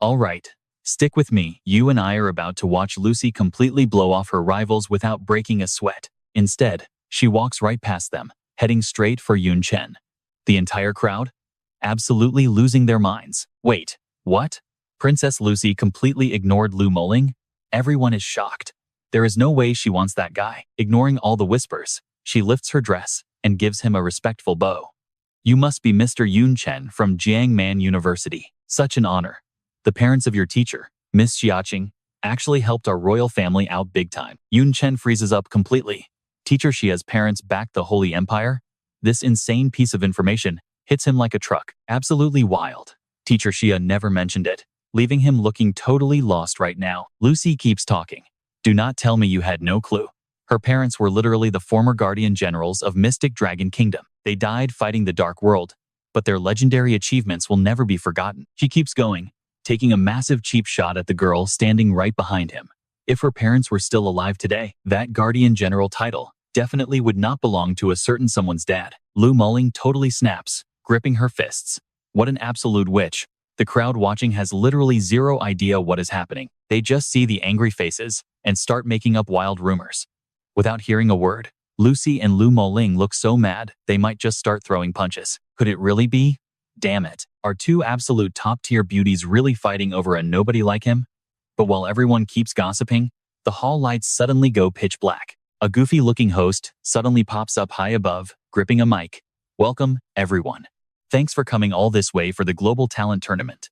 Alright, stick with me. You and I are about to watch Lucy completely blow off her rivals without breaking a sweat. Instead, she walks right past them, heading straight for Chen. The entire crowd? Absolutely losing their minds. Wait, what? Princess Lucy completely ignored Lu Moling? Everyone is shocked. There is no way she wants that guy. Ignoring all the whispers, she lifts her dress and gives him a respectful bow. You must be Mr. Chen from Jiangman University. Such an honor. The parents of your teacher, Miss Xiaoqing, actually helped our royal family out big time. Chen freezes up completely. Teacher Xia's parents backed the Holy Empire? This insane piece of information hits him like a truck. Absolutely wild. Teacher Xia never mentioned it, leaving him looking totally lost right now. Lucy keeps talking. Do not tell me you had no clue. Her parents were literally the former guardian generals of Mystic Dragon Kingdom. They died fighting the Dark World, but their legendary achievements will never be forgotten. She keeps going, taking a massive cheap shot at the girl standing right behind him. If her parents were still alive today, that guardian general title definitely would not belong to a certain someone's dad. Lu Moling totally snaps, gripping her fists. What an absolute witch. The crowd watching has literally zero idea what is happening. They just see the angry faces and start making up wild rumors. Without hearing a word, Lucy and Lu Moling look so mad they might just start throwing punches. Could it really be? Damn it. Are two absolute top-tier beauties really fighting over a nobody like him? But while everyone keeps gossiping, the hall lights suddenly go pitch black. A goofy-looking host suddenly pops up high above, gripping a mic. Welcome, everyone. Thanks for coming all this way for the Global Talent Tournament.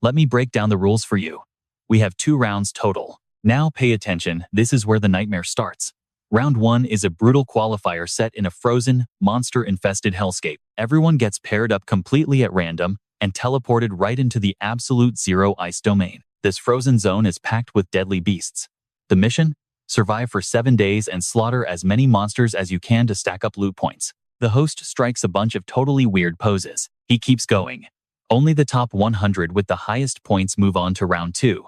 Let me break down the rules for you. We have 2 rounds total. Now pay attention, this is where the nightmare starts. Round 1 is a brutal qualifier set in a frozen, monster-infested hellscape. Everyone gets paired up completely at random and teleported right into the absolute zero ice domain. This frozen zone is packed with deadly beasts. The mission? Survive for 7 days and slaughter as many monsters as you can to stack up loot points. The host strikes a bunch of totally weird poses. He keeps going. Only the top 100 with the highest points move on to round 2.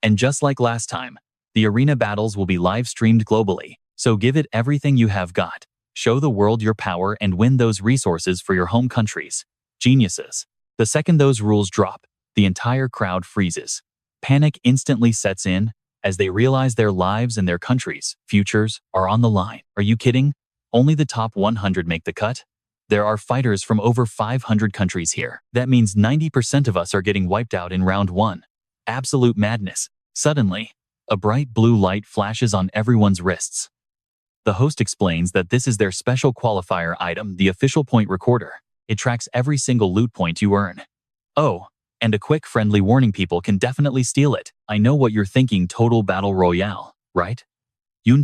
And just like last time, the arena battles will be live-streamed globally. So give it everything you have got. Show the world your power and win those resources for your home countries. Geniuses. The second those rules drop, the entire crowd freezes. Panic instantly sets in as they realize their lives and their countries' futures are on the line. Are you kidding? Only the top 100 make the cut? There are fighters from over 500 countries here. That means 90% of us are getting wiped out in round 1. Absolute madness. Suddenly, a bright blue light flashes on everyone's wrists. The host explains that this is their special qualifier item, the official point recorder. It tracks every single loot point you earn. Oh, and a quick friendly warning, people can definitely steal it. I know what you're thinking, total battle royale, right?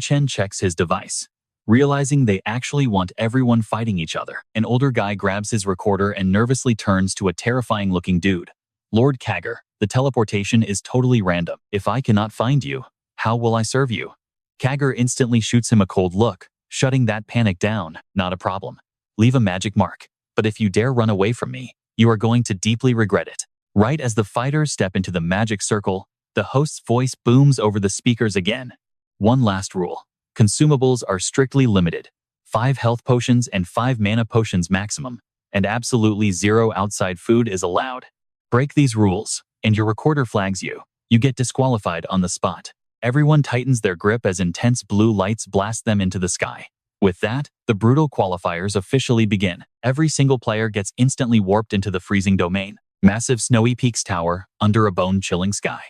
Chen checks his device, realizing they actually want everyone fighting each other. An older guy grabs his recorder and nervously turns to a terrifying-looking dude. Lord Kagger, the teleportation is totally random. If I cannot find you, how will I serve you? Kagger instantly shoots him a cold look, shutting that panic down. Not a problem. Leave a magic mark. But if you dare run away from me, you are going to deeply regret it. Right as the fighters step into the magic circle, the host's voice booms over the speakers again. One last rule. Consumables are strictly limited. 5 health potions and 5 mana potions maximum, and absolutely 0 outside food is allowed. Break these rules, and your recorder flags you. You get disqualified on the spot. Everyone tightens their grip as intense blue lights blast them into the sky. With that, the brutal qualifiers officially begin. Every single player gets instantly warped into the freezing domain. Massive snowy peaks tower under a bone-chilling sky.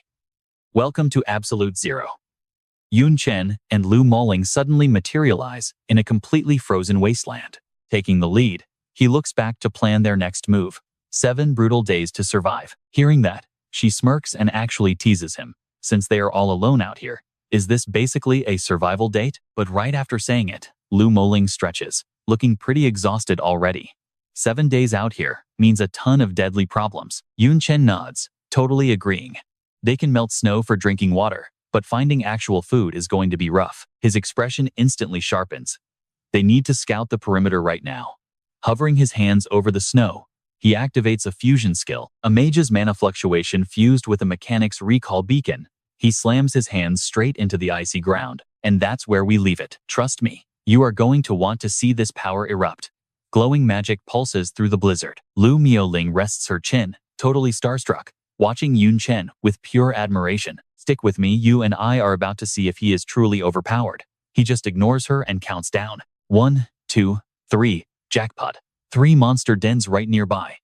Welcome to Absolute Zero. Chen and Lu Moling suddenly materialize in a completely frozen wasteland. Taking the lead, he looks back to plan their next move. 7 brutal days to survive. Hearing that, she smirks and actually teases him. Since they are all alone out here, is this basically a survival date? But right after saying it, Lu Moling stretches, looking pretty exhausted already. 7 days out here means a ton of deadly problems. Chen nods, totally agreeing. They can melt snow for drinking water, but finding actual food is going to be rough. His expression instantly sharpens. They need to scout the perimeter right now. Hovering his hands over the snow, he activates a fusion skill, a mage's mana fluctuation fused with a mechanic's recall beacon. He slams his hands straight into the icy ground, and that's where we leave it. Trust me, you are going to want to see this power erupt. Glowing magic pulses through the blizzard. Lu Miaoling rests her chin, totally starstruck. watching Yun Chen with pure admiration. Stick with me, you and I are about to see if he is truly overpowered. He just ignores her and counts down. 1, 2, 3, jackpot. 3 monster dens right nearby.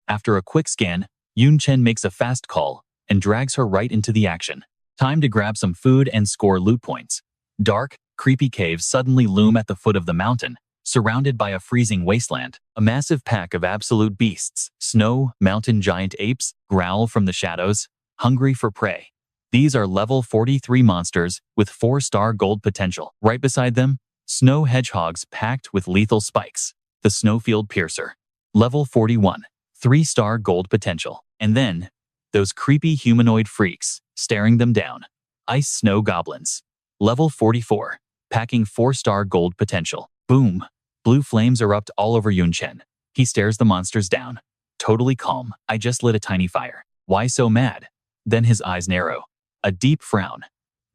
After a quick scan, Yun Chen makes a fast call and drags her right into the action. Time to grab some food and score loot points. Dark, creepy caves suddenly loom at the foot of the mountain, surrounded by a freezing wasteland. A massive pack of absolute beasts, snow, mountain giant apes, growl from the shadows, hungry for prey. These are level 43 monsters with 4-star gold potential. Right beside them, snow hedgehogs packed with lethal spikes. The Snowfield Piercer. Level 41, 3-star gold potential. And then, those creepy humanoid freaks, staring them down. Ice Snow Goblins. Level 44, packing 4-star gold potential. Boom. Blue flames erupt all over Yun Chen. He stares the monsters down. Totally calm. I just lit a tiny fire. Why so mad? Then his eyes narrow. A deep frown.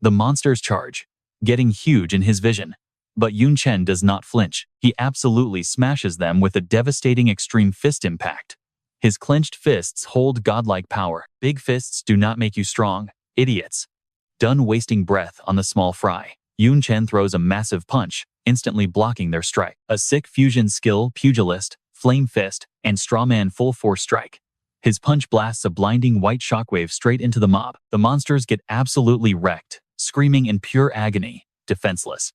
The monsters charge, getting huge in his vision. But Yun Chen does not flinch. He absolutely smashes them with a devastating extreme fist impact. His clenched fists hold godlike power. Big fists do not make you strong, idiots. Done wasting breath on the small fry, Yun Chen throws a massive punch, instantly blocking their strike. A sick fusion skill, Pugilist, Flame Fist, and Strawman Full Force Strike. His punch blasts a blinding white shockwave straight into the mob. The monsters get absolutely wrecked, screaming in pure agony, defenseless.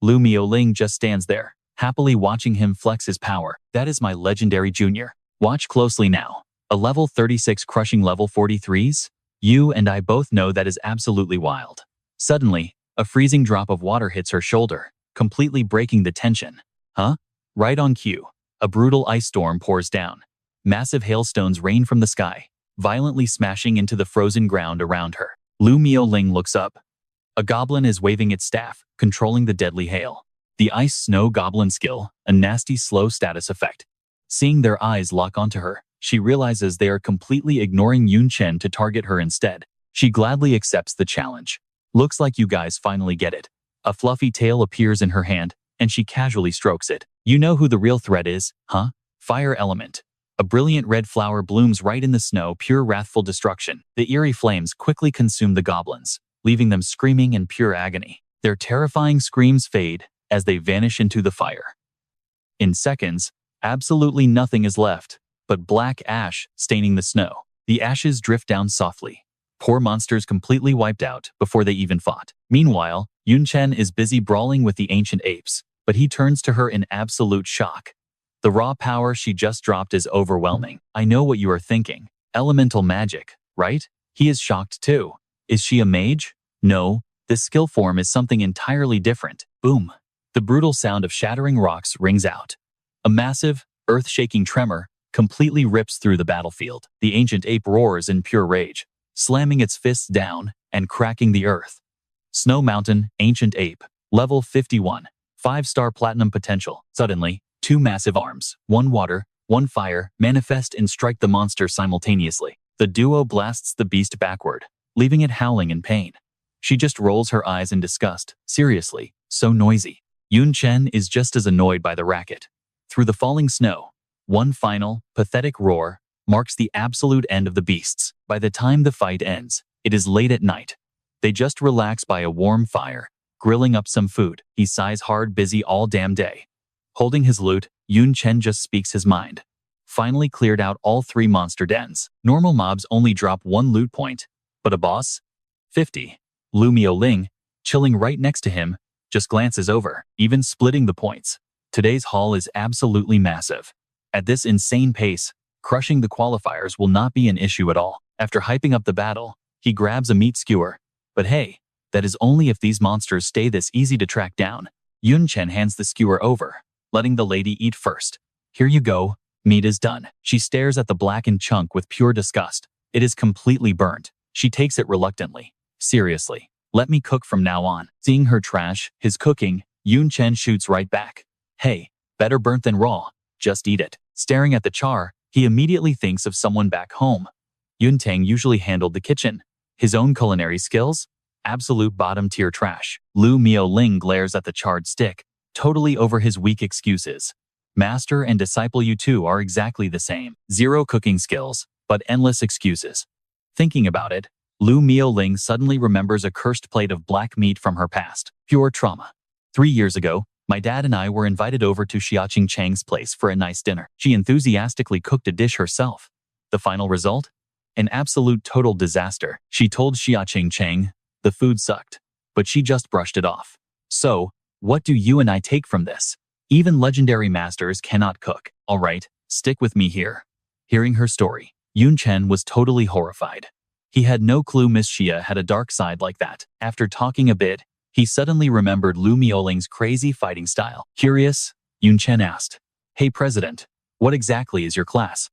Lu Miaoling just stands there, happily watching him flex his power. That is my legendary junior. Watch closely now. A level 36 crushing level 43s? You and I both know that is absolutely wild. Suddenly, a freezing drop of water hits her shoulder, completely breaking the tension. Huh? Right on cue. A brutal ice storm pours down. Massive hailstones rain from the sky, violently smashing into the frozen ground around her. Lu Miaoling looks up. A goblin is waving its staff, controlling the deadly hail. The Ice Snow Goblin skill, a nasty slow status effect. Seeing their eyes lock onto her, she realizes they are completely ignoring Yun Chen to target her instead. She gladly accepts the challenge. Looks like you guys finally get it. A fluffy tail appears in her hand, and she casually strokes it. You know who the real threat is, huh? Fire element. A brilliant red flower blooms right in the snow, pure wrathful destruction. The eerie flames quickly consume the goblins, leaving them screaming in pure agony. Their terrifying screams fade as they vanish into the fire. In seconds, absolutely nothing is left but black ash staining the snow. The ashes drift down softly. Poor monsters completely wiped out before they even fought. Meanwhile, Yun Chen is busy brawling with the ancient apes, but he turns to her in absolute shock. The raw power she just dropped is overwhelming. I know what you are thinking. Elemental magic, right? He is shocked too. Is she a mage? No, this skill form is something entirely different. Boom. The brutal sound of shattering rocks rings out. A massive, earth-shaking tremor completely rips through the battlefield. The ancient ape roars in pure rage, slamming its fists down and cracking the earth. Snow Mountain, Ancient Ape, level 51, 5-star platinum potential. Suddenly, 2 massive arms, 1 water, 1 fire, manifest and strike the monster simultaneously. The duo blasts the beast backward, leaving it howling in pain. She just rolls her eyes in disgust. Seriously, so noisy. Yun Chen is just as annoyed by the racket. Through the falling snow, one final, pathetic roar marks the absolute end of the beasts. By the time the fight ends, it is late at night. They just relax by a warm fire, grilling up some food. He sighs hard, busy all damn day. Holding his loot, Yun Chen just speaks his mind. Finally cleared out all 3 monster dens. Normal mobs only drop 1 loot point, but a boss? 50. Lu Miaoling, chilling right next to him, just glances over, even splitting the points. Today's haul is absolutely massive. At this insane pace, crushing the qualifiers will not be an issue at all. After hyping up the battle, he grabs a meat skewer. But hey, that is only if these monsters stay this easy to track down. Yun Chen hands the skewer over, letting the lady eat first. Here you go, meat is done. She stares at the blackened chunk with pure disgust. It is completely burnt. She takes it reluctantly. Seriously, let me cook from now on. Seeing her trash his cooking, Yun Chen shoots right back. Hey, better burnt than raw. Just eat it. Staring at the char, he immediately thinks of someone back home. Yun Tang usually handled the kitchen. His own culinary skills? Absolute bottom-tier trash. Lu Miaoling glares at the charred stick, totally over his weak excuses. Master and disciple, you two are exactly the same. 0 cooking skills, but endless excuses. Thinking about it, Lu Miaoling suddenly remembers a cursed plate of black meat from her past. Pure trauma. 3 years ago, my dad and I were invited over to Xiaoqing Chang's place for a nice dinner. She enthusiastically cooked a dish herself. The final result? An absolute total disaster. She told Xiaoqing Chang the food sucked, but she just brushed it off. So, what do you and I take from this? Even legendary masters cannot cook. Alright, stick with me here. Hearing her story, Yun Chen was totally horrified. He had no clue Miss Xia had a dark side like that. After talking a bit, he suddenly remembered Lu Miaoling's crazy fighting style. Curious, Yun Chen asked, "Hey President, what exactly is your class?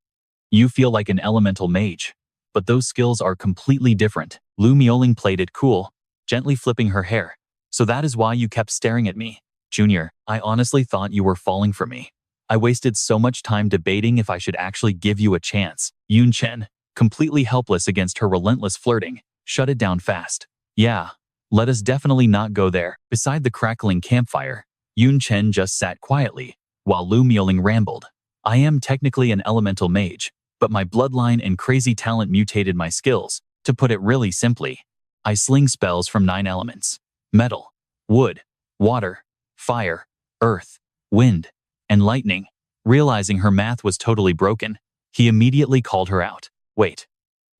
You feel like an elemental mage, but those skills are completely different." Lu Miaoling played it cool, gently flipping her hair. "So that is why you kept staring at me. Junior, I honestly thought you were falling for me. I wasted so much time debating if I should actually give you a chance." Yun Chen, completely helpless against her relentless flirting, shut it down fast. "Yeah, let us definitely not go there." Beside the crackling campfire, Yun Chen just sat quietly, while Lu Miaoling rambled. "I am technically an elemental mage, but my bloodline and crazy talent mutated my skills. To put it really simply, I sling spells from 9 elements: metal, wood, water, fire, earth, wind, and lightning." Realizing her math was totally broken, he immediately called her out. "Wait,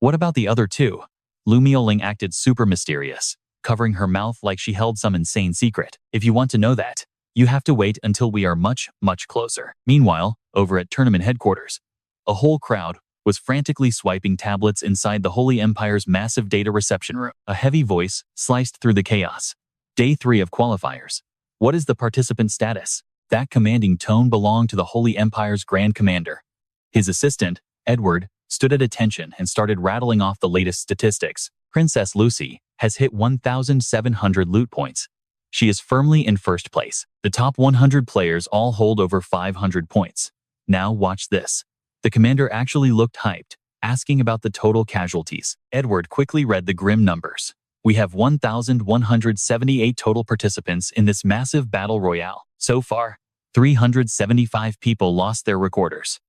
what about the other 2? Lu Miaoling acted super mysterious, covering her mouth like she held some insane secret. "If you want to know that, you have to wait until we are much, much closer." Meanwhile, over at tournament headquarters, a whole crowd was frantically swiping tablets inside the Holy Empire's massive data reception room. A heavy voice sliced through the chaos. Day 3 of qualifiers. What is the participant status? That commanding tone belonged to the Holy Empire's Grand Commander. His assistant, Edward, stood at attention and started rattling off the latest statistics. Princess Lucy has hit 1,700 loot points. She is firmly in first place. The top 100 players all hold over 500 points. Now watch this. The commander actually looked hyped, asking about the total casualties. Edward quickly read the grim numbers. "We have 1,178 total participants in this massive battle royale. So far, 375 people lost their recorders.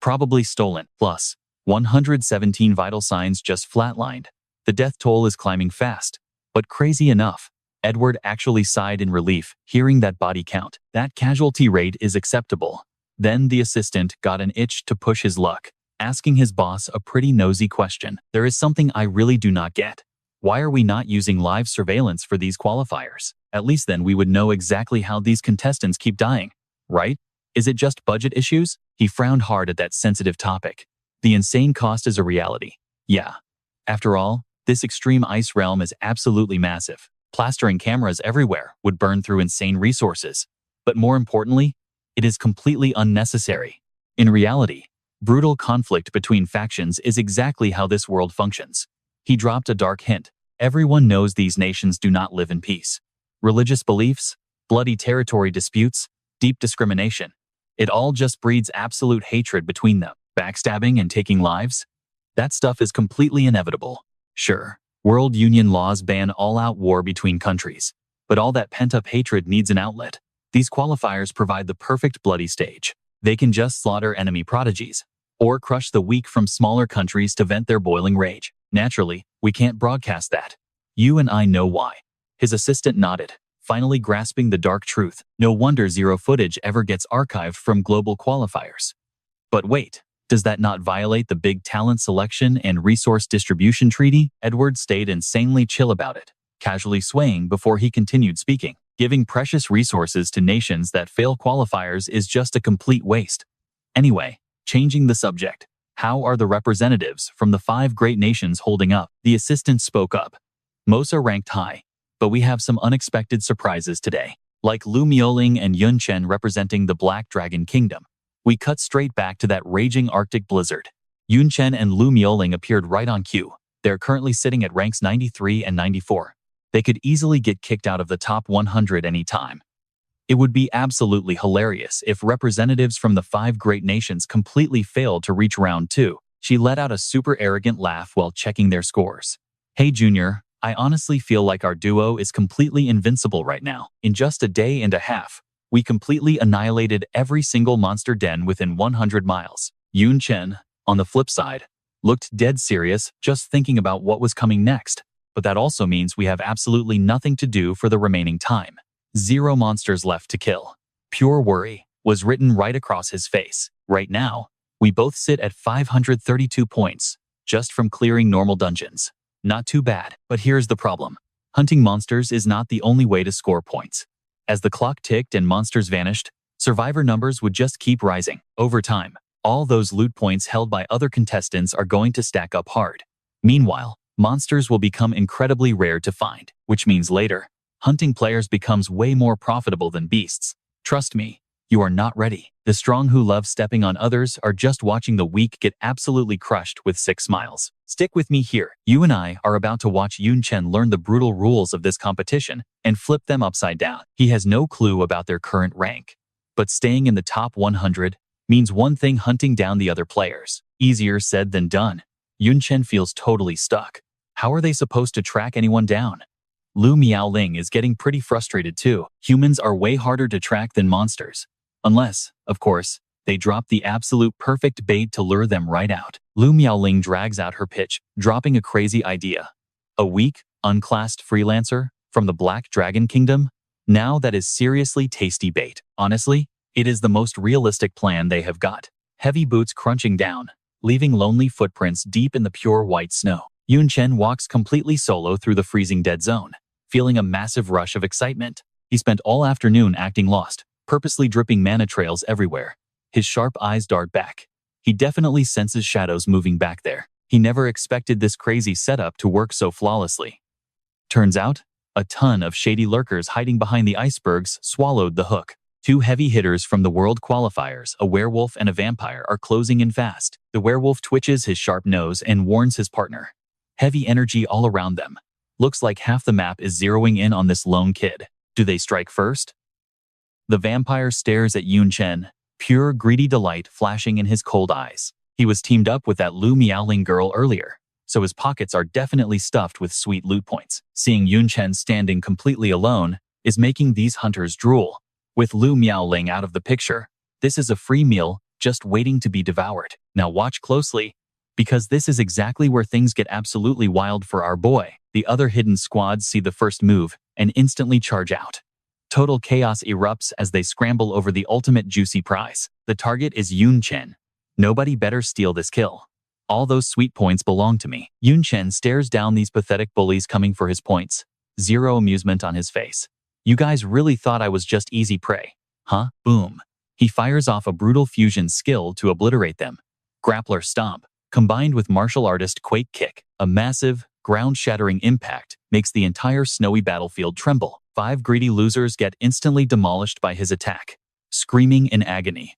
Probably stolen. Plus, 117 vital signs just flatlined. The death toll is climbing fast. But crazy enough, Edward actually sighed in relief, hearing that body count. That casualty rate is acceptable." Then the assistant got an itch to push his luck, asking his boss a pretty nosy question. "There is something I really do not get. Why are we not using live surveillance for these qualifiers? At least then we would know exactly how these contestants keep dying, right? Is it just budget issues?" He frowned hard at that sensitive topic. The insane cost is a reality. Yeah. After all, this extreme ice realm is absolutely massive. Plastering cameras everywhere would burn through insane resources. But more importantly, it is completely unnecessary. In reality, brutal conflict between factions is exactly how this world functions. He dropped a dark hint. Everyone knows these nations do not live in peace. Religious beliefs, bloody territory disputes, deep discrimination. It all just breeds absolute hatred between them. Backstabbing and taking lives? That stuff is completely inevitable. Sure, World Union laws ban all-out war between countries, but all that pent-up hatred needs an outlet. These qualifiers provide the perfect bloody stage. They can just slaughter enemy prodigies, or crush the weak from smaller countries to vent their boiling rage. Naturally, we can't broadcast that. You and I know why. His assistant nodded, finally grasping the dark truth. No wonder zero footage ever gets archived from global qualifiers. But wait, does that not violate the big talent selection and resource distribution treaty? Edward stayed insanely chill about it, casually swaying before he continued speaking. Giving precious resources to nations that fail qualifiers is just a complete waste. Anyway, changing the subject. How are the representatives from the 5 great nations holding up? The assistant spoke up. "Most are ranked high, but we have some unexpected surprises today. Like Lu Miaoling and Yun Chen representing the Black Dragon Kingdom. We cut straight back to that raging Arctic blizzard. Yun Chen and Lu Miaoling appeared right on cue. They're currently sitting at ranks 93 and 94. They could easily get kicked out of the top 100 any time. It would be absolutely hilarious if representatives from the 5 great nations completely failed to reach round 2. She let out a super arrogant laugh while checking their scores. "Hey Junior, I honestly feel like our duo is completely invincible right now. In just a day and a half, we completely annihilated every single monster den within 100 miles. Yun Chen, on the flip side, looked dead serious just thinking about what was coming next. But that also means we have absolutely nothing to do for the remaining time. 0 monsters left to kill. Pure worry was written right across his face. Right now, we both sit at 532 points, just from clearing normal dungeons. Not too bad, but here's the problem. Hunting monsters is not the only way to score points. As the clock ticked and monsters vanished, survivor numbers would just keep rising. Over time, all those loot points held by other contestants are going to stack up hard. Meanwhile, monsters will become incredibly rare to find, which means later, hunting players becomes way more profitable than beasts. Trust me, you are not ready. The strong who love stepping on others are just watching the weak get absolutely crushed with 6 smiles. Stick with me here. You and I are about to watch Chen learn the brutal rules of this competition and flip them upside down. He has no clue about their current rank, but staying in the top 100 means one thing: hunting down the other players. Easier said than done. Chen feels totally stuck. How are they supposed to track anyone down? Lu Miaoling is getting pretty frustrated too. Humans are way harder to track than monsters. Unless, of course, they drop the absolute perfect bait to lure them right out. Lu Miaoling drags out her pitch, dropping a crazy idea. A weak, unclassed freelancer from the Black Dragon Kingdom? Now that is seriously tasty bait. Honestly, it is the most realistic plan they have got. Heavy boots crunching down, leaving lonely footprints deep in the pure white snow. Chen walks completely solo through the freezing dead zone, feeling a massive rush of excitement. He spent all afternoon acting lost, purposely dripping mana trails everywhere. His sharp eyes dart back. He definitely senses shadows moving back there. He never expected this crazy setup to work so flawlessly. Turns out, a ton of shady lurkers hiding behind the icebergs swallowed the hook. 2 heavy hitters from the world qualifiers, a werewolf and a vampire, are closing in fast. The werewolf twitches his sharp nose and warns his partner. Heavy energy all around them. Looks like half the map is zeroing in on this lone kid. Do they strike first? The vampire stares at Chen, pure greedy delight flashing in his cold eyes. He was teamed up with that Lu Miaoling girl earlier, so his pockets are definitely stuffed with sweet loot points. Seeing Chen standing completely alone is making these hunters drool. With Lu Miaoling out of the picture, this is a free meal just waiting to be devoured. Now watch closely, because this is exactly where things get absolutely wild for our boy. The other hidden squads see the first move and instantly charge out. Total chaos erupts as they scramble over the ultimate juicy prize. The target is Chen. Nobody better steal this kill. All those sweet points belong to me. Chen stares down these pathetic bullies coming for his points. 0 amusement on his face. You guys really thought I was just easy prey, huh? Boom. He fires off a brutal fusion skill to obliterate them. Grappler Stomp, combined with martial artist Quake Kick. A massive, ground-shattering impact makes the entire snowy battlefield tremble. 5 greedy losers get instantly demolished by his attack, screaming in agony.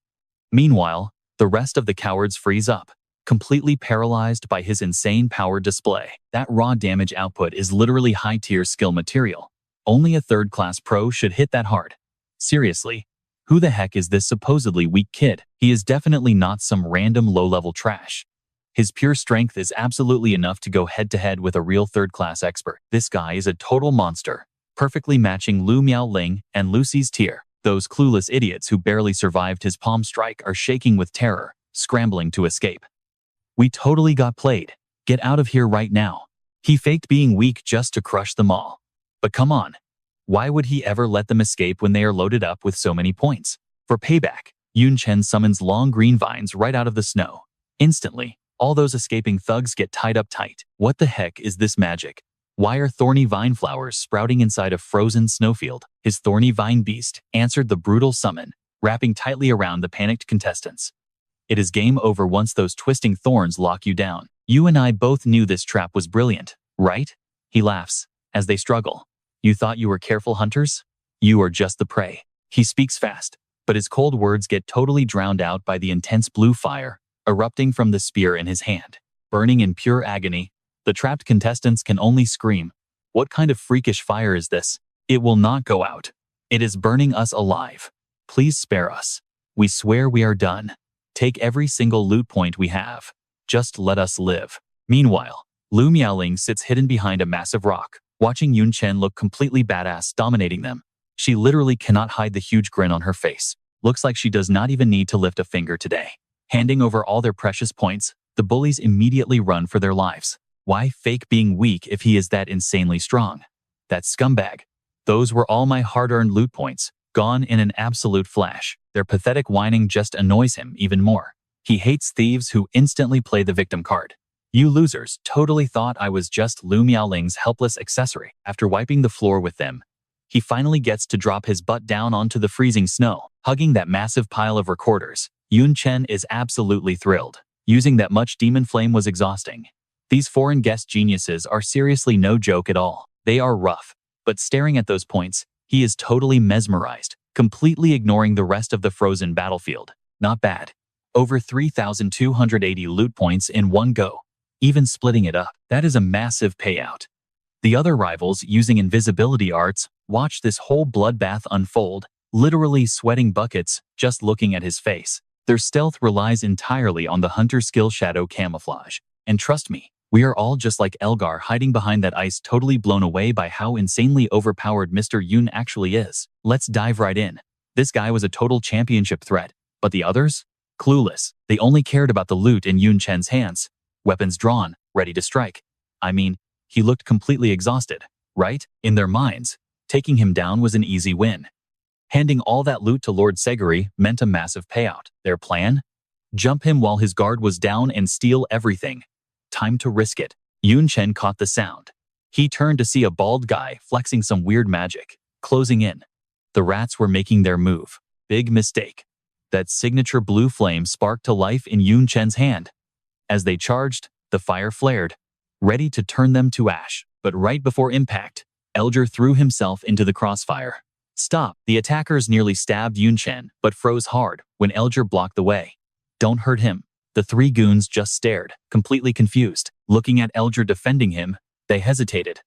Meanwhile, the rest of the cowards freeze up, completely paralyzed by his insane power display. That raw damage output is literally high-tier skill material. Only a 3rd-class pro should hit that hard. Seriously, who the heck is this supposedly weak kid? He is definitely not some random low-level trash. His pure strength is absolutely enough to go head-to-head with a real 3rd-class expert. This guy is a total monster, perfectly matching Lu Miaoling and Lucy's tier. Those clueless idiots who barely survived his palm strike are shaking with terror, scrambling to escape. We totally got played. Get out of here right now. He faked being weak just to crush them all. But come on. Why would he ever let them escape when they are loaded up with so many points? For payback, Chen summons long green vines right out of the snow. Instantly, all those escaping thugs get tied up tight. What the heck is this magic? Why are thorny vine flowers sprouting inside a frozen snowfield? His thorny vine beast answered the brutal summon, wrapping tightly around the panicked contestants. It is game over once those twisting thorns lock you down. You and I both knew this trap was brilliant, right? He laughs as they struggle. You thought you were careful hunters? You are just the prey. He speaks fast, but his cold words get totally drowned out by the intense blue fire erupting from the spear in his hand. Burning in pure agony, the trapped contestants can only scream. What kind of freakish fire is this? It will not go out. It is burning us alive. Please spare us. We swear we are done. Take every single loot point we have. Just let us live. Meanwhile, Lu Miaoling sits hidden behind a massive rock, watching Chen look completely badass dominating them. She literally cannot hide the huge grin on her face. Looks like she does not even need to lift a finger today. Handing over all their precious points, The bullies immediately run for their lives. Why fake being weak if he is that insanely strong? That scumbag. Those were all my hard-earned loot points, gone in an absolute flash. Their pathetic whining just annoys him even more. He hates thieves who instantly play the victim card. You losers totally thought I was just Lu Miaoling's helpless accessory. After wiping the floor with them, he finally gets to drop his butt down onto the freezing snow, hugging that massive pile of recorders. Yun Chen is absolutely thrilled. Using that much demon flame was exhausting. These foreign guest geniuses are seriously no joke at all. They are rough, but staring at those points, he is totally mesmerized, completely ignoring the rest of the frozen battlefield. Not bad. Over 3,280 loot points in one go. Even splitting it up, that is a massive payout. The other rivals using invisibility arts watch this whole bloodbath unfold, literally sweating buckets just looking at his face. Their stealth relies entirely on the hunter skill shadow camouflage. And trust me, we are all just like Elgar hiding behind that ice, totally blown away by how insanely overpowered Mr. Yun actually is. Let's dive right in. This guy was a total championship threat, but the others? Clueless. They only cared about the loot in Yun Chen's hands. Weapons drawn, ready to strike. I mean, he looked completely exhausted, right? In their minds, taking him down was an easy win. Handing all that loot to Lord Sigori meant a massive payout. Their plan? Jump him while his guard was down and steal everything. Time to risk it. Yun Chen caught the sound. He turned to see a bald guy flexing some weird magic, closing in. The rats were making their move. Big mistake. That signature blue flame sparked to life in Yun Chen's hand. As they charged, the fire flared, ready to turn them to ash. But right before impact, Elier threw himself into the crossfire. Stop! The attackers nearly stabbed Yun Chen, but froze hard when Elier blocked the way. Don't hurt him. The three goons just stared, completely confused. Looking at Elier defending him, they hesitated.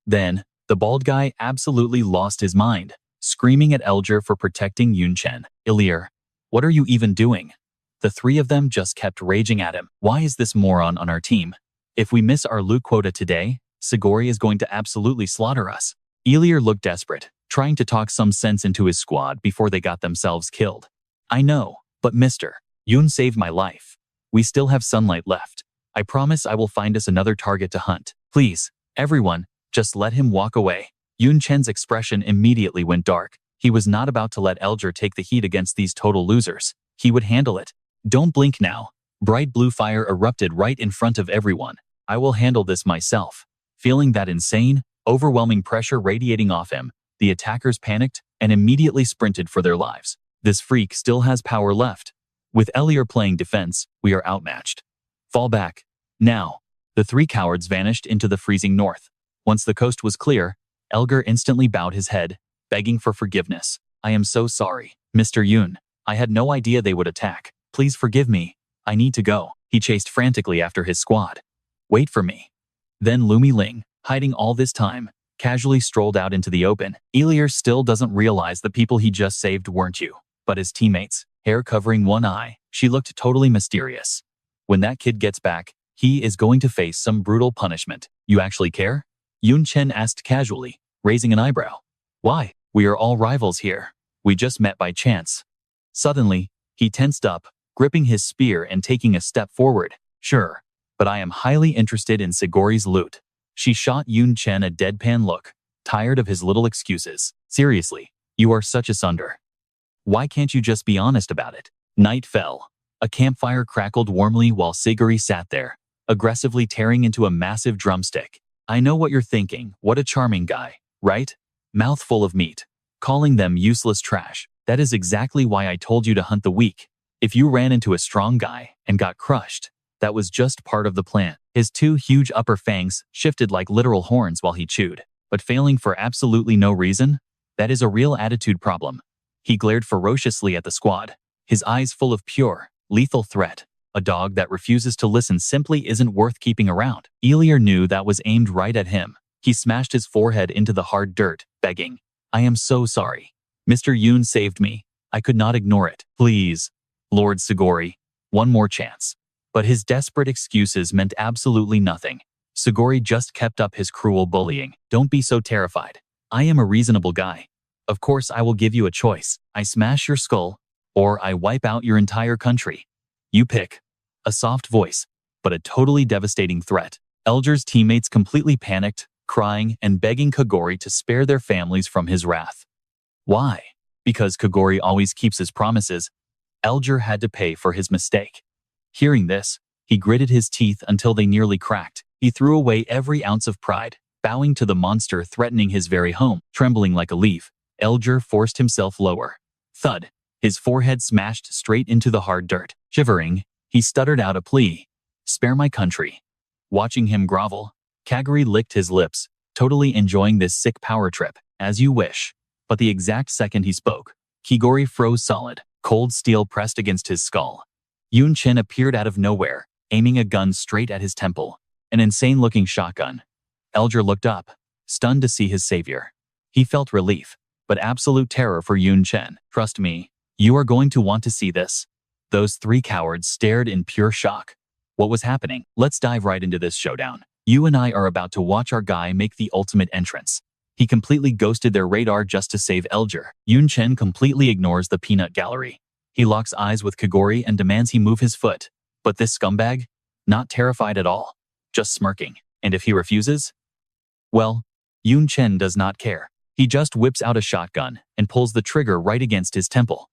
Then, the bald guy absolutely lost his mind, screaming at Elier for protecting Yun Chen. Elier, what are you even doing? The three of them just kept raging at him. Why is this moron on our team? If we miss our loot quota today, Sigori is going to absolutely slaughter us. Elier looked desperate, trying to talk some sense into his squad before they got themselves killed. I know, but Mr. Yun saved my life. We still have sunlight left. I promise I will find us another target to hunt. Please, everyone, just let him walk away. Yun Chen's expression immediately went dark. He was not about to let Elier take the heat against these total losers. He would handle it. Don't blink now. Bright blue fire erupted right in front of everyone. I will handle this myself. Feeling that insane, overwhelming pressure radiating off him, the attackers panicked and immediately sprinted for their lives. This freak still has power left. With Elier playing defense, we are outmatched. Fall back. Now. The three cowards vanished into the freezing north. Once the coast was clear, Elier instantly bowed his head, begging for forgiveness. I am so sorry, Mr. Yun. I had no idea they would attack. Please forgive me. I need to go. He chased frantically after his squad. Wait for me. Then Lu Miaoling, hiding all this time, casually strolled out into the open. Elier still doesn't realize the people he just saved weren't you, but his teammates. Hair covering one eye, she looked totally mysterious. When that kid gets back, he is going to face some brutal punishment. You actually care? Yun Chen asked casually, raising an eyebrow. Why? We are all rivals here. We just met by chance. Suddenly, he tensed up, gripping his spear and taking a step forward. Sure, but I am highly interested in Sigori's loot. She shot Yun Chen a deadpan look, tired of his little excuses. Seriously, you are such a sunder. Why can't you just be honest about it? Night fell. A campfire crackled warmly while Sigori sat there, aggressively tearing into a massive drumstick. I know what you're thinking. What a charming guy, right? Mouthful of meat. Calling them useless trash. That is exactly why I told you to hunt the weak. If you ran into a strong guy and got crushed, that was just part of the plan. His two huge upper fangs shifted like literal horns while he chewed, but failing for absolutely no reason? That is a real attitude problem. He glared ferociously at the squad, his eyes full of pure, lethal threat. A dog that refuses to listen simply isn't worth keeping around. Elier knew that was aimed right at him. He smashed his forehead into the hard dirt, begging, I am so sorry. Mr. Yun saved me. I could not ignore it. Please, Lord Sigori, one more chance. But his desperate excuses meant absolutely nothing. Sigori just kept up his cruel bullying. Don't be so terrified. I am a reasonable guy. Of course I will give you a choice. I smash your skull, or I wipe out your entire country. You pick. A soft voice, but a totally devastating threat. Elier's teammates completely panicked, crying and begging Kogori to spare their families from his wrath. Why? Because Kogori always keeps his promises. Elier had to pay for his mistake. Hearing this, he gritted his teeth until they nearly cracked. He threw away every ounce of pride, bowing to the monster threatening his very home. Trembling like a leaf, Elier forced himself lower. Thud. His forehead smashed straight into the hard dirt. Shivering, he stuttered out a plea. "Spare my country." Watching him grovel, Kagori licked his lips, totally enjoying this sick power trip. "As you wish." But the exact second he spoke, Kogori froze solid, cold steel pressed against his skull. Chen appeared out of nowhere, aiming a gun straight at his temple, an insane-looking shotgun. Elier looked up, stunned to see his savior. He felt relief, but absolute terror for Chen. "Trust me, you are going to want to see this." Those three cowards stared in pure shock. What was happening? Let's dive right into this showdown. You and I are about to watch our guy make the ultimate entrance. He completely ghosted their radar just to save Elier. Chen completely ignores the peanut gallery. He locks eyes with Kogori and demands he move his foot. But this scumbag? Not terrified at all. Just smirking. And if he refuses? Well, Chen does not care. He just whips out a shotgun and pulls the trigger right against his temple.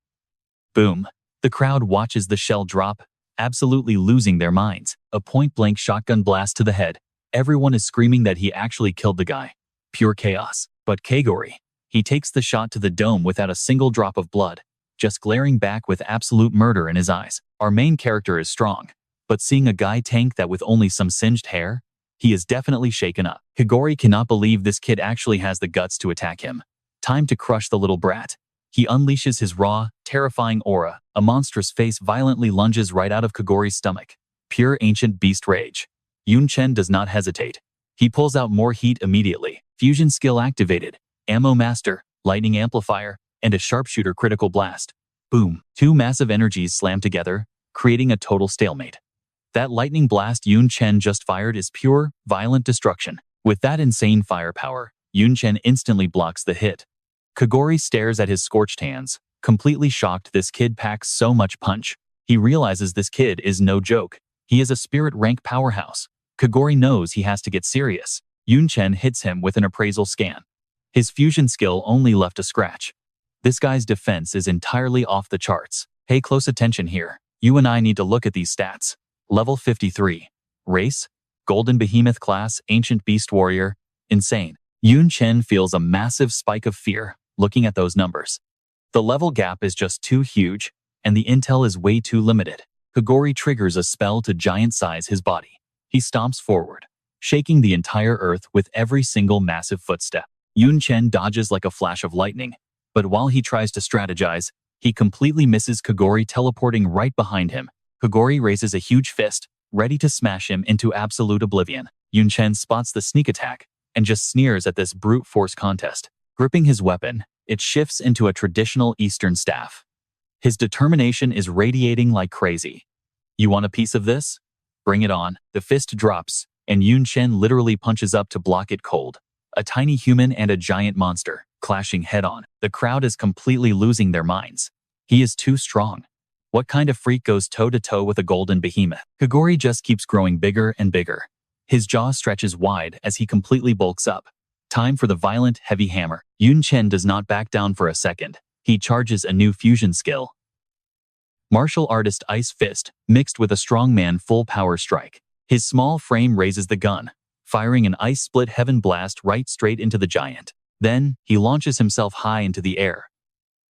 Boom. The crowd watches the shell drop, absolutely losing their minds. A point-blank shotgun blast to the head. Everyone is screaming that he actually killed the guy. Pure chaos. But Kogori, he takes the shot to the dome without a single drop of blood, just glaring back with absolute murder in his eyes. Our main character is strong, but seeing a guy tank that with only some singed hair, he is definitely shaken up. Kogori cannot believe this kid actually has the guts to attack him. Time to crush the little brat. He unleashes his raw, terrifying aura. A monstrous face violently lunges right out of Kogori's stomach. Pure ancient beast rage. Chen does not hesitate. He pulls out more heat immediately. Fusion skill activated. Ammo master, lightning amplifier, and a sharpshooter critical blast. Boom. Two massive energies slam together, creating a total stalemate. That lightning blast Chen just fired is pure, violent destruction. With that insane firepower, Chen instantly blocks the hit. Kogori stares at his scorched hands, completely shocked this kid packs so much punch. He realizes this kid is no joke. He is a spirit rank powerhouse. Kogori knows he has to get serious. Chen hits him with an appraisal scan. His fusion skill only left a scratch. This guy's defense is entirely off the charts. Pay close attention here. You and I need to look at these stats. Level 53. Race? Golden Behemoth class, Ancient Beast Warrior. Insane. Chen feels a massive spike of fear looking at those numbers. The level gap is just too huge, and the intel is way too limited. Kogori triggers a spell to giant-size his body. He stomps forward, shaking the entire earth with every single massive footstep. Chen dodges like a flash of lightning, but while he tries to strategize, he completely misses Kogori teleporting right behind him. Kogori raises a huge fist, ready to smash him into absolute oblivion. Chen spots the sneak attack and just sneers at this brute force contest. Gripping his weapon, it shifts into a traditional Eastern staff. His determination is radiating like crazy. You want a piece of this? Bring it on. The fist drops, and Chen literally punches up to block it cold. A tiny human and a giant monster, clashing head-on. The crowd is completely losing their minds. He is too strong. What kind of freak goes toe-to-toe with a golden behemoth? Kogori just keeps growing bigger and bigger. His jaw stretches wide as he completely bulks up. Time for the violent, heavy hammer. Chen does not back down for a second. He charges a new fusion skill. Martial artist Ice Fist, mixed with a strongman full power strike. His small frame raises the gun, firing an ice split heaven blast right straight into the giant. Then, he launches himself high into the air.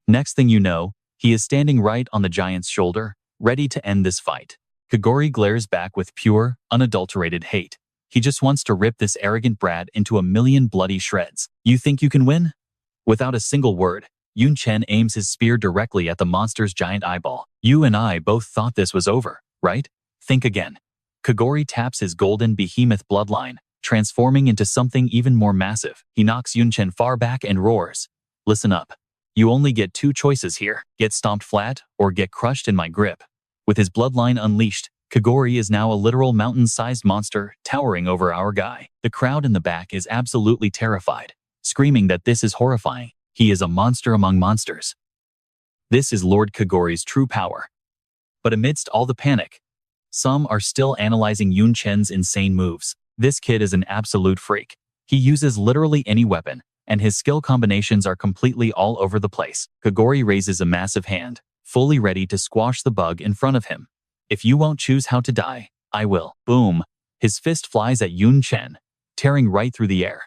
Next thing you know, he is standing right on the giant's shoulder, ready to end this fight. Kogori glares back with pure, unadulterated hate. He just wants to rip this arrogant brat into a million bloody shreds. You think you can win? Without a single word, Chen aims his spear directly at the monster's giant eyeball. You and I both thought this was over, right? Think again. Kogori taps his golden behemoth bloodline, transforming into something even more massive. He knocks Chen far back and roars. Listen up. You only get two choices here. Get stomped flat, or get crushed in my grip. With his bloodline unleashed, Kogori is now a literal mountain-sized monster towering over our guy. The crowd in the back is absolutely terrified, screaming that this is horrifying. He is a monster among monsters. This is Lord Kogori's true power. But amidst all the panic, Some are still analyzing Yun Chen's insane moves. This kid is an absolute freak. He uses literally any weapon, and his skill combinations are completely all over the place. Sigori raises a massive hand, fully ready to squash the bug in front of him. If you won't choose how to die, I will. Boom. His fist flies at Yun Chen, tearing right through the air.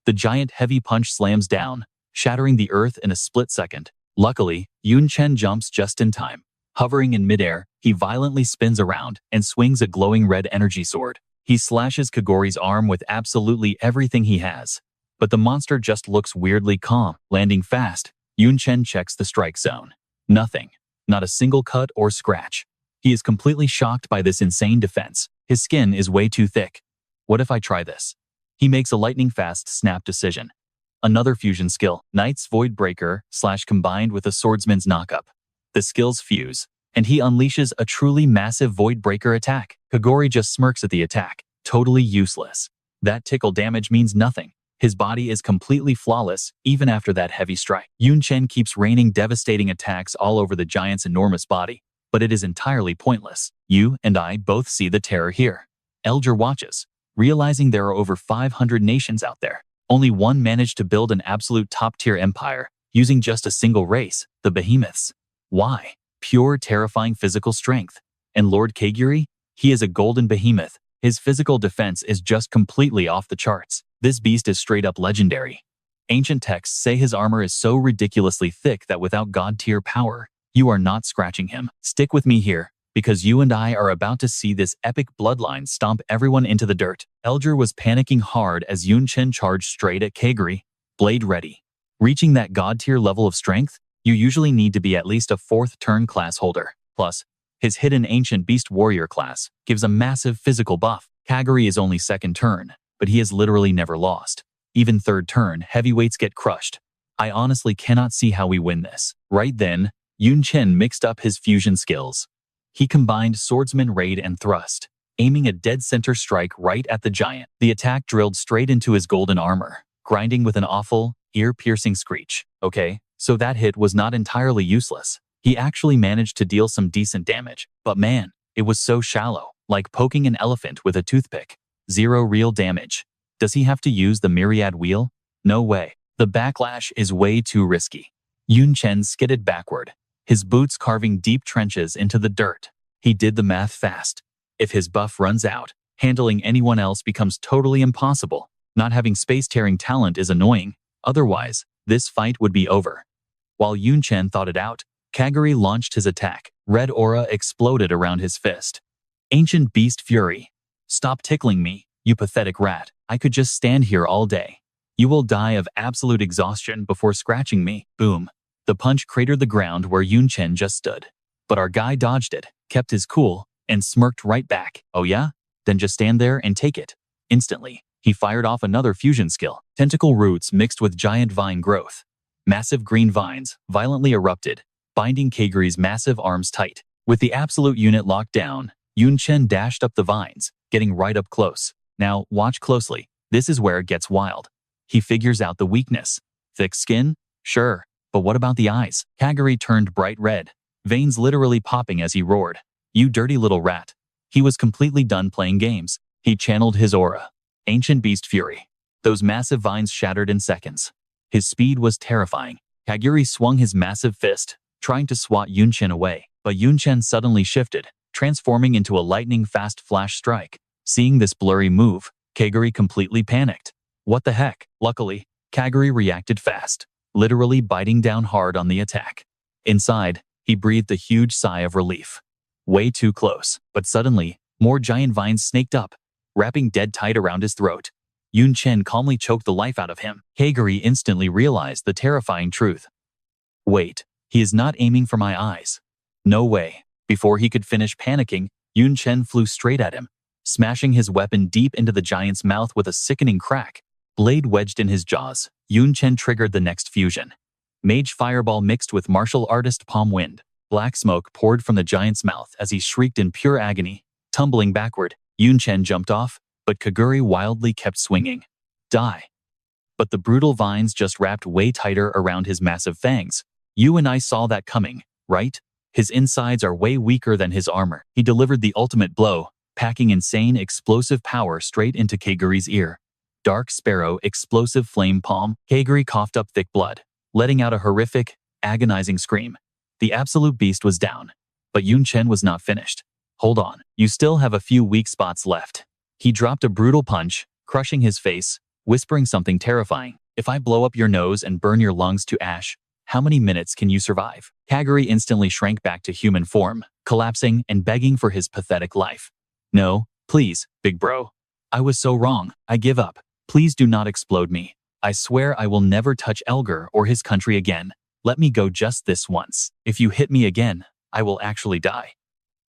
The giant heavy punch slams down, shattering the earth in a split second. Luckily, Yun Chen jumps just in time. Hovering in midair, he violently spins around and swings a glowing red energy sword. He slashes Sigori's arm with absolutely everything he has. But the monster just looks weirdly calm. Landing fast, Yun Chen checks the strike zone. Nothing. Not a single cut or scratch. He is completely shocked by this insane defense. His skin is way too thick. What if I try this? He makes a lightning-fast snap decision. Another fusion skill, Knight's Void Breaker / combined with a swordsman's knockup. The skills fuse, and he unleashes a truly massive Void Breaker attack. Sigori just smirks at the attack, totally useless. That tickle damage means nothing. His body is completely flawless, even after that heavy strike. Yun Chen keeps raining devastating attacks all over the giant's enormous body, but it is entirely pointless. You and I both see the terror here. Elier watches, realizing there are over 500 nations out there. Only one managed to build an absolute top-tier empire, using just a single race, the behemoths. Why? Pure, terrifying physical strength. And Lord Sigori? He is a golden behemoth. His physical defense is just completely off the charts. This beast is straight-up legendary. Ancient texts say his armor is so ridiculously thick that without god-tier power, you are not scratching him. Stick with me here, because you and I are about to see this epic bloodline stomp everyone into the dirt. Elier was panicking hard as Yun Chen charged straight at Sigori, blade ready. Reaching that god-tier level of strength, you usually need to be at least a 4th turn class holder. Plus, his hidden Ancient Beast Warrior class gives a massive physical buff. Sigori is only 2nd turn, but he has literally never lost. Even 3rd turn, heavyweights get crushed. I honestly cannot see how we win this. Right then, Yun Chen mixed up his fusion skills. He combined Swordsman Raid and Thrust, aiming a dead center strike right at the giant. The attack drilled straight into his golden armor, grinding with an awful, ear-piercing screech. Okay, so that hit was not entirely useless. He actually managed to deal some decent damage. But man, it was so shallow, like poking an elephant with a toothpick. 0 real damage. Does he have to use the Myriad Wheel? No way. The backlash is way too risky. Yun Chen skidded backward, his boots carving deep trenches into the dirt. He did the math fast. If his buff runs out, handling anyone else becomes totally impossible. Not having space-tearing talent is annoying. Otherwise, this fight would be over. While Yun Chen thought it out, Sigori launched his attack. Red aura exploded around his fist. Ancient Beast Fury. Stop tickling me, you pathetic rat. I could just stand here all day. You will die of absolute exhaustion before scratching me. Boom. The punch cratered the ground where Yun Chen just stood. But our guy dodged it, kept his cool, and smirked right back. Oh yeah? Then just stand there and take it. Instantly, he fired off another fusion skill. Tentacle roots mixed with giant vine growth. Massive green vines violently erupted, binding Sigori's massive arms tight. With the absolute unit locked down, Yun Chen dashed up the vines, getting right up close. Now, watch closely. This is where it gets wild. He figures out the weakness. Thick skin? Sure. But what about the eyes? Sigori turned bright red, veins literally popping as he roared. You dirty little rat. He was completely done playing games. He channeled his aura. Ancient Beast Fury. Those massive vines shattered in seconds. His speed was terrifying. Sigori swung his massive fist, trying to swat Yun Chen away. But Yun Chen suddenly shifted, transforming into a lightning-fast flash strike. Seeing this blurry move, Sigori completely panicked. What the heck? Luckily, Sigori reacted fast, literally biting down hard on the attack. Inside, he breathed a huge sigh of relief. Way too close. But suddenly, more giant vines snaked up, wrapping dead tight around his throat. Yun Chen calmly choked the life out of him. Sigori instantly realized the terrifying truth. Wait, he is not aiming for my eyes. No way. Before he could finish panicking, Yun Chen flew straight at him, smashing his weapon deep into the giant's mouth with a sickening crack. Blade wedged in his jaws, Yun Chen triggered the next fusion. Mage Fireball mixed with martial artist Palm Wind. Black smoke poured from the giant's mouth as he shrieked in pure agony. Tumbling backward, Yun Chen jumped off, but Sigori wildly kept swinging. Die. But the brutal vines just wrapped way tighter around his massive fangs. You and I saw that coming, right? His insides are way weaker than his armor. He delivered the ultimate blow, packing insane explosive power straight into Kaguri's ear. Dark Sparrow explosive flame palm. Kaguri coughed up thick blood, letting out a horrific, agonizing scream. The absolute beast was down. But Yun Chen was not finished. Hold on, you still have a few weak spots left. He dropped a brutal punch, crushing his face, whispering something terrifying. If I blow up your nose and burn your lungs to ash, how many minutes can you survive? Kaguri instantly shrank back to human form, collapsing and begging for his pathetic life. No, please, big bro. I was so wrong. I give up. Please do not explode me. I swear I will never touch Elier or his country again. Let me go just this once. If you hit me again, I will actually die.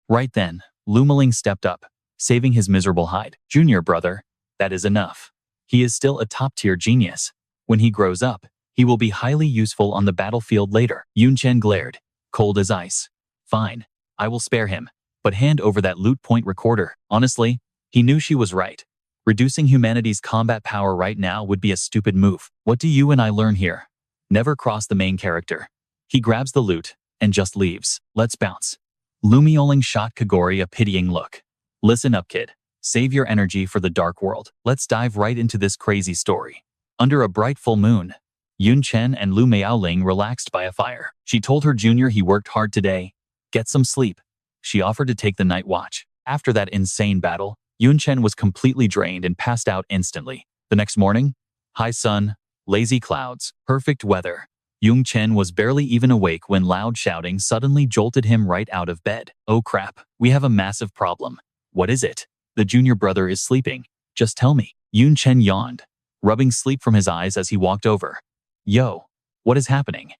Right then, Lumaling stepped up, saving his miserable hide. Junior brother, that is enough. He is still a top-tier genius. When he grows up, he will be highly useful on the battlefield later. Yun Chen glared, cold as ice. Fine, I will spare him, but hand over that loot point recorder. Honestly, he knew she was right. Reducing humanity's combat power right now would be a stupid move. What do you and I learn here? Never cross the main character. He grabs the loot and just leaves. Let's bounce. Lumioling shot Kaguri a pitying look. Listen up, kid. Save your energy for the dark world. Let's dive right into this crazy story. Under a bright full moon, Yun Chen and Lu Miaoling relaxed by a fire. She told her junior he worked hard today. Get some sleep. She offered to take the night watch. After that insane battle, Yun Chen was completely drained and passed out instantly. The next morning, high sun, lazy clouds, perfect weather. Yun Chen was barely even awake when loud shouting suddenly jolted him right out of bed. Oh crap, we have a massive problem. What is it? The junior brother is sleeping. Just tell me. Yun Chen yawned, rubbing sleep from his eyes as he walked over. Yo, what is happening?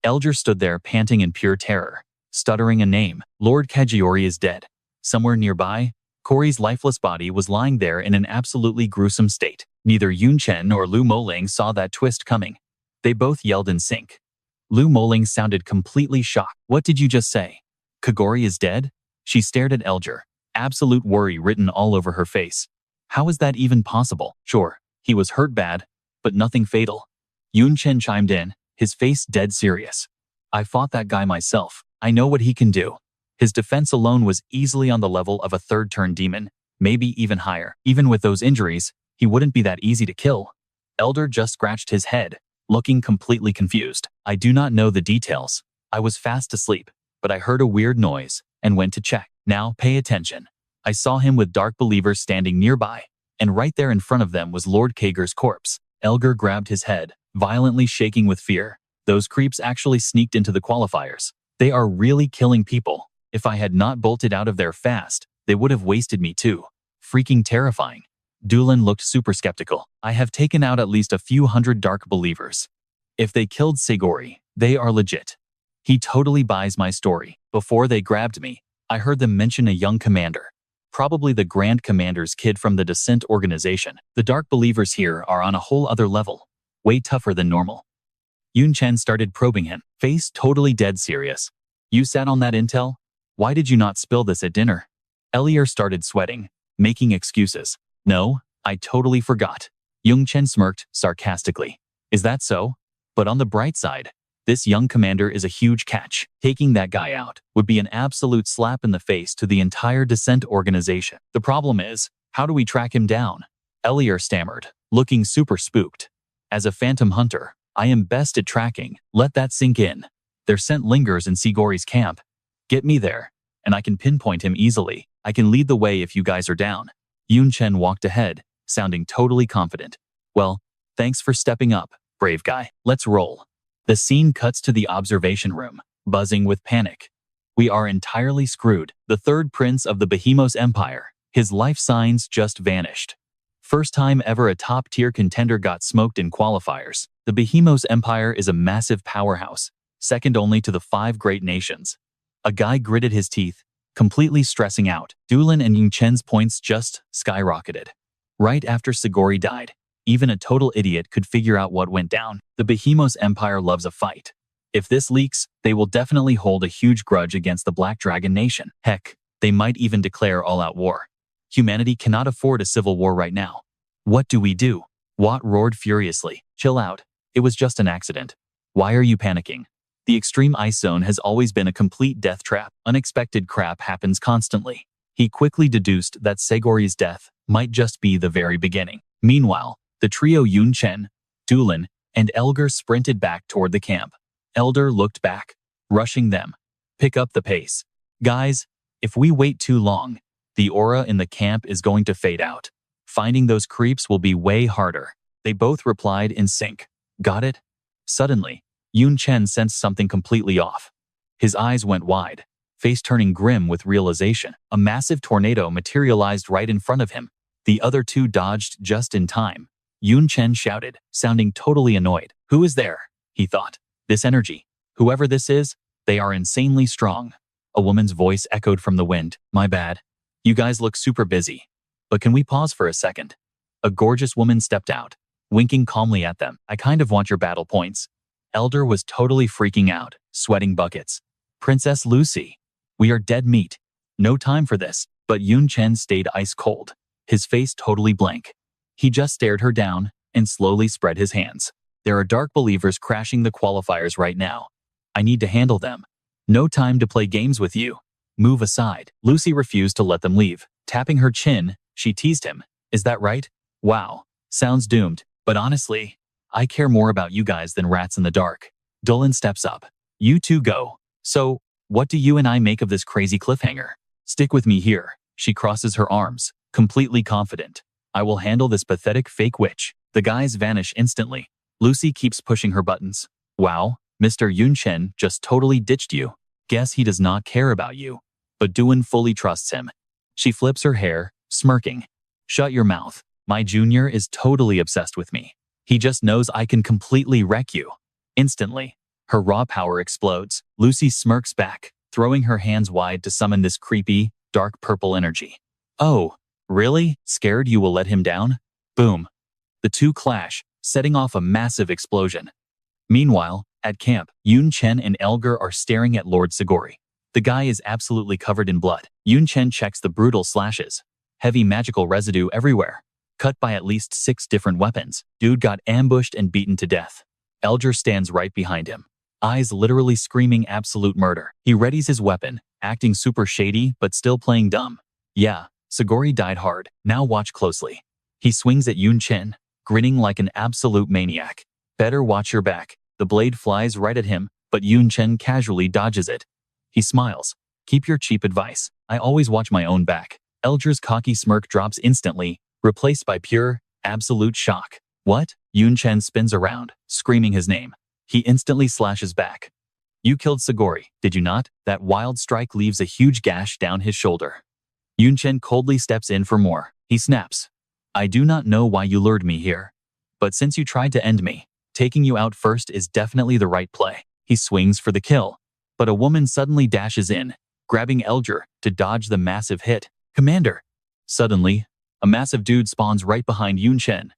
Elier stood there panting in pure terror, stuttering a name. Lord Kajiori is dead. Somewhere nearby, Corey's lifeless body was lying there in an absolutely gruesome state. Neither Yun Chen nor Lu Moling saw that twist coming. They both yelled in sync. Lu Moling sounded completely shocked. What did you just say? Kaguri is dead? She stared at Elier, absolute worry written all over her face. How is that even possible? Sure, he was hurt bad, but nothing fatal. Yun Chen chimed in, his face dead serious. I fought that guy myself. I know what he can do. His defense alone was easily on the level of a third-turn demon, maybe even higher. Even with those injuries, he wouldn't be that easy to kill. Elier just scratched his head, looking completely confused. I do not know the details. I was fast asleep, but I heard a weird noise and went to check. Now pay attention. I saw him with dark believers standing nearby, and right there in front of them was Lord Kager's corpse. Elier grabbed his head, violently shaking with fear. Those creeps actually sneaked into the qualifiers. They are really killing people. If I had not bolted out of there fast, they would have wasted me too. Freaking terrifying. Dulan looked super skeptical. I have taken out at least a few hundred dark believers. If they killed Sigori, they are legit. He totally buys my story. Before they grabbed me, I heard them mention a young commander. Probably the Grand Commander's kid from the Descent organization. The dark believers here are on a whole other level. Way tougher than normal. Yun Chen started probing him, face totally dead serious. You sat on that intel? Why did you not spill this at dinner? Elier started sweating, making excuses. No, I totally forgot. Yun Chen smirked sarcastically. Is that so? But on the bright side, this young commander is a huge catch. Taking that guy out would be an absolute slap in the face to the entire Descent organization. The problem is, how do we track him down? Elier stammered, looking super spooked. As a phantom hunter, I am best at tracking. Let that sink in. Their scent lingers in Sigori's camp. Get me there, and I can pinpoint him easily. I can lead the way if you guys are down. Yun Chen walked ahead, sounding totally confident. Well, thanks for stepping up, brave guy. Let's roll. The scene cuts to the observation room, buzzing with panic. We are entirely screwed. The third prince of the Behemoth Empire, his life signs just vanished. First time ever a top-tier contender got smoked in qualifiers. The Behemoth Empire is a massive powerhouse, second only to the 5 great nations. A guy gritted his teeth, completely stressing out. Dulan and Yun Chen's points just skyrocketed. Right after Sigori died, even a total idiot could figure out what went down. The Behemoth Empire loves a fight. If this leaks, they will definitely hold a huge grudge against the Black Dragon Nation. Heck, they might even declare all-out war. Humanity cannot afford a civil war right now. What do we do? Watt roared furiously. Chill out. It was just an accident. Why are you panicking? The extreme ice zone has always been a complete death trap. Unexpected crap happens constantly. He quickly deduced that Sigori's death might just be the very beginning. Meanwhile, the trio Chen, duel, and Elier sprinted back toward the camp. Elder looked back, rushing them. Pick up the pace. Guys, if we wait too long, the aura in the camp is going to fade out. Finding those creeps will be way harder. They both replied in sync. Got it? Suddenly, Chen sensed something completely off. His eyes went wide, face turning grim with realization. A massive tornado materialized right in front of him. The other two dodged just in time. Chen shouted, sounding totally annoyed. Who is there? He thought. This energy. Whoever this is, they are insanely strong. A woman's voice echoed from the wind. My bad. You guys look super busy. But can we pause for a second? A gorgeous woman stepped out, winking calmly at them. I kind of want your battle points. Elder was totally freaking out, sweating buckets. Princess Lucy, we are dead meat. No time for this. But Chen stayed ice cold, his face totally blank. He just stared her down and slowly spread his hands. There are dark believers crashing the qualifiers right now. I need to handle them. No time to play games with you. Move aside. Lucy refused to let them leave. Tapping her chin, she teased him. Is that right? Wow. Sounds doomed. But honestly, I care more about you guys than rats in the dark. Dolan steps up. You two go. So, what do you and I make of this crazy cliffhanger? Stick with me here. She crosses her arms, completely confident. I will handle this pathetic fake witch. The guys vanish instantly. Lucy keeps pushing her buttons. Wow, Mr. Chen just totally ditched you. Guess he does not care about you. But Duan fully trusts him. She flips her hair, smirking. Shut your mouth. My junior is totally obsessed with me. He just knows I can completely wreck you. Instantly, her raw power explodes. Lucy smirks back, throwing her hands wide to summon this creepy, dark purple energy. Oh, really? Scared you will let him down? Boom. The two clash, setting off a massive explosion. Meanwhile, at camp, Chen and Elier are staring at Lord Sigori. The guy is absolutely covered in blood. Chen checks the brutal slashes. Heavy magical residue everywhere. Cut by at least 6 different weapons. Dude got ambushed and beaten to death. Elier stands right behind him, eyes literally screaming absolute murder. He readies his weapon, acting super shady but still playing dumb. Yeah, Sigori died hard. Now watch closely. He swings at Chen, grinning like an absolute maniac. Better watch your back. The blade flies right at him, but Chen casually dodges it. He smiles. Keep your cheap advice. I always watch my own back. Elger's cocky smirk drops instantly, replaced by pure, absolute shock. What? Chen spins around, screaming his name. He instantly slashes back. You killed Sigori, did you not? That wild strike leaves a huge gash down his shoulder. Chen coldly steps in for more. He snaps. I do not know why you lured me here. But since you tried to end me, taking you out first is definitely the right play. He swings for the kill. But a woman suddenly dashes in, grabbing Elier to dodge the massive hit. Commander! Suddenly, a massive dude spawns right behind Chen.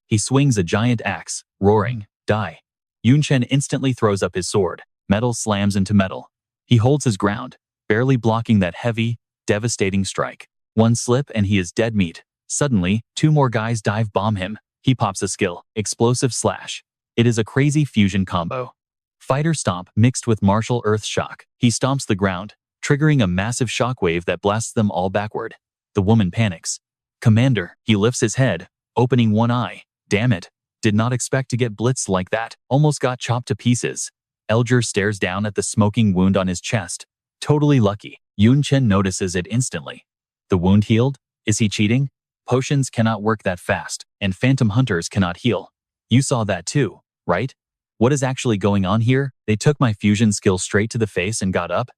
He swings a giant axe, roaring, die. Chen instantly throws up his sword. Metal slams into metal. He holds his ground, barely blocking that heavy, devastating strike. One slip and he is dead meat. Suddenly, 2 more guys dive bomb him. He pops a skill, explosive slash. It is a crazy fusion combo. Fighter stomp mixed with martial earth shock. He stomps the ground, triggering a massive shockwave that blasts them all backward. The woman panics. Commander, he lifts his head, opening one eye. Damn it. Did not expect to get blitzed like that. Almost got chopped to pieces. Elier stares down at the smoking wound on his chest. Totally lucky. Chen notices it instantly. The wound healed? Is he cheating? Potions cannot work that fast, and phantom hunters cannot heal. You saw that too, right? What is actually going on here? They took my fusion skill straight to the face and got up?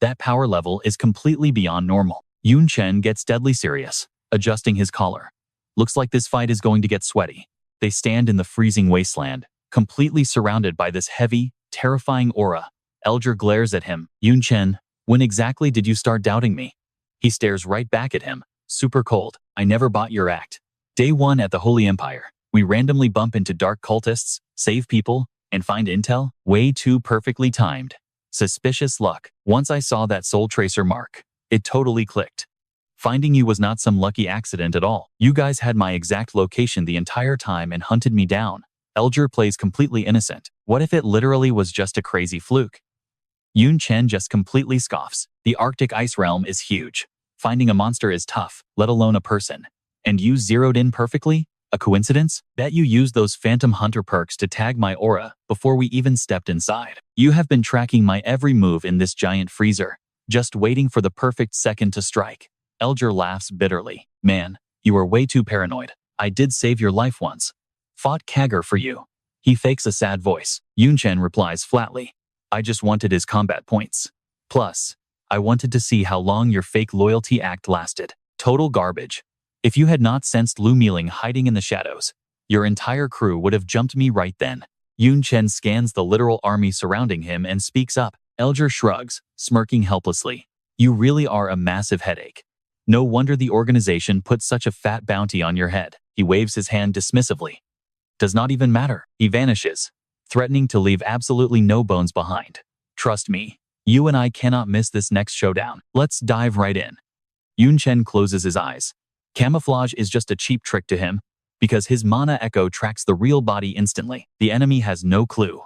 That power level is completely beyond normal. Chen gets deadly serious, adjusting his collar. Looks like this fight is going to get sweaty. They stand in the freezing wasteland, completely surrounded by this heavy, terrifying aura. Elier glares at him. Chen, when exactly did you start doubting me? He stares right back at him, super cold. I never bought your act. Day 1 at the Holy Empire, we randomly bump into dark cultists, save people, and find intel. Way too perfectly timed. Suspicious luck. Once I saw that soul tracer mark, it totally clicked. Finding you was not some lucky accident at all. You guys had my exact location the entire time and hunted me down. Elier plays completely innocent. What if it literally was just a crazy fluke? Chen just completely scoffs. The Arctic ice realm is huge. Finding a monster is tough, let alone a person. And you zeroed in perfectly? A coincidence? Bet you used those Phantom Hunter perks to tag my aura before we even stepped inside. You have been tracking my every move in this giant freezer, just waiting for the perfect second to strike. Elier laughs bitterly. Man, you are way too paranoid. I did save your life once. Fought Kagger for you. He fakes a sad voice. Chen replies flatly. I just wanted his combat points. Plus, I wanted to see how long your fake loyalty act lasted. Total garbage. If you had not sensed Lu Mealing hiding in the shadows, your entire crew would have jumped me right then. Chen scans the literal army surrounding him and speaks up. Elier shrugs, smirking helplessly. You really are a massive headache. No wonder the organization put such a fat bounty on your head. He waves his hand dismissively. Does not even matter. He vanishes, threatening to leave absolutely no bones behind. Trust me, you and I cannot miss this next showdown. Let's dive right in. Chen closes his eyes. Camouflage is just a cheap trick to him, because his mana echo tracks the real body instantly. The enemy has no clue.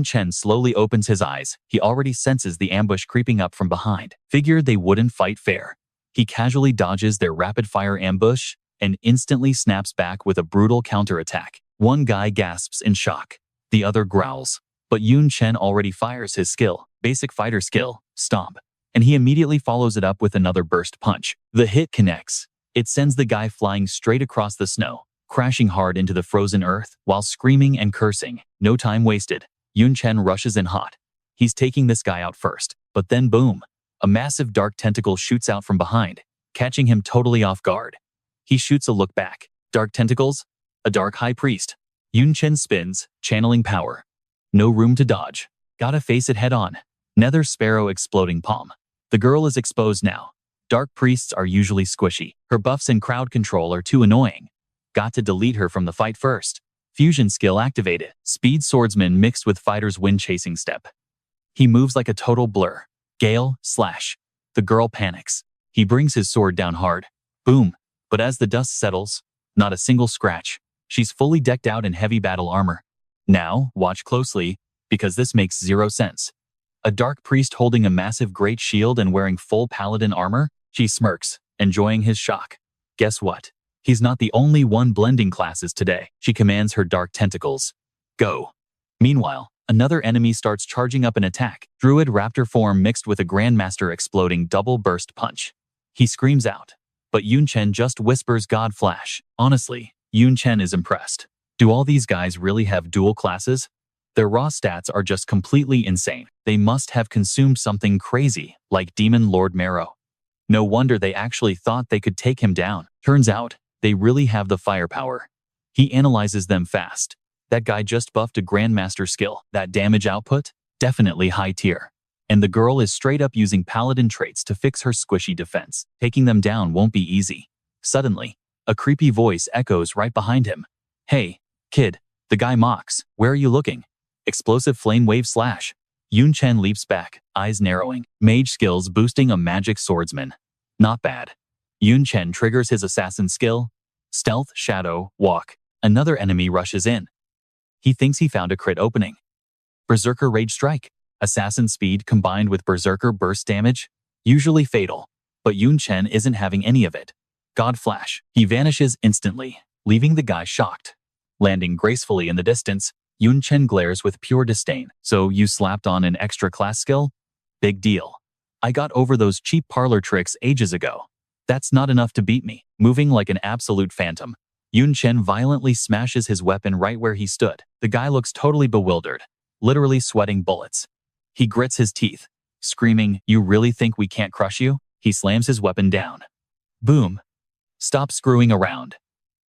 Chen slowly opens his eyes. He already senses the ambush creeping up from behind. Figured they wouldn't fight fair. He casually dodges their rapid-fire ambush and instantly snaps back with a brutal counterattack. One guy gasps in shock. The other growls. But Chen already fires his skill, basic fighter skill, Stomp, and he immediately follows it up with another burst punch. The hit connects. It sends the guy flying straight across the snow, crashing hard into the frozen earth while screaming and cursing. No time wasted. Chen rushes in hot. He's taking this guy out first, but then boom, a massive dark tentacle shoots out from behind, catching him totally off guard. He shoots a look back. Dark tentacles? A dark high priest. Chen spins, channeling power. No room to dodge. Gotta face it head on. Nether Sparrow exploding palm. The girl is exposed now. Dark priests are usually squishy. Her buffs and crowd control are too annoying. Got to delete her from the fight first. Fusion skill activated. Speed swordsman mixed with fighter's wind chasing step. He moves like a total blur. Gale, slash. The girl panics. He brings his sword down hard. Boom. But as the dust settles, not a single scratch. She's fully decked out in heavy battle armor. Now, watch closely, because this makes zero sense. A dark priest holding a massive great shield and wearing full paladin armor? She smirks, enjoying his shock. Guess what? He's not the only one blending classes today. She commands her dark tentacles. Go. Meanwhile, another enemy starts charging up an attack. Druid raptor form mixed with a grandmaster exploding double burst punch. He screams out. But Chen just whispers God Flash. Honestly, Chen is impressed. Do all these guys really have dual classes? Their raw stats are just completely insane. They must have consumed something crazy, like Demon Lord Marrow. No wonder they actually thought they could take him down. Turns out, they really have the firepower. He analyzes them fast. That guy just buffed a Grandmaster skill. That damage output? Definitely high tier. And the girl is straight up using paladin traits to fix her squishy defense. Taking them down won't be easy. Suddenly, a creepy voice echoes right behind him. Hey, kid, the guy mocks. Where are you looking? Explosive flame wave slash. Chen leaps back, eyes narrowing. Mage skills boosting a magic swordsman. Not bad. Chen triggers his assassin skill. Stealth, shadow, walk. Another enemy rushes in. He thinks he found a crit opening. Berserker Rage Strike. Assassin speed combined with Berserker burst damage. Usually fatal. But Chen isn't having any of it. God Flash. He vanishes instantly, leaving the guy shocked. Landing gracefully in the distance, Chen glares with pure disdain. So you slapped on an extra class skill? Big deal. I got over those cheap parlor tricks ages ago. That's not enough to beat me. Moving like an absolute phantom, Chen violently smashes his weapon right where he stood. The guy looks totally bewildered, literally sweating bullets. He grits his teeth, screaming, "You really think we can't crush you?" He slams his weapon down. Boom. Stop screwing around.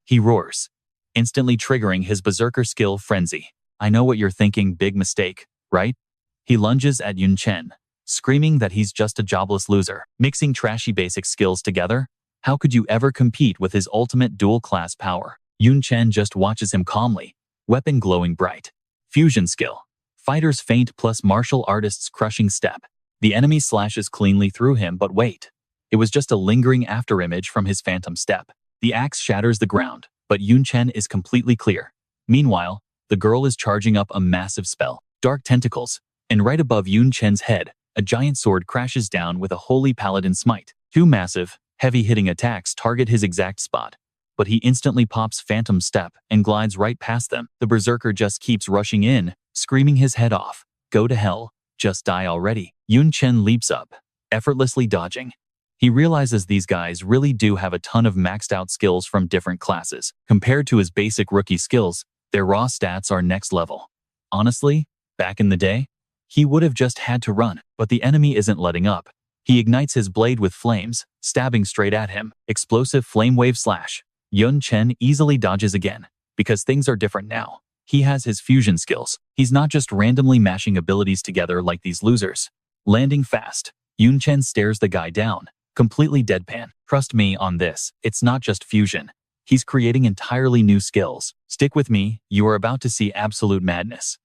He roars, instantly triggering his berserker skill Frenzy. I know what you're thinking, big mistake, right? He lunges at Chen, screaming that he's just a jobless loser. Mixing trashy basic skills together? How could you ever compete with his ultimate dual-class power? Chen just watches him calmly, weapon glowing bright. Fusion skill. Fighter's feint plus martial artist's crushing step. The enemy slashes cleanly through him, but wait. It was just a lingering afterimage from his phantom step. The axe shatters the ground, but Chen is completely clear. Meanwhile, The girl is charging up a massive spell, dark tentacles, and right above Yun Chen's head, a giant sword crashes down with a holy paladin smite. Two massive, heavy-hitting attacks target his exact spot, but he instantly pops Phantom Step and glides right past them. The berserker just keeps rushing in, screaming his head off. Go to hell, just die already. Yun Chen leaps up, effortlessly dodging. He realizes these guys really do have a ton of maxed out skills from different classes. Compared to his basic rookie skills, their raw stats are next level. Honestly, back in the day, he would have just had to run, but the enemy isn't letting up. He ignites his blade with flames, stabbing straight at him. Explosive flame wave slash. Yun Chen easily dodges again, because things are different now. He has his fusion skills. He's not just randomly mashing abilities together like these losers. Landing fast, Yun Chen stares the guy down, completely deadpan. Trust me on this, it's not just fusion. He's creating entirely new skills. Stick with me, you are about to see absolute madness.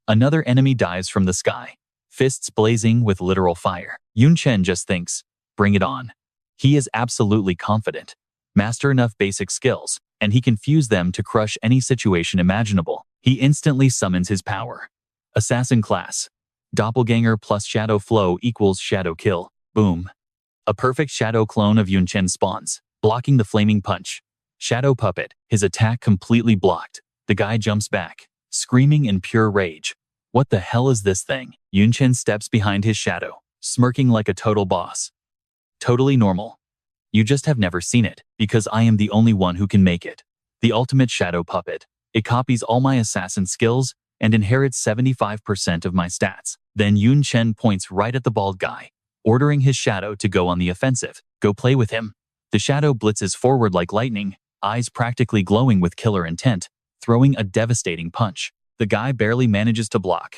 Another enemy dives from the sky, fists blazing with literal fire. Yun Chen just thinks, bring it on. He is absolutely confident. Master enough basic skills, and he can fuse them to crush any situation imaginable. He instantly summons his power. Assassin class. Doppelganger plus Shadow Flow equals Shadow Kill. Boom. A perfect shadow clone of Yun Chen spawns, blocking the flaming punch. Shadow Puppet, his attack completely blocked. The guy jumps back, screaming in pure rage. What the hell is this thing? Yun Chen steps behind his shadow, smirking like a total boss. Totally normal. You just have never seen it, because I am the only one who can make it. The ultimate shadow puppet. It copies all my assassin skills and inherits 75% of my stats. Then Yun Chen points right at the bald guy, ordering his shadow to go on the offensive. Go play with him. The shadow blitzes forward like lightning, eyes practically glowing with killer intent, throwing a devastating punch. The guy barely manages to block.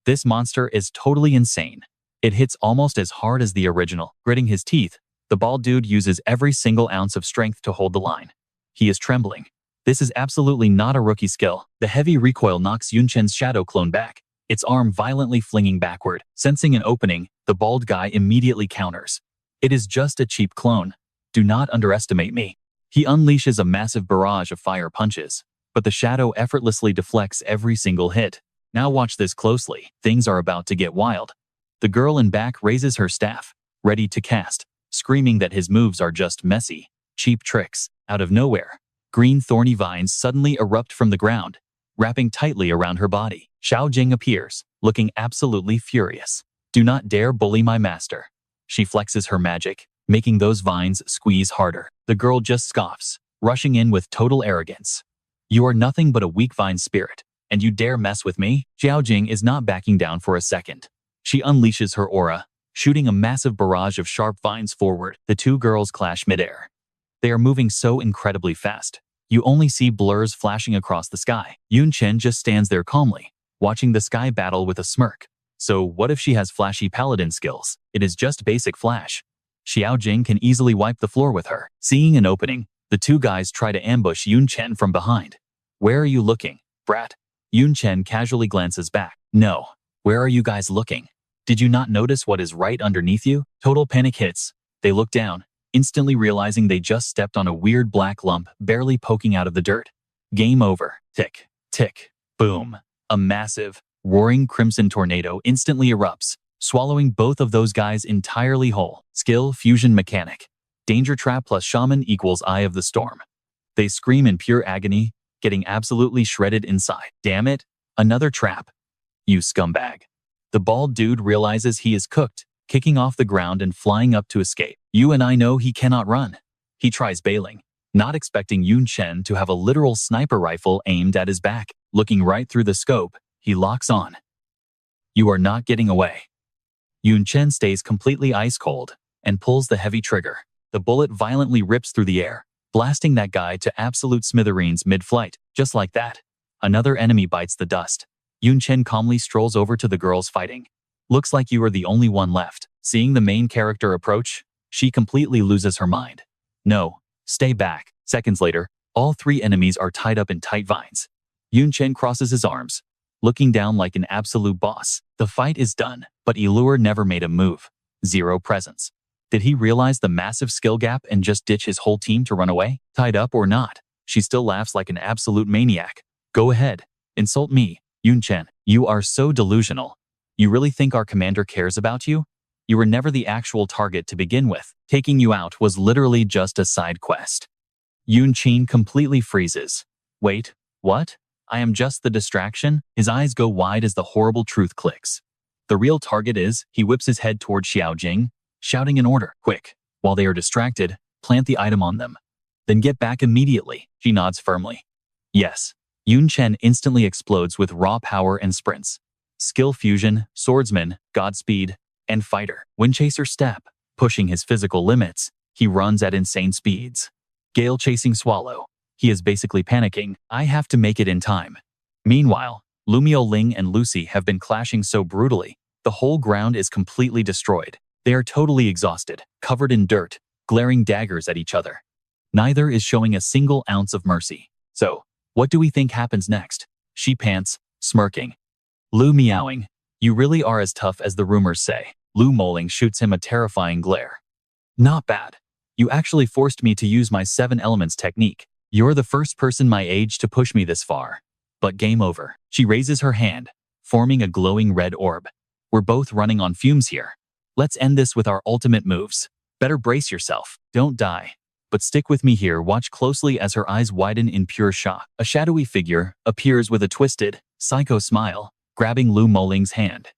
This monster is totally insane. It hits almost as hard as the original. Gritting his teeth, the bald dude uses every single ounce of strength to hold the line. He is trembling. This is absolutely not a rookie skill. The heavy recoil knocks Yun Chen's shadow clone back, its arm violently flinging backward. Sensing an opening, the bald guy immediately counters. It is just a cheap clone. Do not underestimate me. He unleashes a massive barrage of fire punches, but the shadow effortlessly deflects every single hit. Now watch this closely. Things are about to get wild. The girl in back raises her staff, ready to cast, screaming that his moves are just messy, cheap tricks. Out of nowhere, green thorny vines suddenly erupt from the ground, wrapping tightly around her body. Xiao Jing appears, looking absolutely furious. Do not dare bully my master. She flexes her magic, making those vines squeeze harder. The girl just scoffs, rushing in with total arrogance. You are nothing but a weak vine spirit, and you dare mess with me? Xiao Jing is not backing down for a second. She unleashes her aura, shooting a massive barrage of sharp vines forward. The two girls clash midair. They are moving so incredibly fast. You only see blurs flashing across the sky. Yun Chen just stands there calmly, watching the sky battle with a smirk. So what if she has flashy paladin skills? It is just basic flash. Xiao Jing can easily wipe the floor with her. Seeing an opening, the two guys try to ambush Yun Chen from behind. Where are you looking, brat? Yun Chen casually glances back. No. Where are you guys looking? Did you not notice what is right underneath you? Total panic hits. They look down, instantly realizing they just stepped on a weird black lump barely poking out of the dirt. Game over. Tick, tick, boom. A massive, roaring crimson tornado instantly erupts, swallowing both of those guys entirely whole. Skill fusion mechanic. Danger trap plus shaman equals Eye of the Storm. They scream in pure agony, getting absolutely shredded inside. Damn it, another trap. You scumbag. The bald dude realizes he is cooked, kicking off the ground and flying up to escape. You and I know he cannot run. He tries bailing, not expecting Yun Chen to have a literal sniper rifle aimed at his back. Looking right through the scope, he locks on. You are not getting away. Yun Chen stays completely ice cold and pulls the heavy trigger. The bullet violently rips through the air, blasting that guy to absolute smithereens mid-flight. Just like that, another enemy bites the dust. Yun Chen calmly strolls over to the girls fighting. Looks like you are the only one left. Seeing the main character approach, she completely loses her mind. No, stay back. Seconds later, all three enemies are tied up in tight vines. Yun Chen crosses his arms, looking down like an absolute boss. The fight is done, but Elier never made a move. Zero presence. Did he realize the massive skill gap and just ditch his whole team to run away? Tied up or not, she still laughs like an absolute maniac. Go ahead, Insult me, Chen. You are so delusional. You really think our commander cares about you? You were never the actual target to begin with. Taking you out was literally just a side quest. Chen completely freezes. Wait, what? I am just the distraction? His eyes go wide as the horrible truth clicks. The real target is, he whips his head toward Xiaojing, shouting an order. Quick. While they are distracted, plant the item on them. Then get back immediately. She nods firmly. Yes. Chen instantly explodes with raw power and sprints. Skill fusion, swordsman, godspeed, and fighter. Windchaser step. Pushing his physical limits, he runs at insane speeds. Gale chasing swallow. He is basically panicking. I have to make it in time. Meanwhile, Lumio Ling and Lucy have been clashing so brutally, the whole ground is completely destroyed. They are totally exhausted, covered in dirt, glaring daggers at each other. Neither is showing a single ounce of mercy. So, what do we think happens next? She pants, smirking. Lu meowing. You really are as tough as the rumors say. Lu Moling shoots him a terrifying glare. Not bad. You actually forced me to use my 7 elements technique. You're the first person my age to push me this far. But game over. She raises her hand, forming a glowing red orb. We're both running on fumes here. Let's end this with our ultimate moves. Better brace yourself. Don't die. But stick with me here. Watch closely as her eyes widen in pure shock. A shadowy figure appears with a twisted, psycho smile, grabbing Lu Moling's hand.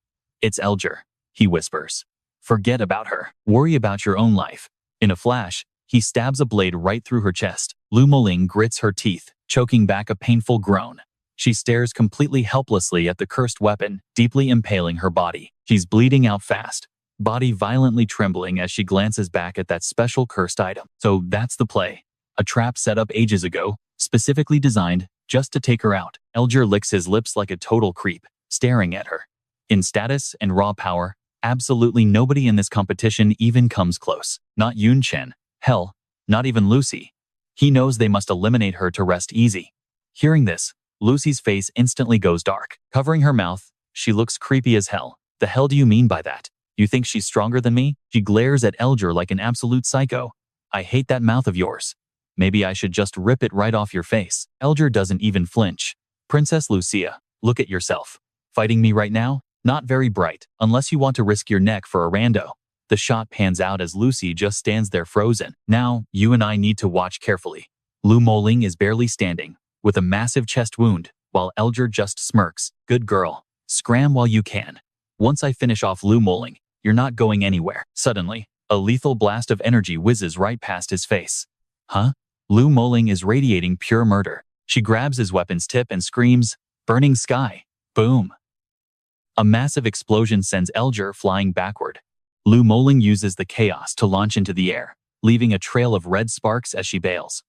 It's Elier, he whispers. Forget about her. Worry about your own life. In a flash, he stabs a blade right through her chest. Lu Moling grits her teeth, choking back a painful groan. She stares completely helplessly at the cursed weapon, deeply impaling her body. She's bleeding out fast, body violently trembling as she glances back at that special cursed item. So that's the play. A trap set up ages ago, specifically designed just to take her out. Elier licks his lips like a total creep, staring at her. In status and raw power, absolutely nobody in this competition even comes close. Not Chen. Hell, not even Lucy. He knows they must eliminate her to rest easy. Hearing this, Lucy's face instantly goes dark. Covering her mouth, she looks creepy as hell. The hell do you mean by that? You think she's stronger than me? She glares at Elier like an absolute psycho. I hate that mouth of yours. Maybe I should just rip it right off your face. Elier doesn't even flinch. Princess Lucia, look at yourself. Fighting me right now? Not very bright, unless you want to risk your neck for a rando. The shot pans out as Lucy just stands there frozen. Now, you and I need to watch carefully. Lu Moling is barely standing, with a massive chest wound, while Elier just smirks. Good girl. Scram while you can. Once I finish off Lu Moling, you're not going anywhere. Suddenly, a lethal blast of energy whizzes right past his face. Huh? Lu Moling is radiating pure murder. She grabs his weapon's tip and screams, "Burning sky." Boom. A massive explosion sends Elier flying backward. Lu Moling uses the chaos to launch into the air, leaving a trail of red sparks as she bails.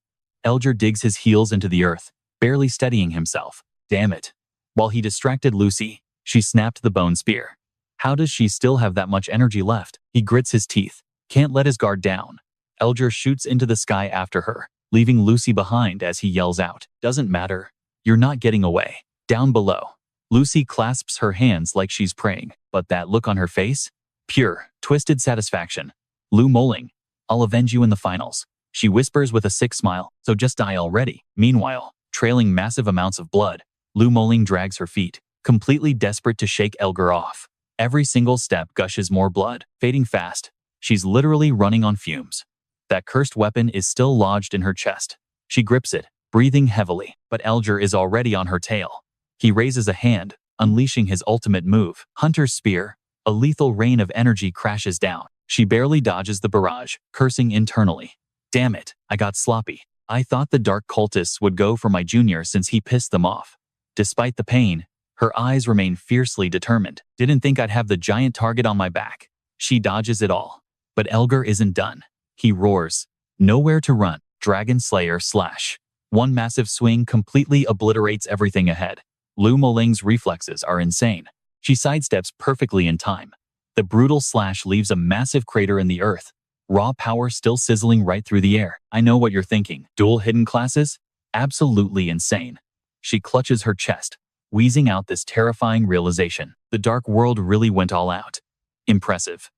Elier digs his heels into the earth, barely steadying himself. Damn it. While he distracted Lucy, she snapped the bone spear. How does she still have that much energy left? He grits his teeth, can't let his guard down. Elier shoots into the sky after her, leaving Lucy behind as he yells out, "Doesn't matter. You're not getting away." Down below, Lucy clasps her hands like she's praying, but that look on her face? Pure, twisted satisfaction. Lu Moling, I'll avenge you in the finals. She whispers with a sick smile, so just die already. Meanwhile, trailing massive amounts of blood, Lu Moling drags her feet, completely desperate to shake Elier off. Every single step gushes more blood, fading fast. She's literally running on fumes. That cursed weapon is still lodged in her chest. She grips it, breathing heavily, but Elier is already on her tail. He raises a hand, unleashing his ultimate move, Hunter's Spear. A lethal rain of energy crashes down. She barely dodges the barrage, cursing internally. Damn it, I got sloppy. I thought the dark cultists would go for my junior since he pissed them off. Despite the pain, her eyes remain fiercely determined. Didn't think I'd have the giant target on my back. She dodges it all. But Elier isn't done. He roars. Nowhere to run. Dragon Slayer slash. One massive swing completely obliterates everything ahead. Lu Moling's reflexes are insane. She sidesteps perfectly in time. The brutal slash leaves a massive crater in the earth. Raw power still sizzling right through the air. I know what you're thinking. Dual hidden classes? Absolutely insane. She clutches her chest, wheezing out this terrifying realization. The dark world really went all out. Impressive.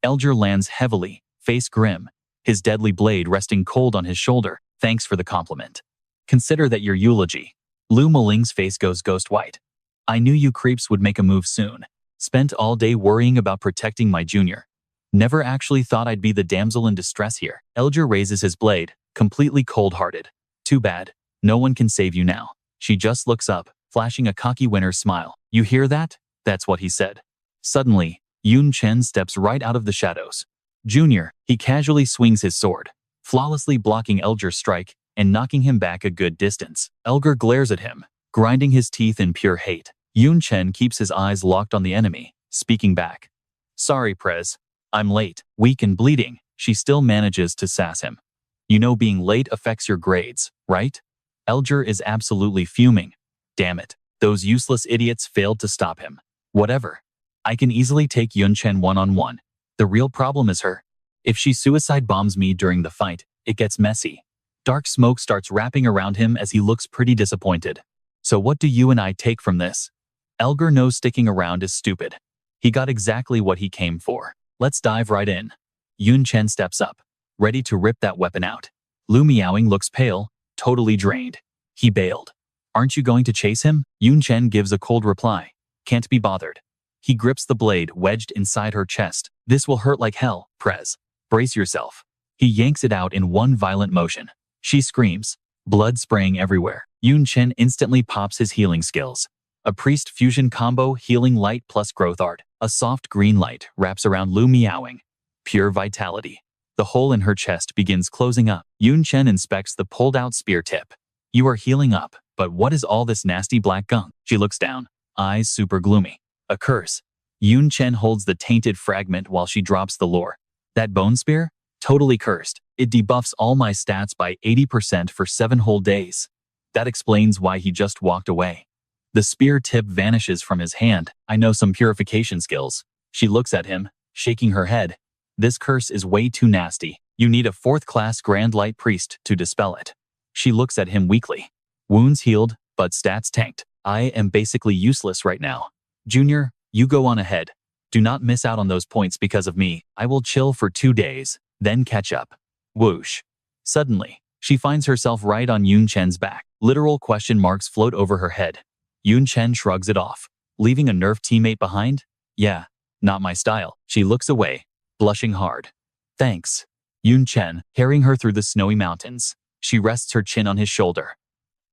Elier lands heavily, face grim, his deadly blade resting cold on his shoulder. Thanks for the compliment. Consider that your eulogy. Lu Moling's face goes ghost white. I knew you creeps would make a move soon. Spent all day worrying about protecting my junior. Never actually thought I'd be the damsel in distress here. Elier raises his blade, completely cold-hearted. Too bad. No one can save you now. She just looks up, flashing a cocky winner's smile. You hear that? That's what he said. Suddenly, Chen steps right out of the shadows. Junior, he casually swings his sword, flawlessly blocking Elger's strike and knocking him back a good distance. Elger glares at him, grinding his teeth in pure hate. Chen keeps his eyes locked on the enemy, speaking back. Sorry, Prez. I'm late. Weak and bleeding. She still manages to sass him. You know being late affects your grades, right? Elger is absolutely fuming. Damn it. Those useless idiots failed to stop him. Whatever. I can easily take Chen one-on-one. The real problem is her. If she suicide bombs me during the fight, it gets messy. Dark smoke starts wrapping around him as he looks pretty disappointed. So what do you and I take from this? Elger knows sticking around is stupid. He got exactly what he came for. Let's dive right in. Chen steps up, ready to rip that weapon out. Lu Miaoing looks pale, totally drained. He bailed. Aren't you going to chase him? Chen gives a cold reply. Can't be bothered. He grips the blade wedged inside her chest. This will hurt like hell, Prez. Brace yourself. He yanks it out in one violent motion. She screams, blood spraying everywhere. Chen instantly pops his healing skills. A priest fusion combo, healing light plus growth art. A soft green light wraps around Lu Miaoing. Pure vitality. The hole in her chest begins closing up. Chen inspects the pulled-out spear tip. You are healing up, but what is all this nasty black gunk? She looks down, eyes super gloomy. A curse. Chen holds the tainted fragment while she drops the lore. That bone spear? Totally cursed. It debuffs all my stats by 80% for 7 whole days. That explains why he just walked away. The spear tip vanishes from his hand. I know some purification skills. She looks at him, shaking her head. This curse is way too nasty. You need a 4th-class Grand Light Priest to dispel it. She looks at him weakly. Wounds healed, but stats tanked. I am basically useless right now. Junior, you go on ahead. Do not miss out on those points because of me. I will chill for 2 days, then catch up. Whoosh. Suddenly, she finds herself right on Chen's back. Literal question marks float over her head. Chen shrugs it off. Leaving a nerfed teammate behind? Yeah, not my style. She looks away, blushing hard. Thanks. Chen, carrying her through the snowy mountains. She rests her chin on his shoulder.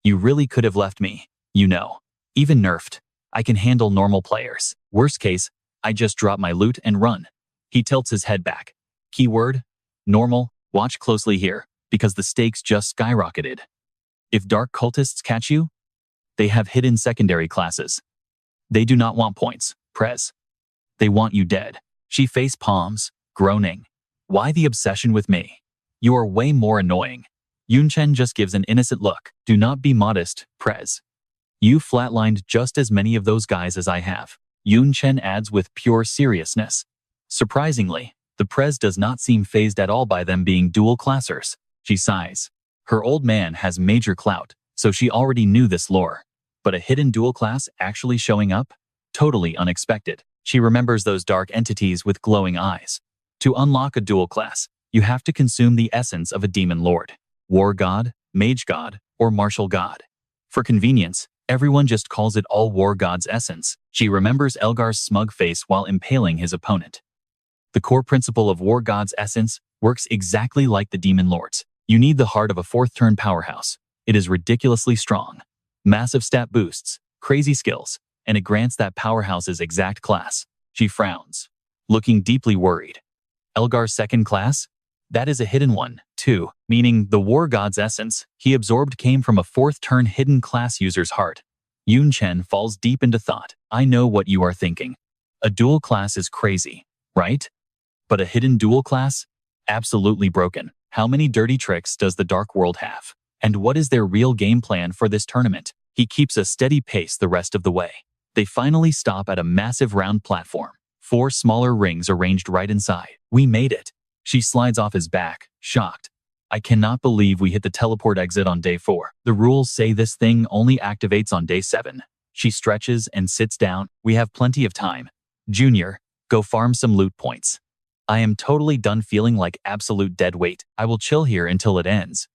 You really could have left me, you know. Even nerfed. I can handle normal players. Worst case, I just drop my loot and run. He tilts his head back. Keyword? Normal. Watch closely here, because the stakes just skyrocketed. If dark cultists catch you, they have hidden secondary classes. They do not want points, Prez. They want you dead. She face palms, groaning. Why the obsession with me? You are way more annoying. Chen just gives an innocent look. Do not be modest, Prez. You flatlined just as many of those guys as I have. Chen adds with pure seriousness. Surprisingly, the Prez does not seem fazed at all by them being dual classers. She sighs. Her old man has major clout, so she already knew this lore. But a hidden dual class actually showing up? Totally unexpected. She remembers those dark entities with glowing eyes. To unlock a dual class, you have to consume the essence of a demon lord. War god, mage god, or martial god. For convenience, everyone just calls it all war god's essence. She remembers Elgar's smug face while impaling his opponent. The core principle of war god's essence works exactly like the demon lord's. You need the heart of a 4th-turn powerhouse. It is ridiculously strong. Massive stat boosts, crazy skills, and it grants that powerhouse's exact class. She frowns, looking deeply worried. Elgar's 2nd class? That is a hidden one, too, meaning the war god's essence he absorbed came from a 4th-turn hidden class user's heart. Chen falls deep into thought. I know what you are thinking. A dual class is crazy, right? But a hidden dual class? Absolutely broken. How many dirty tricks does the Dark World have? And what is their real game plan for this tournament? He keeps a steady pace the rest of the way. They finally stop at a massive round platform. 4 smaller rings arranged right inside. We made it. She slides off his back, shocked. I cannot believe we hit the teleport exit on day 4. The rules say this thing only activates on day 7. She stretches and sits down. We have plenty of time. Junior, go farm some loot points. I am totally done feeling like absolute dead weight. I will chill here until it ends.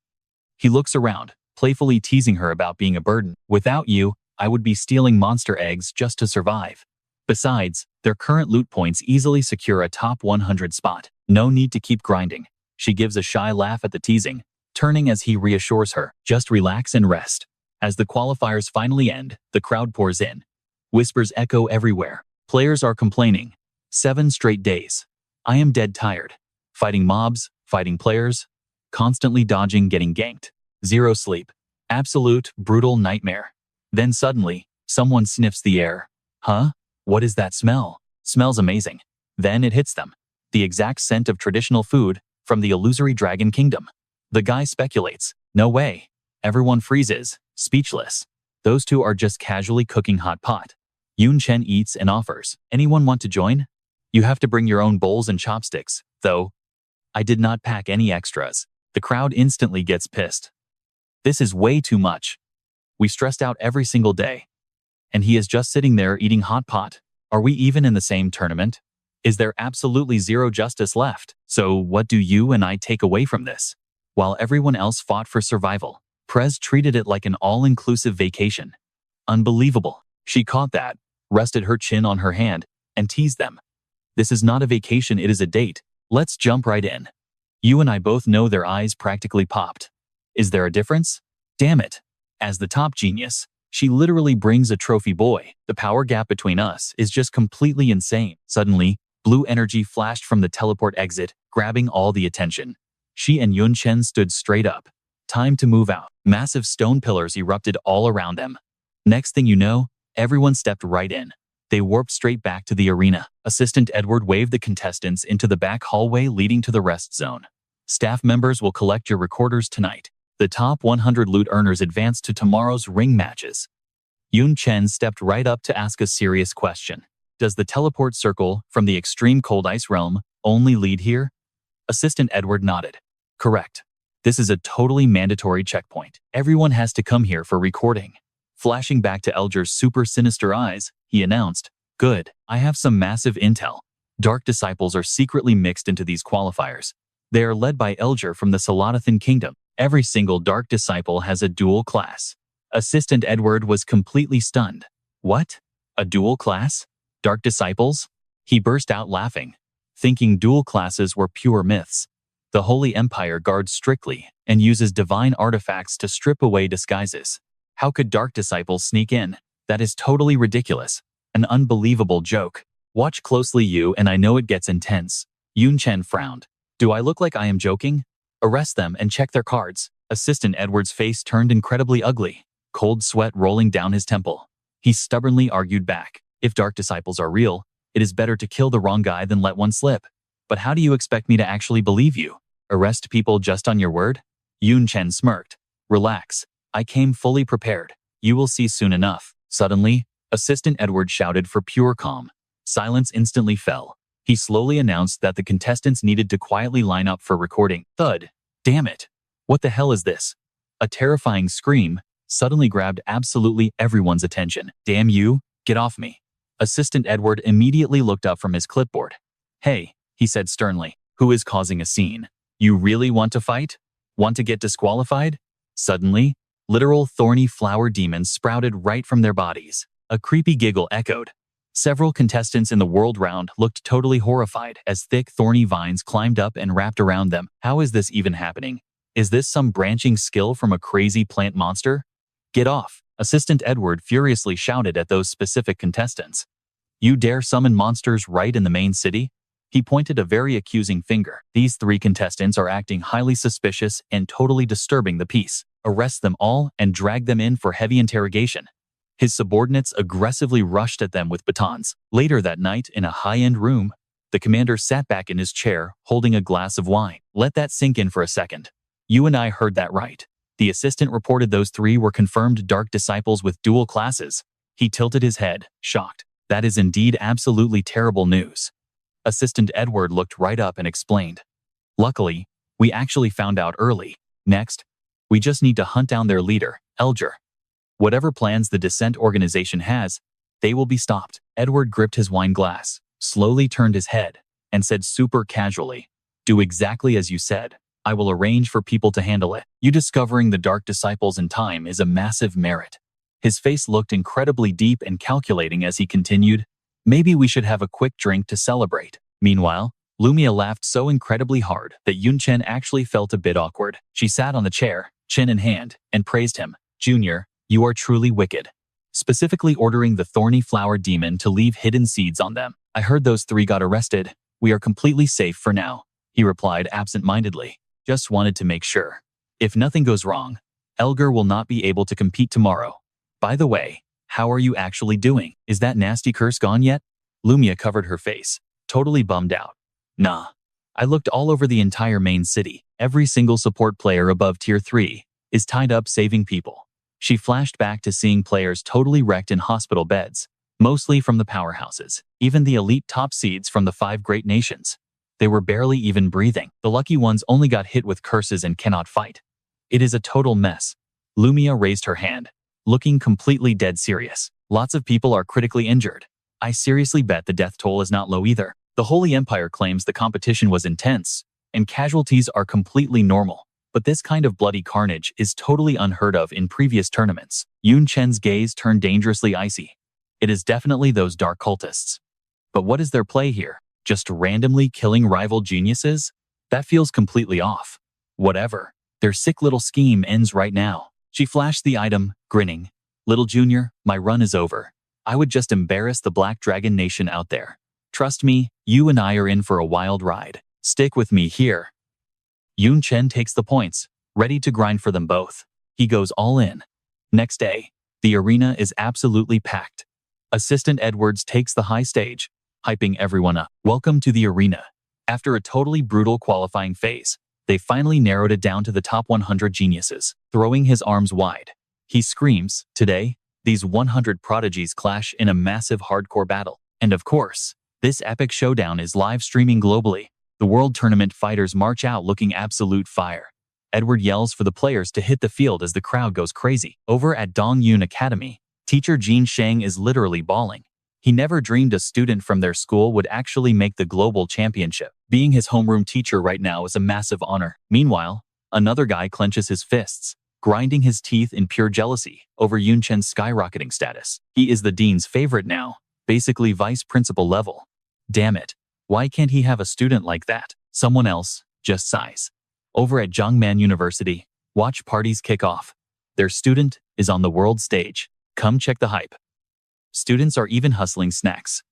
He looks around, playfully teasing her about being a burden. Without you, I would be stealing monster eggs just to survive. Besides, their current loot points easily secure a top 100 spot. No need to keep grinding. She gives a shy laugh at the teasing, turning as he reassures her, just relax and rest. As the qualifiers finally end, the crowd pours in. Whispers echo everywhere. Players are complaining. 7 straight days. I am dead tired. Fighting mobs, fighting players, constantly dodging getting ganked. 0 sleep. Absolute, brutal nightmare. Then suddenly, someone sniffs the air. Huh? What is that smell? Smells amazing. Then it hits them. The exact scent of traditional food from the illusory dragon kingdom. The guy speculates. No way. Everyone freezes, speechless. Those two are just casually cooking hot pot. Chen eats and offers. Anyone want to join? You have to bring your own bowls and chopsticks, though. I did not pack any extras. The crowd instantly gets pissed. This is way too much. We stressed out every single day. And he is just sitting there eating hot pot. Are we even in the same tournament? Is there absolutely zero justice left? So what do you and I take away from this? While everyone else fought for survival, Prez treated it like an all-inclusive vacation. Unbelievable. She caught that, rested her chin on her hand, and teased them. This is not a vacation, it is a date. Let's jump right in. You and I both know their eyes practically popped. Is there a difference? Damn it. As the top genius, she literally brings a trophy boy. The power gap between us is just completely insane. Suddenly, blue energy flashed from the teleport exit, grabbing all the attention. She and Chen stood straight up. Time to move out. Massive stone pillars erupted all around them. Next thing you know, everyone stepped right in. They warped straight back to the arena. Assistant Edward waved the contestants into the back hallway leading to the rest zone. Staff members will collect your recorders tonight. The top 100 loot earners advance to tomorrow's ring matches. Chen stepped right up to ask a serious question. Does the teleport circle from the extreme cold ice realm only lead here? Assistant Edward nodded. Correct. This is a totally mandatory checkpoint. Everyone has to come here for recording. Flashing back to Elier's super sinister eyes, he announced, Good, I have some massive intel. Dark disciples are secretly mixed into these qualifiers. They are led by Elier from the Saladathan kingdom. Every single dark disciple has a dual class. Assistant Edward was completely stunned. What? A dual class? Dark disciples? He burst out laughing, thinking dual classes were pure myths. The Holy Empire guards strictly and uses divine artifacts to strip away disguises. How could dark disciples sneak in? That is totally ridiculous. An unbelievable joke. Watch closely you and I know it gets intense. Chen frowned. Do I look like I am joking? Arrest them and check their cards. Assistant Edward's face turned incredibly ugly, cold sweat rolling down his temple. He stubbornly argued back. If dark disciples are real, it is better to kill the wrong guy than let one slip. But how do you expect me to actually believe you? Arrest people just on your word? Chen smirked. Relax. I came fully prepared. You will see soon enough. Suddenly, Assistant Edward shouted for pure calm. Silence instantly fell. He slowly announced that the contestants needed to quietly line up for recording. Thud. Damn it. What the hell is this? A terrifying scream suddenly grabbed absolutely everyone's attention. Damn you, get off me. Assistant Edward immediately looked up from his clipboard. Hey, he said sternly, who is causing a scene? You really want to fight? Want to get disqualified? Suddenly, literal thorny flower demons sprouted right from their bodies. A creepy giggle echoed. Several contestants in the world round looked totally horrified as thick thorny vines climbed up and wrapped around them. How is this even happening? Is this some branching skill from a crazy plant monster? Get off! Assistant Edward furiously shouted at those specific contestants. You dare summon monsters right in the main city? He pointed a very accusing finger. These 3 contestants are acting highly suspicious and totally disturbing the peace. Arrest them all and drag them in for heavy interrogation. His subordinates aggressively rushed at them with batons. Later that night, in a high-end room, the commander sat back in his chair, holding a glass of wine. Let that sink in for a second. You and I heard that right. The assistant reported those 3 were confirmed dark disciples with dual classes. He tilted his head, shocked. That is indeed absolutely terrible news. Assistant Edward looked right up and explained. Luckily, we actually found out early. Next, we just need to hunt down their leader, Elier. Whatever plans the Descent organization has, they will be stopped. Edward gripped his wine glass, slowly turned his head, and said super casually, Do exactly as you said. I will arrange for people to handle it. You discovering the Dark Disciples in time is a massive merit. His face looked incredibly deep and calculating as he continued, maybe we should have a quick drink to celebrate. Meanwhile, Lumia laughed so incredibly hard that Chen actually felt a bit awkward. She sat on the chair, chin in hand, and praised him. Junior, you are truly wicked. Specifically ordering the thorny flower demon to leave hidden seeds on them. I heard those 3 got arrested. We are completely safe for now, he replied absent-mindedly. Just wanted to make sure. If nothing goes wrong, Elgar will not be able to compete tomorrow. By the way, how are you actually doing? Is that nasty curse gone yet? Lumia covered her face, totally bummed out. Nah. I looked all over the entire main city. Every single support player above tier 3 is tied up saving people. She flashed back to seeing players totally wrecked in hospital beds, mostly from the powerhouses, even the elite top seeds from the 5 great nations. They were barely even breathing. The lucky ones only got hit with curses and cannot fight. It is a total mess. Lumia raised her hand, looking completely dead serious. Lots of people are critically injured. I seriously bet the death toll is not low either. The Holy Empire claims the competition was intense, and casualties are completely normal. But this kind of bloody carnage is totally unheard of in previous tournaments. Chen's gaze turned dangerously icy. It is definitely those dark cultists. But what is their play here? Just randomly killing rival geniuses? That feels completely off. Whatever. Their sick little scheme ends right now. She flashed the item, grinning. Little Junior, my run is over. I would just embarrass the Black Dragon Nation out there. Trust me, you and I are in for a wild ride. Stick with me here. Chen takes the points, ready to grind for them both. He goes all in. Next day, the arena is absolutely packed. Assistant Edwards takes the high stage, hyping everyone up. Welcome to the arena. After a totally brutal qualifying phase, they finally narrowed it down to the top 100 geniuses. Throwing his arms wide, he screams, today, these 100 prodigies clash in a massive hardcore battle. And of course, this epic showdown is live streaming globally. The World Tournament fighters march out looking absolute fire. Edward yells for the players to hit the field as the crowd goes crazy. Over at Dongyun Academy, teacher Jin Shang is literally bawling. He never dreamed a student from their school would actually make the global championship. Being his homeroom teacher right now is a massive honor. Meanwhile, another guy clenches his fists, grinding his teeth in pure jealousy over Chen's skyrocketing status. He is the dean's favorite now, basically vice principal level. Damn it. Why can't he have a student like that? Someone else just sighs. Over at Zhongman University, watch parties kick off. Their student is on the world stage. Come check the hype. Students are even hustling snacks.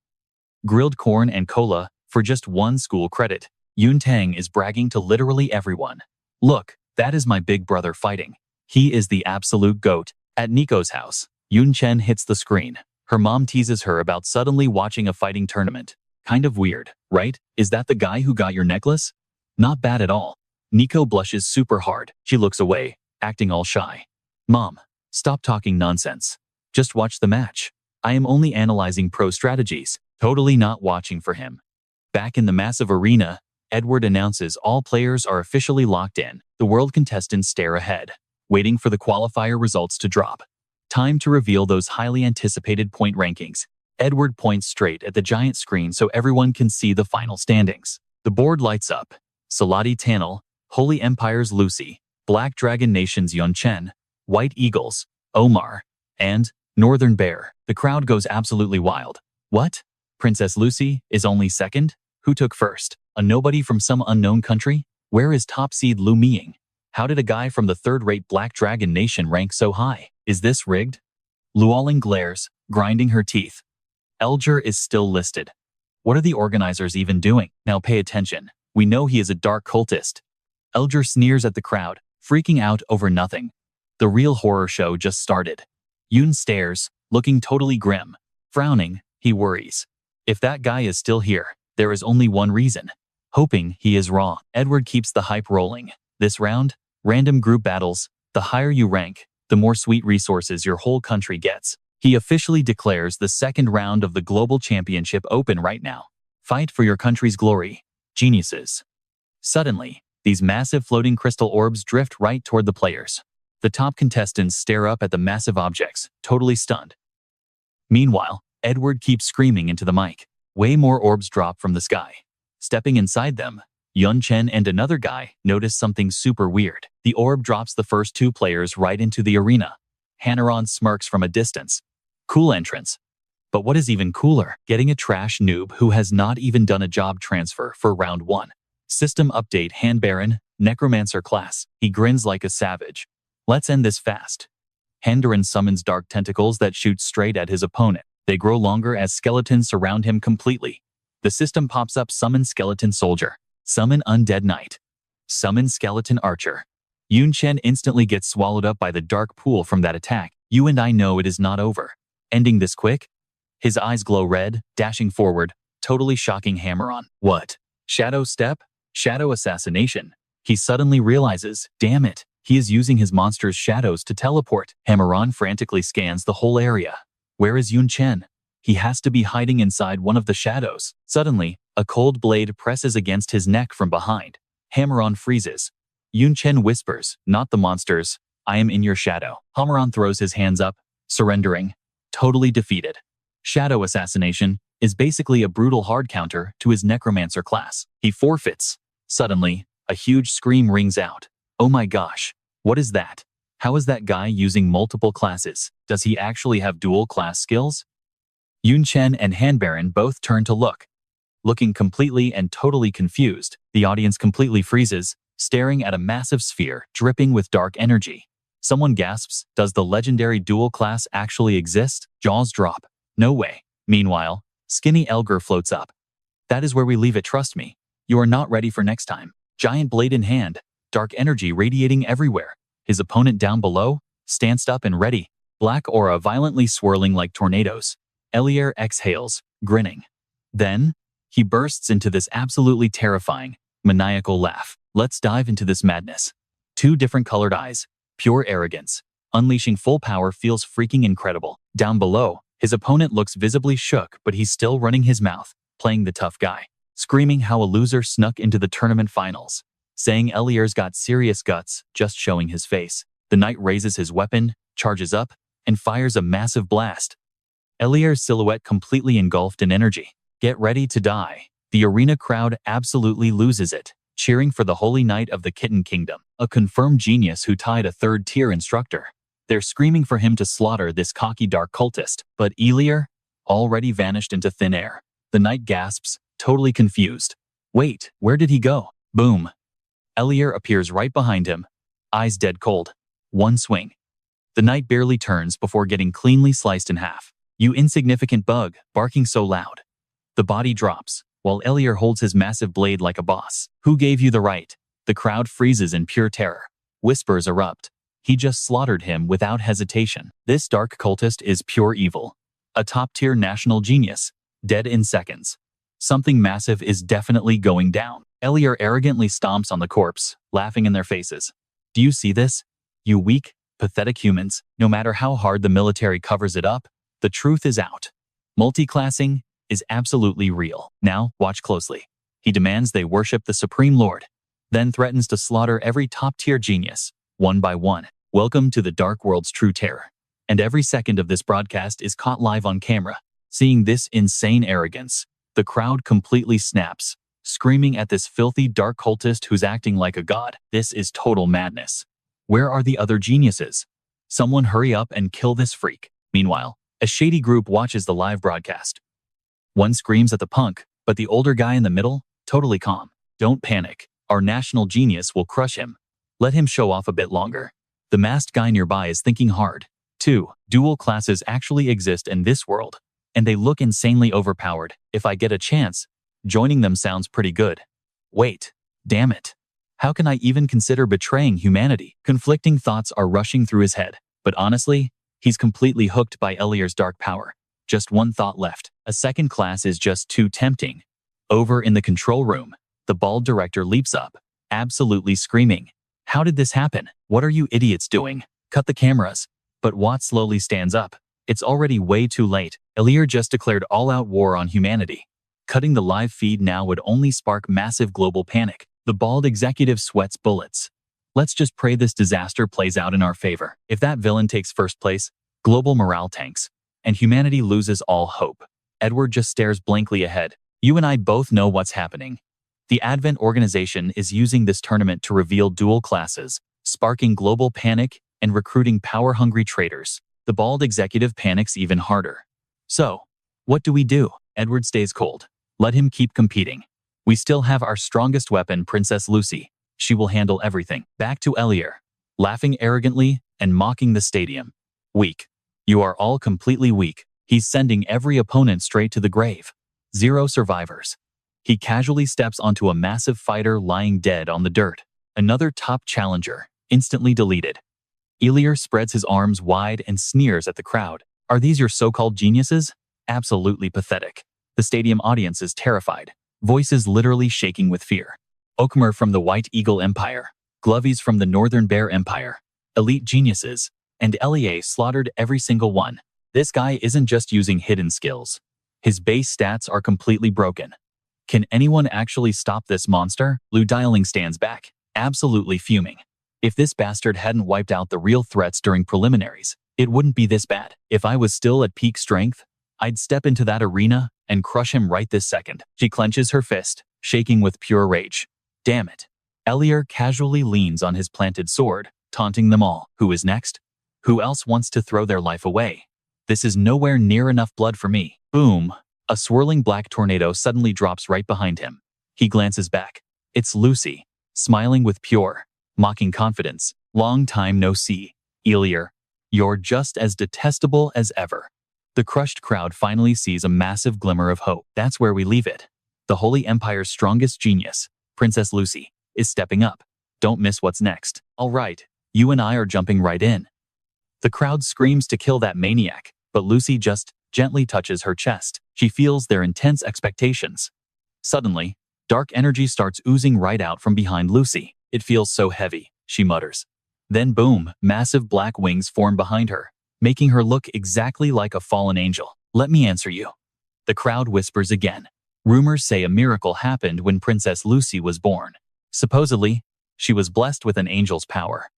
Grilled corn and cola for just 1 school credit. Yun Tang is bragging to literally everyone. Look, that is my big brother fighting. He is the absolute GOAT. At Nico's house, Chen hits the screen. Her mom teases her about suddenly watching a fighting tournament. Kind of weird, right? Is that the guy who got your necklace? Not bad at all. Nico blushes super hard. She looks away, acting all shy. Mom, stop talking nonsense. Just watch the match. I am only analyzing pro strategies, totally not watching for him. Back in the massive arena, Edward announces all players are officially locked in. The world contestants stare ahead, waiting for the qualifier results to drop. Time to reveal those highly anticipated point rankings. Edward points straight at the giant screen so everyone can see the final standings. The board lights up. Salati Tanel, Holy Empire's Lucy, Black Dragon Nation's Chen, White Eagles, Omar, and Northern Bear. The crowd goes absolutely wild. What? Princess Lucy is only second? Who took first? A nobody from some unknown country? Where is top seed Lu Miying? How did a guy from the third-rate Black Dragon Nation rank so high? Is this rigged? Luoling glares, grinding her teeth. Elger is still listed. What are the organizers even doing? Now pay attention. We know he is a dark cultist. Elger sneers at the crowd, freaking out over nothing. The real horror show just started. Yun stares, looking totally grim. Frowning, he worries. If that guy is still here, there is only one reason. Hoping he is wrong. Edward keeps the hype rolling. This round, random group battles. The higher you rank, the more sweet resources your whole country gets. He officially declares the second round of the Global Championship open right now. Fight for your country's glory. Geniuses. Suddenly, these massive floating crystal orbs drift right toward the players. The top contestants stare up at the massive objects, totally stunned. Meanwhile, Edward keeps screaming into the mic. Way more orbs drop from the sky. Stepping inside them, Chen and another guy notice something super weird. The orb drops the first two players right into the arena. Hanaron smirks from a distance. Cool entrance. But what is even cooler? Getting a trash noob who has not even done a job transfer for round 1. System update Hanbaron, Necromancer class. He grins like a savage. Let's end this fast. Handaron summons dark tentacles that shoot straight at his opponent. They grow longer as skeletons surround him completely. The system pops up Summon Skeleton Soldier. Summon Undead Knight. Summon Skeleton Archer. Chen instantly gets swallowed up by the dark pool from that attack. You and I know it is not over. Ending this quick? His eyes glow red, dashing forward, totally shocking Hanaron. What? Shadow Step? Shadow Assassination. He suddenly realizes, damn it, he is using his monster's shadows to teleport. Hanaron frantically scans the whole area. Where is Chen? He has to be hiding inside one of the shadows. Suddenly, a cold blade presses against his neck from behind. Hanaron freezes. Chen whispers, not the monsters, I am in your shadow. Hanaron throws his hands up, surrendering, totally defeated. Shadow Assassination is basically a brutal hard counter to his Necromancer class. He forfeits. Suddenly, a huge scream rings out. Oh my gosh, what is that? How is that guy using multiple classes? Does he actually have dual class skills? Chen and Hanbaron both turn to look. Looking completely and totally confused, the audience completely freezes, staring at a massive sphere dripping with dark energy. Someone gasps, does the legendary dual class actually exist? Jaws drop. No way. Meanwhile, Skinny Elgar floats up. That is where we leave it, trust me. You are not ready for next time. Giant blade in hand, dark energy radiating everywhere. His opponent down below, stanced up and ready. Black aura violently swirling like tornadoes. Elier exhales, grinning. Then, he bursts into this absolutely terrifying, maniacal laugh. Let's dive into this madness. Two different colored eyes, pure arrogance. Unleashing full power feels freaking incredible. Down below, his opponent looks visibly shook, but he's still running his mouth, playing the tough guy. Screaming how a loser snuck into the tournament finals. Saying Elier's got serious guts, just showing his face. The knight raises his weapon, charges up, and fires a massive blast. Elier's silhouette completely engulfed in energy. Get ready to die. The arena crowd absolutely loses it, cheering for the Holy Knight of the Kitten Kingdom, a confirmed genius who tied a third-tier instructor. They're screaming for him to slaughter this cocky dark cultist, but Elier already vanished into thin air. The knight gasps, totally confused. Wait, where did he go? Boom. Elier appears right behind him, eyes dead cold. One swing. The knight barely turns before getting cleanly sliced in half. You insignificant bug, barking so loud. The body drops, while Elier holds his massive blade like a boss. Who gave you the right? The crowd freezes in pure terror. Whispers erupt. He just slaughtered him without hesitation. This dark cultist is pure evil. A top-tier national genius, dead in seconds. Something massive is definitely going down. Elier arrogantly stomps on the corpse, laughing in their faces. Do you see this? You weak, pathetic humans, no matter how hard the military covers it up, the truth is out. Multiclassing is absolutely real. Now, watch closely. He demands they worship the Supreme Lord, then threatens to slaughter every top-tier genius, one by one. Welcome to the Dark World's true terror. And every second of this broadcast is caught live on camera. Seeing this insane arrogance, the crowd completely snaps, screaming at this filthy dark cultist who's acting like a god. This is total madness. Where are the other geniuses? Someone hurry up and kill this freak. Meanwhile, a shady group watches the live broadcast. One screams at the punk, but the older guy in the middle, totally calm. Don't panic. Our national genius will crush him. Let him show off a bit longer. The masked guy nearby is thinking hard. 2. Dual classes actually exist in this world, and they look insanely overpowered. If I get a chance, joining them sounds pretty good. Wait, damn it. How can I even consider betraying humanity? Conflicting thoughts are rushing through his head, but honestly, he's completely hooked by Elier's dark power. Just one thought left. A second class is just too tempting. Over in the control room, the bald director leaps up, absolutely screaming. How did this happen? What are you idiots doing? Cut the cameras. But Watt slowly stands up. It's already way too late. Elier just declared all-out war on humanity. Cutting the live feed now would only spark massive global panic. The bald executive sweats bullets. Let's just pray this disaster plays out in our favor. If that villain takes first place, global morale tanks, and humanity loses all hope. Edward just stares blankly ahead. You and I both know what's happening. The Advent organization is using this tournament to reveal dual classes, sparking global panic and recruiting power-hungry traders. The bald executive panics even harder. So, what do we do? Edward stays cold. Let him keep competing. We still have our strongest weapon, Princess Lucy. She will handle everything. Back to Elier, laughing arrogantly and mocking the stadium. Weak. You are all completely weak. He's sending every opponent straight to the grave. 0 survivors. He casually steps onto a massive fighter lying dead on the dirt. Another top challenger, instantly deleted. Elier spreads his arms wide and sneers at the crowd. Are these your so-called geniuses? Absolutely pathetic. The stadium audience is terrified, voices literally shaking with fear. Okmer from the White Eagle Empire, Glovies from the Northern Bear Empire, elite geniuses, and Elier slaughtered every single one. This guy isn't just using hidden skills. His base stats are completely broken. Can anyone actually stop this monster? Lu Dialing stands back, absolutely fuming. If this bastard hadn't wiped out the real threats during preliminaries, it wouldn't be this bad. If I was still at peak strength, I'd step into that arena and crush him right this second. She clenches her fist, shaking with pure rage. Damn it. Elier casually leans on his planted sword, taunting them all. Who is next? Who else wants to throw their life away? This is nowhere near enough blood for me. Boom. A swirling black tornado suddenly drops right behind him. He glances back. It's Lucy, smiling with pure, mocking confidence. Long time no see, Elier. You're just as detestable as ever. The crushed crowd finally sees a massive glimmer of hope. That's where we leave it. The Holy Empire's strongest genius, Princess Lucy, is stepping up. Don't miss what's next. All right, you and I are jumping right in. The crowd screams to kill that maniac, but Lucy just gently touches her chest. She feels their intense expectations. Suddenly, dark energy starts oozing right out from behind Lucy. It feels so heavy, she mutters. Then boom, massive black wings form behind her, making her look exactly like a fallen angel. Let me answer you. The crowd whispers again. Rumors say a miracle happened when Princess Lucy was born. Supposedly, she was blessed with an angel's power.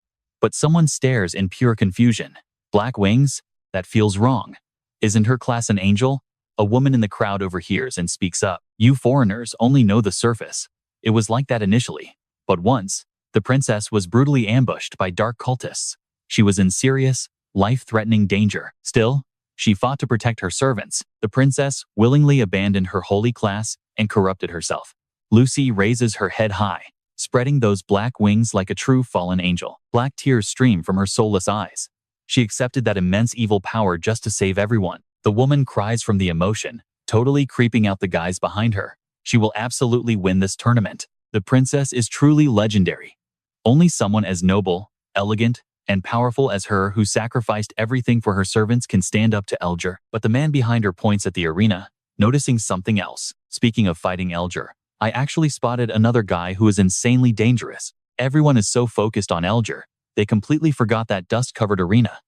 But someone stares in pure confusion. Black wings? That feels wrong. Isn't her class an angel? A woman in the crowd overhears and speaks up. You foreigners only know the surface. It was like that initially. But once, the princess was brutally ambushed by dark cultists. She was in serious, life-threatening danger. Still, she fought to protect her servants. The princess willingly abandoned her holy class and corrupted herself. Lucy raises her head high, spreading those black wings like a true fallen angel. Black tears stream from her soulless eyes. She accepted that immense evil power just to save everyone. The woman cries from the emotion, totally creeping out the guys behind her. She will absolutely win this tournament. The princess is truly legendary. Only someone as noble, elegant, and powerful as her who sacrificed everything for her servants can stand up to Elier. But the man behind her points at the arena, noticing something else. Speaking of fighting Elier, I actually spotted another guy who is insanely dangerous. Everyone is so focused on Elier, they completely forgot that dust-covered arena.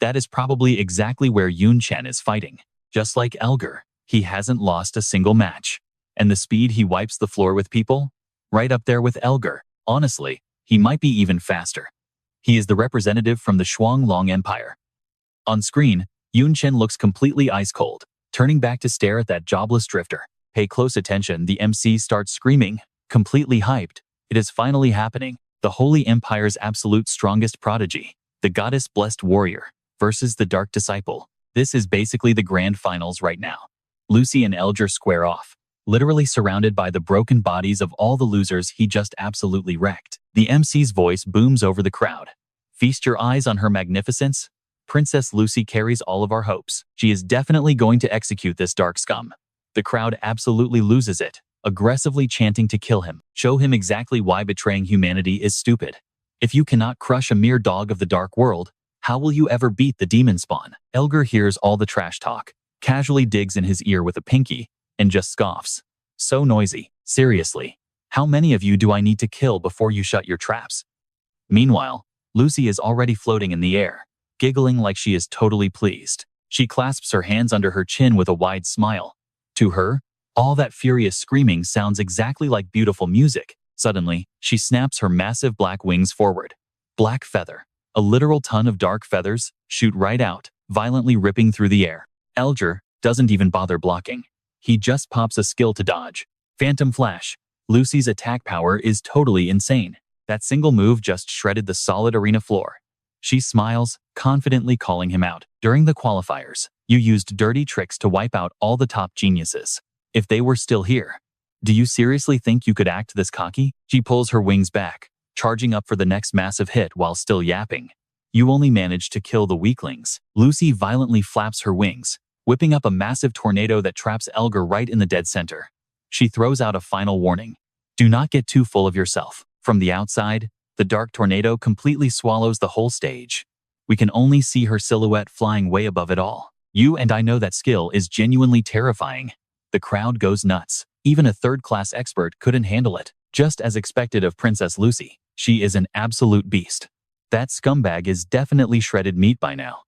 That is probably exactly where Chen is fighting. Just like Elier, he hasn't lost a single match. And the speed he wipes the floor with people? Right up there with Elier. Honestly, he might be even faster. He is the representative from the Shuanglong Empire. On screen, Chen looks completely ice-cold, turning back to stare at that jobless drifter. Pay close attention, the MC starts screaming, completely hyped. It is finally happening. The Holy Empire's absolute strongest prodigy, the goddess-blessed warrior, versus the dark disciple. This is basically the grand finals right now. Lucy and Elier square off, literally surrounded by the broken bodies of all the losers he just absolutely wrecked. The MC's voice booms over the crowd. Feast your eyes on her magnificence. Princess Lucy carries all of our hopes. She is definitely going to execute this dark scum. The crowd absolutely loses it, aggressively chanting to kill him. Show him exactly why betraying humanity is stupid. If you cannot crush a mere dog of the dark world, how will you ever beat the demon spawn? Elier hears all the trash talk, casually digs in his ear with a pinky, and just scoffs. So noisy. Seriously. How many of you do I need to kill before you shut your traps? Meanwhile, Lucy is already floating in the air, giggling like she is totally pleased. She clasps her hands under her chin with a wide smile. To her, all that furious screaming sounds exactly like beautiful music. Suddenly, she snaps her massive black wings forward. Black feather, a literal ton of dark feathers, shoot right out, violently ripping through the air. Elier doesn't even bother blocking. He just pops a skill to dodge. Phantom Flash, Lucy's attack power is totally insane. That single move just shredded the solid arena floor. She smiles, confidently calling him out. During the qualifiers, you used dirty tricks to wipe out all the top geniuses. If they were still here, do you seriously think you could act this cocky? She pulls her wings back, charging up for the next massive hit while still yapping. You only managed to kill the weaklings. Lucy violently flaps her wings, whipping up a massive tornado that traps Elier right in the dead center. She throws out a final warning. Do not get too full of yourself. From the outside, the dark tornado completely swallows the whole stage. We can only see her silhouette flying way above it all. You and I know that skill is genuinely terrifying. The crowd goes nuts. Even a third-class expert couldn't handle it. Just as expected of Princess Lucy, she is an absolute beast. That scumbag is definitely shredded meat by now.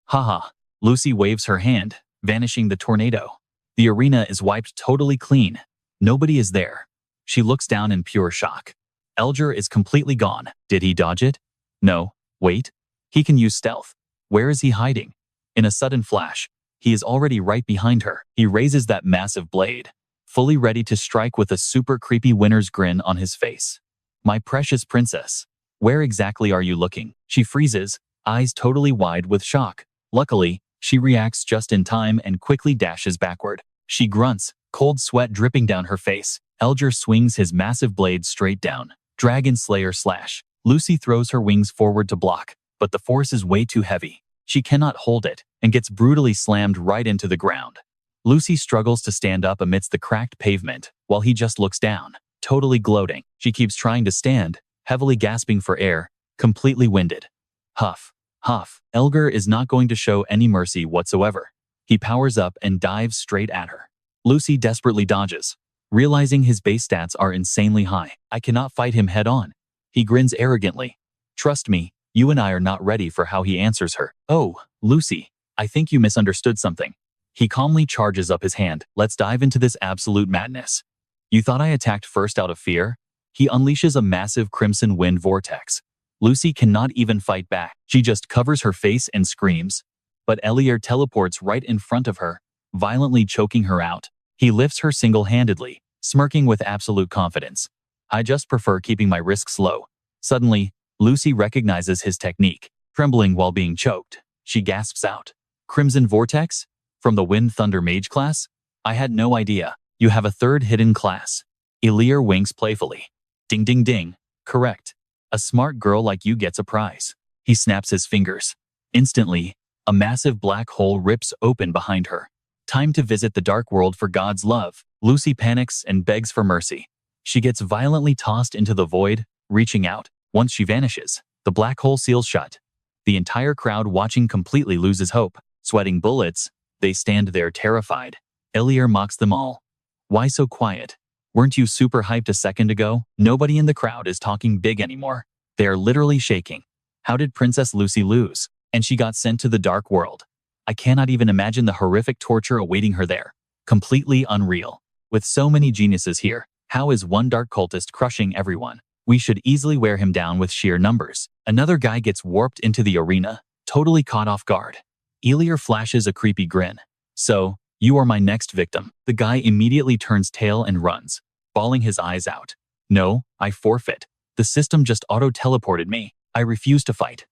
Haha. Lucy waves her hand, vanishing the tornado. The arena is wiped totally clean. Nobody is there. She looks down in pure shock. Elier is completely gone. Did he dodge it? No. Wait. He can use stealth. Where is he hiding? In a sudden flash, he is already right behind her. He raises that massive blade, fully ready to strike with a super creepy winner's grin on his face. My precious princess, where exactly are you looking? She freezes, eyes totally wide with shock. Luckily, she reacts just in time and quickly dashes backward. She grunts, cold sweat dripping down her face. Elier swings his massive blade straight down. Dragon Slayer slash. Lucy throws her wings forward to block, but the force is way too heavy. She cannot hold it and gets brutally slammed right into the ground. Lucy struggles to stand up amidst the cracked pavement while he just looks down, totally gloating. She keeps trying to stand, heavily gasping for air, completely winded. Huff, huff. Elier is not going to show any mercy whatsoever. He powers up and dives straight at her. Lucy desperately dodges, realizing his base stats are insanely high. I cannot fight him head on. He grins arrogantly. Trust me, you and I are not ready for how he answers her. Oh, Lucy, I think you misunderstood something. He calmly charges up his hand. Let's dive into this absolute madness. You thought I attacked first out of fear? He unleashes a massive crimson wind vortex. Lucy cannot even fight back. She just covers her face and screams. But Elier teleports right in front of her, violently choking her out. He lifts her single-handedly, smirking with absolute confidence. I just prefer keeping my risks low. Suddenly, Lucy recognizes his technique. Trembling while being choked, she gasps out. Crimson Vortex? From the Wind Thunder Mage class? I had no idea. You have a third hidden class. Elier winks playfully. Ding ding ding. Correct. A smart girl like you gets a prize. He snaps his fingers. Instantly, a massive black hole rips open behind her. Time to visit the dark world for God's love. Lucy panics and begs for mercy. She gets violently tossed into the void, reaching out. Once she vanishes, the black hole seals shut. The entire crowd watching completely loses hope. Sweating bullets, they stand there terrified. Elier mocks them all. Why so quiet? Weren't you super hyped a second ago? Nobody in the crowd is talking big anymore. They are literally shaking. How did Princess Lucy lose? And she got sent to the dark world. I cannot even imagine the horrific torture awaiting her there. Completely unreal. With so many geniuses here, how is one dark cultist crushing everyone? We should easily wear him down with sheer numbers. Another guy gets warped into the arena, totally caught off guard. Elier flashes a creepy grin. So, you are my next victim. The guy immediately turns tail and runs, bawling his eyes out. No, I forfeit. The system just auto-teleported me. I refuse to fight.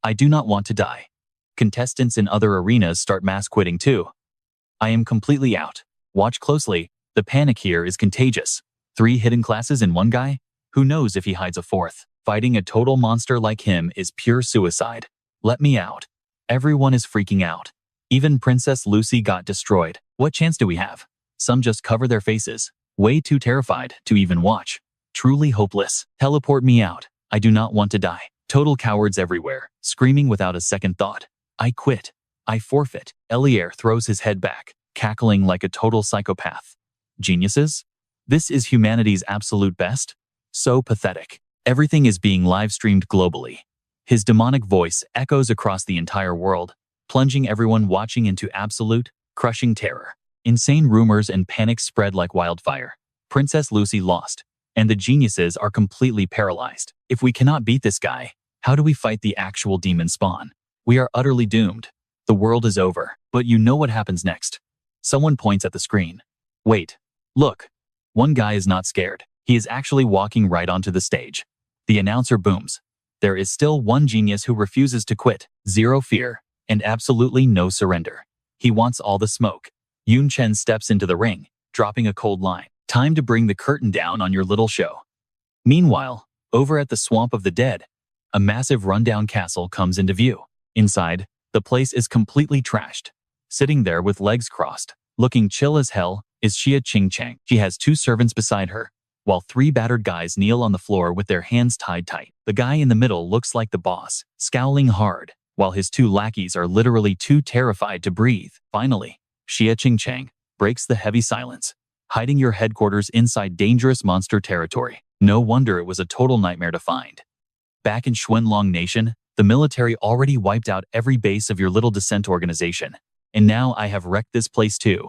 I do not want to die. Contestants in other arenas start mass quitting too. I am completely out. Watch closely. The panic here is contagious. 3 hidden classes in one guy? Who knows if he hides a 4th? Fighting a total monster like him is pure suicide. Let me out. Everyone is freaking out. Even Princess Lucy got destroyed. What chance do we have? Some just cover their faces, way too terrified to even watch. Truly hopeless. Teleport me out. I do not want to die. Total cowards everywhere, screaming without a second thought. I quit. I forfeit. Elier throws his head back, cackling like a total psychopath. Geniuses? This is humanity's absolute best? So pathetic. Everything is being live-streamed globally. His demonic voice echoes across the entire world, plunging everyone watching into absolute, crushing terror. Insane rumors and panic spread like wildfire. Princess Lucy lost, and the geniuses are completely paralyzed. If we cannot beat this guy, how do we fight the actual demon spawn? We are utterly doomed. The world is over. But you know what happens next. Someone points at the screen. Wait. Look. One guy is not scared. He is actually walking right onto the stage. The announcer booms. There is still one genius who refuses to quit. Zero fear, and absolutely no surrender. He wants all the smoke. Chen steps into the ring, dropping a cold line. Time to bring the curtain down on your little show. Meanwhile, over at the Swamp of the Dead, a massive rundown castle comes into view. Inside, the place is completely trashed. Sitting there with legs crossed, looking chill as hell, is Xia Qingchang. She has 2 servants beside her, while 3 battered guys kneel on the floor with their hands tied tight. The guy in the middle looks like the boss, scowling hard, while his 2 lackeys are literally too terrified to breathe. Finally, Xia Qingchang breaks the heavy silence, hiding your headquarters inside dangerous monster territory. No wonder it was a total nightmare to find. Back in Xuanlong Nation, the military already wiped out every base of your little descent organization. And now I have wrecked this place too.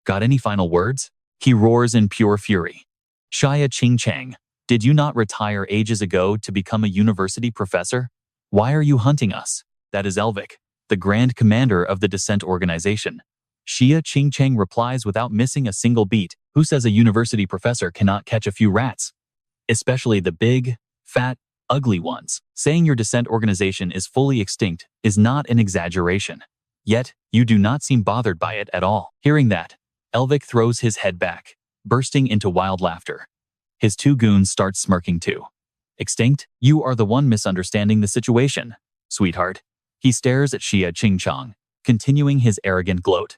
Got any final words? He roars in pure fury. Xia Qingchang, did you not retire ages ago to become a university professor? Why are you hunting us? That is Elvic, the Grand Commander of the Descent Organization. Xia Qingchang replies without missing a single beat. Who says a university professor cannot catch a few rats? Especially the big, fat, ugly ones. Saying your descent organization is fully extinct is not an exaggeration. Yet, you do not seem bothered by it at all. Hearing that, Elvic throws his head back, bursting into wild laughter. His 2 goons start smirking too. Extinct? You are the one misunderstanding the situation, sweetheart. He stares at Xia Qingchang, continuing his arrogant gloat.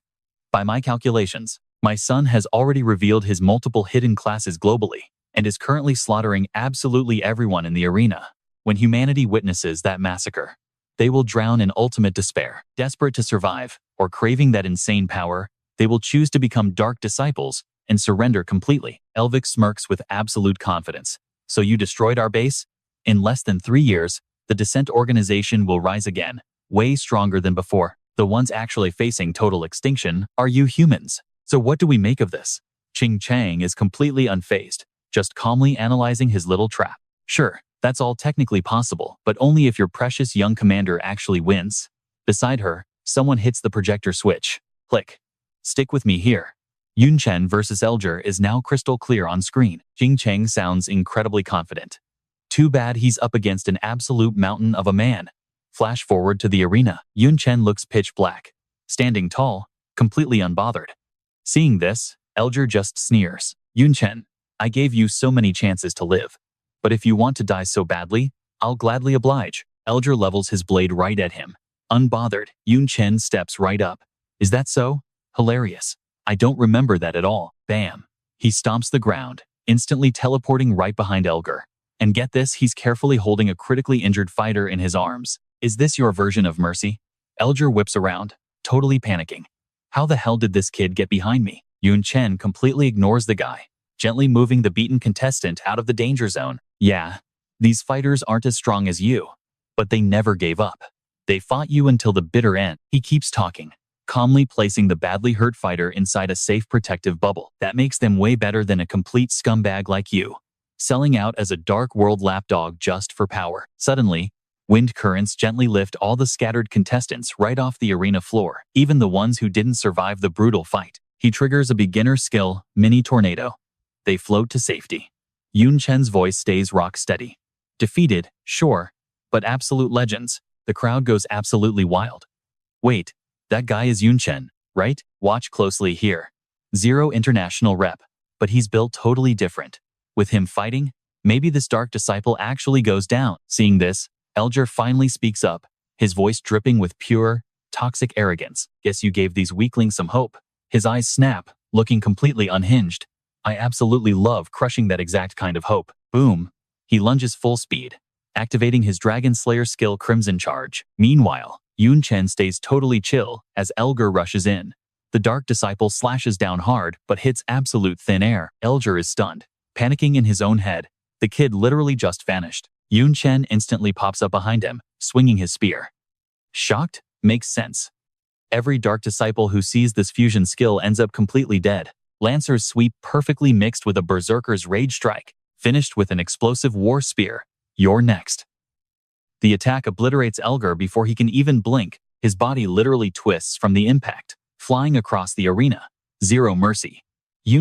By my calculations, my son has already revealed his multiple hidden classes globally, and is currently slaughtering absolutely everyone in the arena. When humanity witnesses that massacre, they will drown in ultimate despair. Desperate to survive, or craving that insane power, they will choose to become dark disciples and surrender completely. Elvic smirks with absolute confidence. So you destroyed our base? In less than 3 years, the Descent Organization will rise again, way stronger than before. The ones actually facing total extinction are you humans. So what do we make of this? Qingchang is completely unfazed, just calmly analyzing his little trap. Sure, that's all technically possible, but only if your precious young commander actually wins. Beside her, someone hits the projector switch. Click. Stick with me here. Chen versus Elier is now crystal clear on screen. Qingchang sounds incredibly confident. Too bad he's up against an absolute mountain of a man. Flash forward to the arena. Chen looks pitch black, standing tall, completely unbothered. Seeing this, Elier just sneers. Chen, I gave you so many chances to live. But if you want to die so badly, I'll gladly oblige. Elier levels his blade right at him. Unbothered, Chen steps right up. Is that so? Hilarious. I don't remember that at all. Bam. He stomps the ground, instantly teleporting right behind Elier. And get this, he's carefully holding a critically injured fighter in his arms. Is this your version of mercy? Elier whips around, totally panicking. How the hell did this kid get behind me? Chen completely ignores the guy, gently moving the beaten contestant out of the danger zone. Yeah, these fighters aren't as strong as you, but they never gave up. They fought you until the bitter end. He keeps talking, calmly placing the badly hurt fighter inside a safe protective bubble. That makes them way better than a complete scumbag like you, selling out as a dark world lapdog just for power. Suddenly, wind currents gently lift all the scattered contestants right off the arena floor, even the ones who didn't survive the brutal fight. He triggers a beginner skill, Mini Tornado. They float to safety. Chen's voice stays rock steady. Defeated, sure, but absolute legends. The crowd goes absolutely wild. Wait, that guy is Chen, right? Watch closely here. Zero international rep, but he's built totally different. With him fighting, maybe this dark disciple actually goes down. Seeing this, Elier finally speaks up, his voice dripping with pure, toxic arrogance. Guess you gave these weaklings some hope. His eyes snap, looking completely unhinged. I absolutely love crushing that exact kind of hope. Boom. He lunges full speed, activating his Dragon Slayer skill Crimson Charge. Meanwhile, Chen stays totally chill as Elier rushes in. The Dark Disciple slashes down hard but hits absolute thin air. Elier is stunned, panicking in his own head. The kid literally just vanished. Chen instantly pops up behind him, swinging his spear. Shocked? Makes sense. Every Dark Disciple who sees this fusion skill ends up completely dead. Lancer's sweep perfectly mixed with a Berserker's Rage Strike, finished with an explosive War Spear. You're next. The attack obliterates Elier before he can even blink. His body literally twists from the impact, flying across the arena. Zero mercy.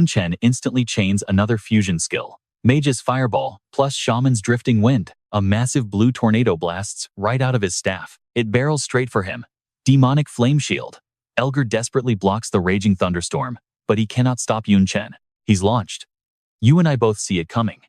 Chen instantly chains another fusion skill, Mage's fireball, plus shaman's drifting wind. A massive blue tornado blasts right out of his staff. It barrels straight for him. Demonic flame shield. Elgar desperately blocks the raging thunderstorm, but he cannot stop Yun Chen. He's launched. You and I both see it coming.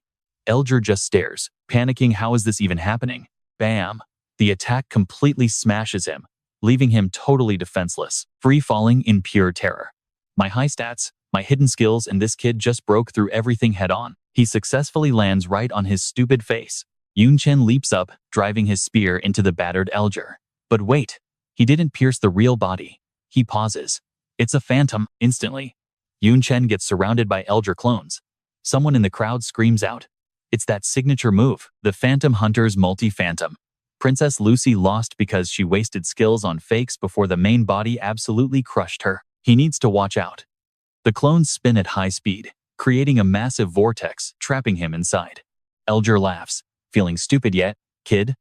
Elgar just stares, panicking. How is this even happening? Bam! The attack completely smashes him, leaving him totally defenseless, free-falling in pure terror. My high stats, my hidden skills, and this kid just broke through everything head-on. He successfully lands right on his stupid face. Yun Chen leaps up, driving his spear into the battered Elgar. But wait, he didn't pierce the real body. He pauses. It's a phantom. Instantly, Yun Chen gets surrounded by Elgar clones. Someone in the crowd screams out. It's that signature move, the Phantom Hunter's multi-phantom. Princess Lucy lost because she wasted skills on fakes before the main body absolutely crushed her. He needs to watch out. The clones spin at high speed, creating a massive vortex, trapping him inside. Elgar laughs. Feeling stupid yet, kid?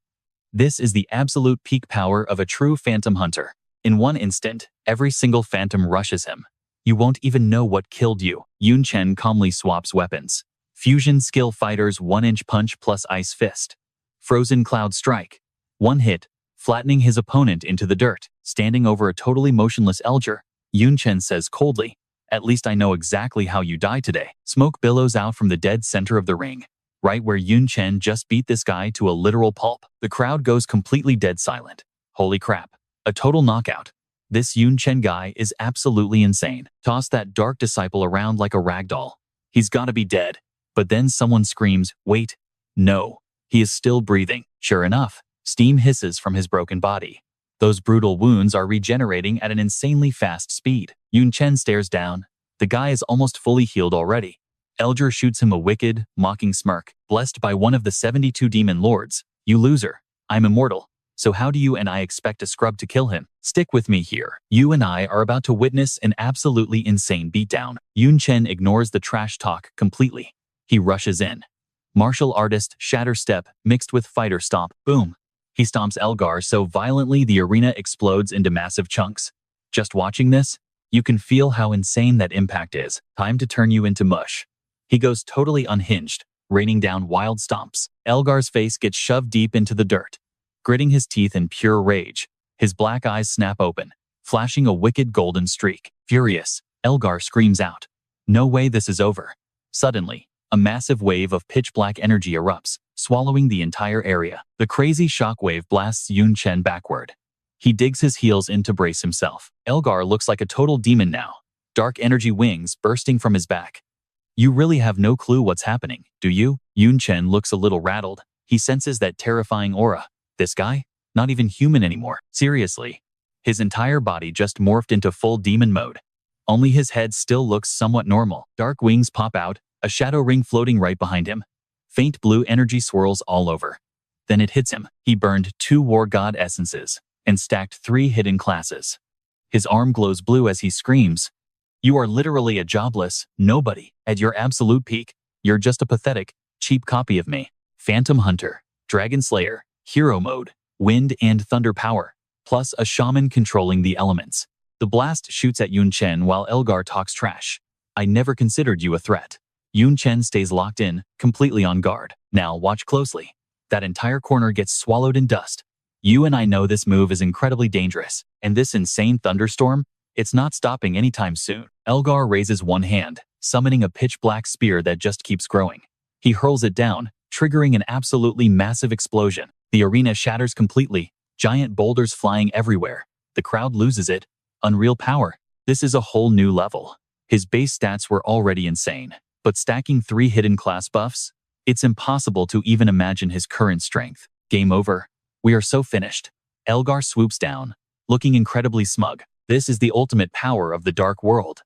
This is the absolute peak power of a true Phantom Hunter. In one instant, every single phantom rushes him. You won't even know what killed you. Yun Chen calmly swaps weapons. Fusion skill fighters 1-inch punch plus ice fist. Frozen cloud strike. One hit, flattening his opponent into the dirt. Standing over a totally motionless Elgar, Yun Chen says coldly, "At least I know exactly how you die today." Smoke billows out from the dead center of the ring, right where Yun Chen just beat this guy to a literal pulp. The crowd goes completely dead silent. Holy crap. A total knockout. This Yun Chen guy is absolutely insane. Toss that dark disciple around like a ragdoll. He's gotta be dead. But then someone screams, wait, no, he is still breathing. Sure enough, steam hisses from his broken body. Those brutal wounds are regenerating at an insanely fast speed. Yun Chen stares down. The guy is almost fully healed already. Elgar shoots him a wicked, mocking smirk. Blessed by one of the 72 demon lords. You loser. I'm immortal. So how do you and I expect a scrub to kill him? Stick with me here. You and I are about to witness an absolutely insane beatdown. Yun Chen ignores the trash talk completely. He rushes in. Martial artist shatter step mixed with fighter stomp. Boom. He stomps Elgar so violently the arena explodes into massive chunks. Just watching this, you can feel how insane that impact is. Time to turn you into mush. He goes totally unhinged, raining down wild stomps. Elgar's face gets shoved deep into the dirt. Gritting his teeth in pure rage, his black eyes snap open, flashing a wicked golden streak. Furious, Elgar screams out, "No way, this is over." Suddenly, a massive wave of pitch-black energy erupts, swallowing the entire area. The crazy shockwave blasts Yun Chen backward. He digs his heels in to brace himself. Elgar looks like a total demon now, dark energy wings bursting from his back. You really have no clue what's happening, do you? Yun Chen looks a little rattled. He senses that terrifying aura. This guy? Not even human anymore. Seriously. His entire body just morphed into full demon mode. Only his head still looks somewhat normal. Dark wings pop out, a shadow ring floating right behind him. Faint blue energy swirls all over. Then it hits him. He burned 2 war god essences and stacked 3 hidden classes. His arm glows blue as he screams, "You are literally a jobless nobody. At your absolute peak, you're just a pathetic, cheap copy of me." Phantom Hunter, Dragon Slayer, Hero Mode, Wind and Thunder Power, plus a shaman controlling the elements. The blast shoots at Yun Chen while Elgar talks trash. "I never considered you a threat." Yun Chen stays locked in, completely on guard. Now watch closely. That entire corner gets swallowed in dust. You and I know this move is incredibly dangerous, and this insane thunderstorm, it's not stopping anytime soon. Elgar raises one hand, summoning a pitch-black spear that just keeps growing. He hurls it down, triggering an absolutely massive explosion. The arena shatters completely, giant boulders flying everywhere. The crowd loses it. Unreal power. This is a whole new level. His base stats were already insane, but stacking 3 hidden class buffs? It's impossible to even imagine his current strength. Game over. We are so finished. Elgar swoops down, looking incredibly smug. This is the ultimate power of the dark world.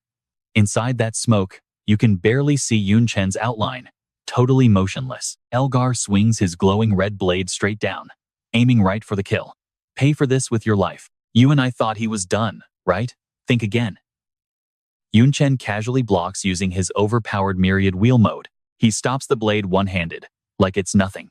Inside that smoke, you can barely see Yun Chen's outline. Totally motionless. Elgar swings his glowing red blade straight down, aiming right for the kill. Pay for this with your life. You and I thought he was done, right? Think again. Yun Chen casually blocks using his overpowered myriad wheel mode. He stops the blade one-handed, like it's nothing.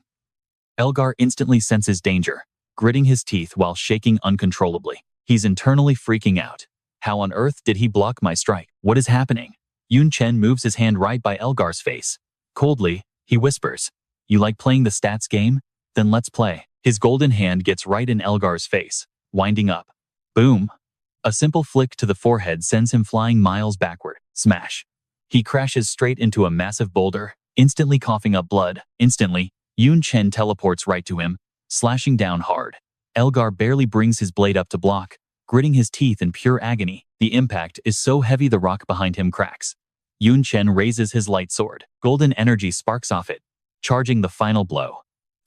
Elgar instantly senses danger, gritting his teeth while shaking uncontrollably. He's internally freaking out. How on earth did he block my strike? What is happening? Yun Chen moves his hand right by Elgar's face. Coldly, He whispers, "You like playing the stats game? Then let's play." His golden hand gets right in Elgar's face, winding up. Boom. A simple flick to the forehead sends him flying miles backward. Smash. He crashes straight into a massive boulder, instantly coughing up blood. Instantly, Chen teleports right to him, slashing down hard. Elgar barely brings his blade up to block, gritting his teeth in pure agony. The impact is so heavy the rock behind him cracks. Chen raises his light sword. Golden energy sparks off it, charging the final blow.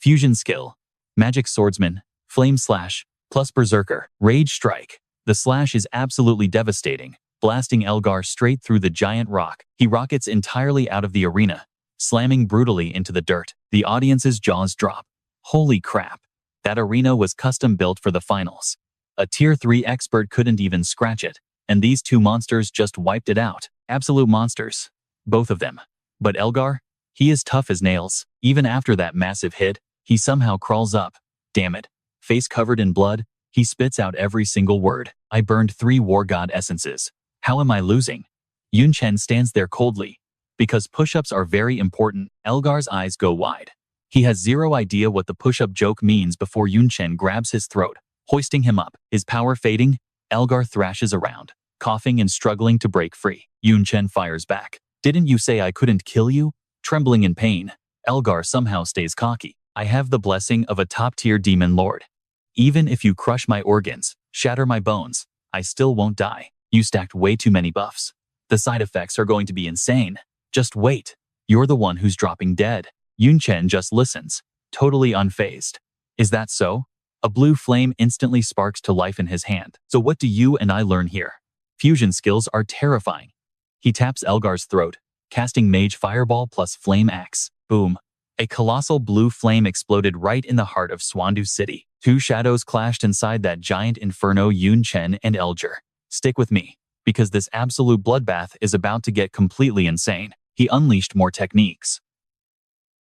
Fusion skill. Magic Swordsman, Flame Slash, plus Berserker, Rage Strike. The slash is absolutely devastating, blasting Elgar straight through the giant rock. He rockets entirely out of the arena, slamming brutally into the dirt. The audience's jaws drop. Holy crap. That arena was custom built for the finals. A Tier 3 expert couldn't even scratch it, and these two monsters just wiped it out. Absolute monsters. Both of them. But Elgar? He is tough as nails. Even after that massive hit, he somehow crawls up. Damn it. Face covered in blood, he spits out every single word. I burned 3 War God essences. How am I losing? Chen stands there coldly. Because push-ups are very important, Elgar's eyes go wide. He has zero idea what the push-up joke means before Chen grabs his throat, hoisting him up. His power fading, Elgar thrashes around, coughing and struggling to break free. Chen fires back. "Didn't you say I couldn't kill you?" Trembling in pain, Elgar somehow stays cocky. "I have the blessing of a top-tier demon lord. Even if you crush my organs, shatter my bones, I still won't die. You stacked way too many buffs. The side effects are going to be insane. Just wait. You're the one who's dropping dead." Chen just listens, totally unfazed. "Is that so?" A blue flame instantly sparks to life in his hand. "So what do you and I learn here?" Fusion skills are terrifying. He taps Elgar's throat, casting Mage Fireball plus Flame Axe. Boom. A colossal blue flame exploded right in the heart of Swandu City. 2 shadows clashed inside that giant inferno. Chen and Elier. Stick with me, because this absolute bloodbath is about to get completely insane. He unleashed more techniques.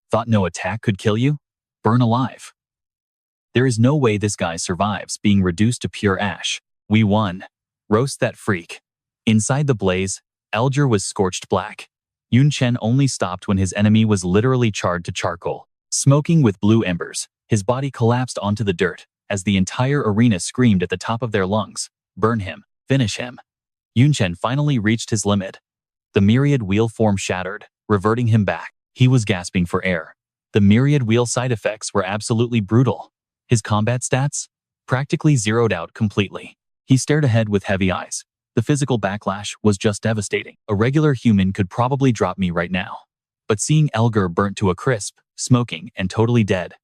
Thought no attack could kill you? Burn alive. There is no way this guy survives being reduced to pure ash. We won. Roast that freak. Inside the blaze, Elier was scorched black. Chen only stopped when his enemy was literally charred to charcoal. Smoking with blue embers, his body collapsed onto the dirt as the entire arena screamed at the top of their lungs. Burn him. Finish him. Chen finally reached his limit. The myriad wheel form shattered, reverting him back. He was gasping for air. The myriad wheel side effects were absolutely brutal. His combat stats? Practically zeroed out completely. He stared ahead with heavy eyes. The physical backlash was just devastating. A regular human could probably drop me right now. But seeing Elgar burnt to a crisp, smoking, and totally dead,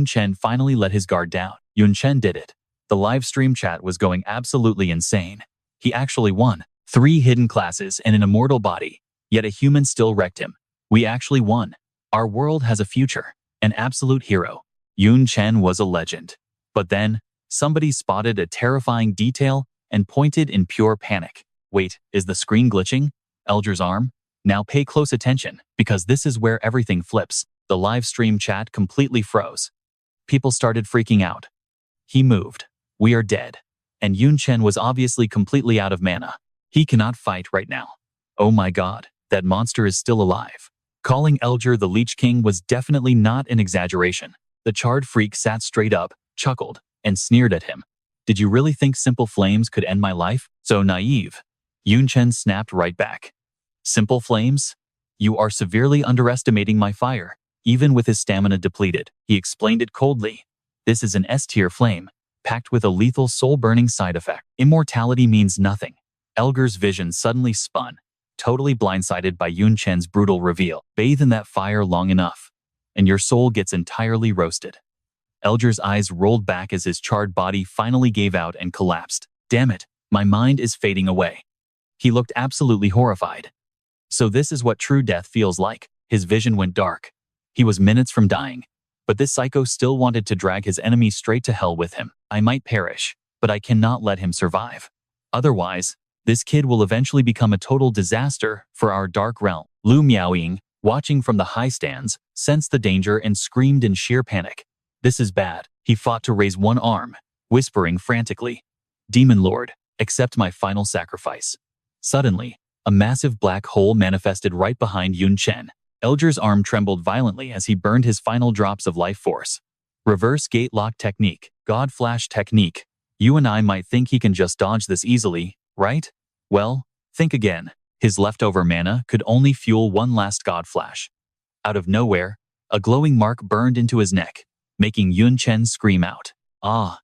Chen finally let his guard down. Chen did it. The live stream chat was going absolutely insane. He actually won. 3 hidden classes and an immortal body, yet a human still wrecked him. We actually won. Our world has a future. An absolute hero. Chen was a legend. But then, somebody spotted a terrifying detail and pointed in pure panic. Wait, is the screen glitching? Elier's arm? Now pay close attention, because this is where everything flips. The live stream chat completely froze. People started freaking out. He moved. We are dead. And Chen was obviously completely out of mana. He cannot fight right now. Oh my god, that monster is still alive. Calling Elier the Leech King was definitely not an exaggeration. The charred freak sat straight up, chuckled, and sneered at him. Did you really think simple flames could end my life? So naive. Chen snapped right back. Simple flames? You are severely underestimating my fire. Even with his stamina depleted, he explained it coldly. This is an S-tier flame, packed with a lethal soul-burning side effect. Immortality means nothing. Elgar's vision suddenly spun, totally blindsided by Chen's brutal reveal. Bathe in that fire long enough, and your soul gets entirely roasted. Elier's eyes rolled back as his charred body finally gave out and collapsed. Damn it, my mind is fading away. He looked absolutely horrified. So this is what true death feels like. His vision went dark. He was minutes from dying, but this psycho still wanted to drag his enemy straight to hell with him. I might perish, but I cannot let him survive. Otherwise, this kid will eventually become a total disaster for our dark realm. Lu Miaoying, watching from the high stands, sensed the danger and screamed in sheer panic. This is bad. He fought to raise one arm, whispering frantically, Demon Lord, accept my final sacrifice. Suddenly, a massive black hole manifested right behind Chen. Elier's arm trembled violently as he burned his final drops of life force. Reverse gate lock technique, God flash technique. You and I might think he can just dodge this easily, right? Well, think again. His leftover mana could only fuel one last God flash. Out of nowhere, a glowing mark burned into his neck, making Chen scream out. Ah,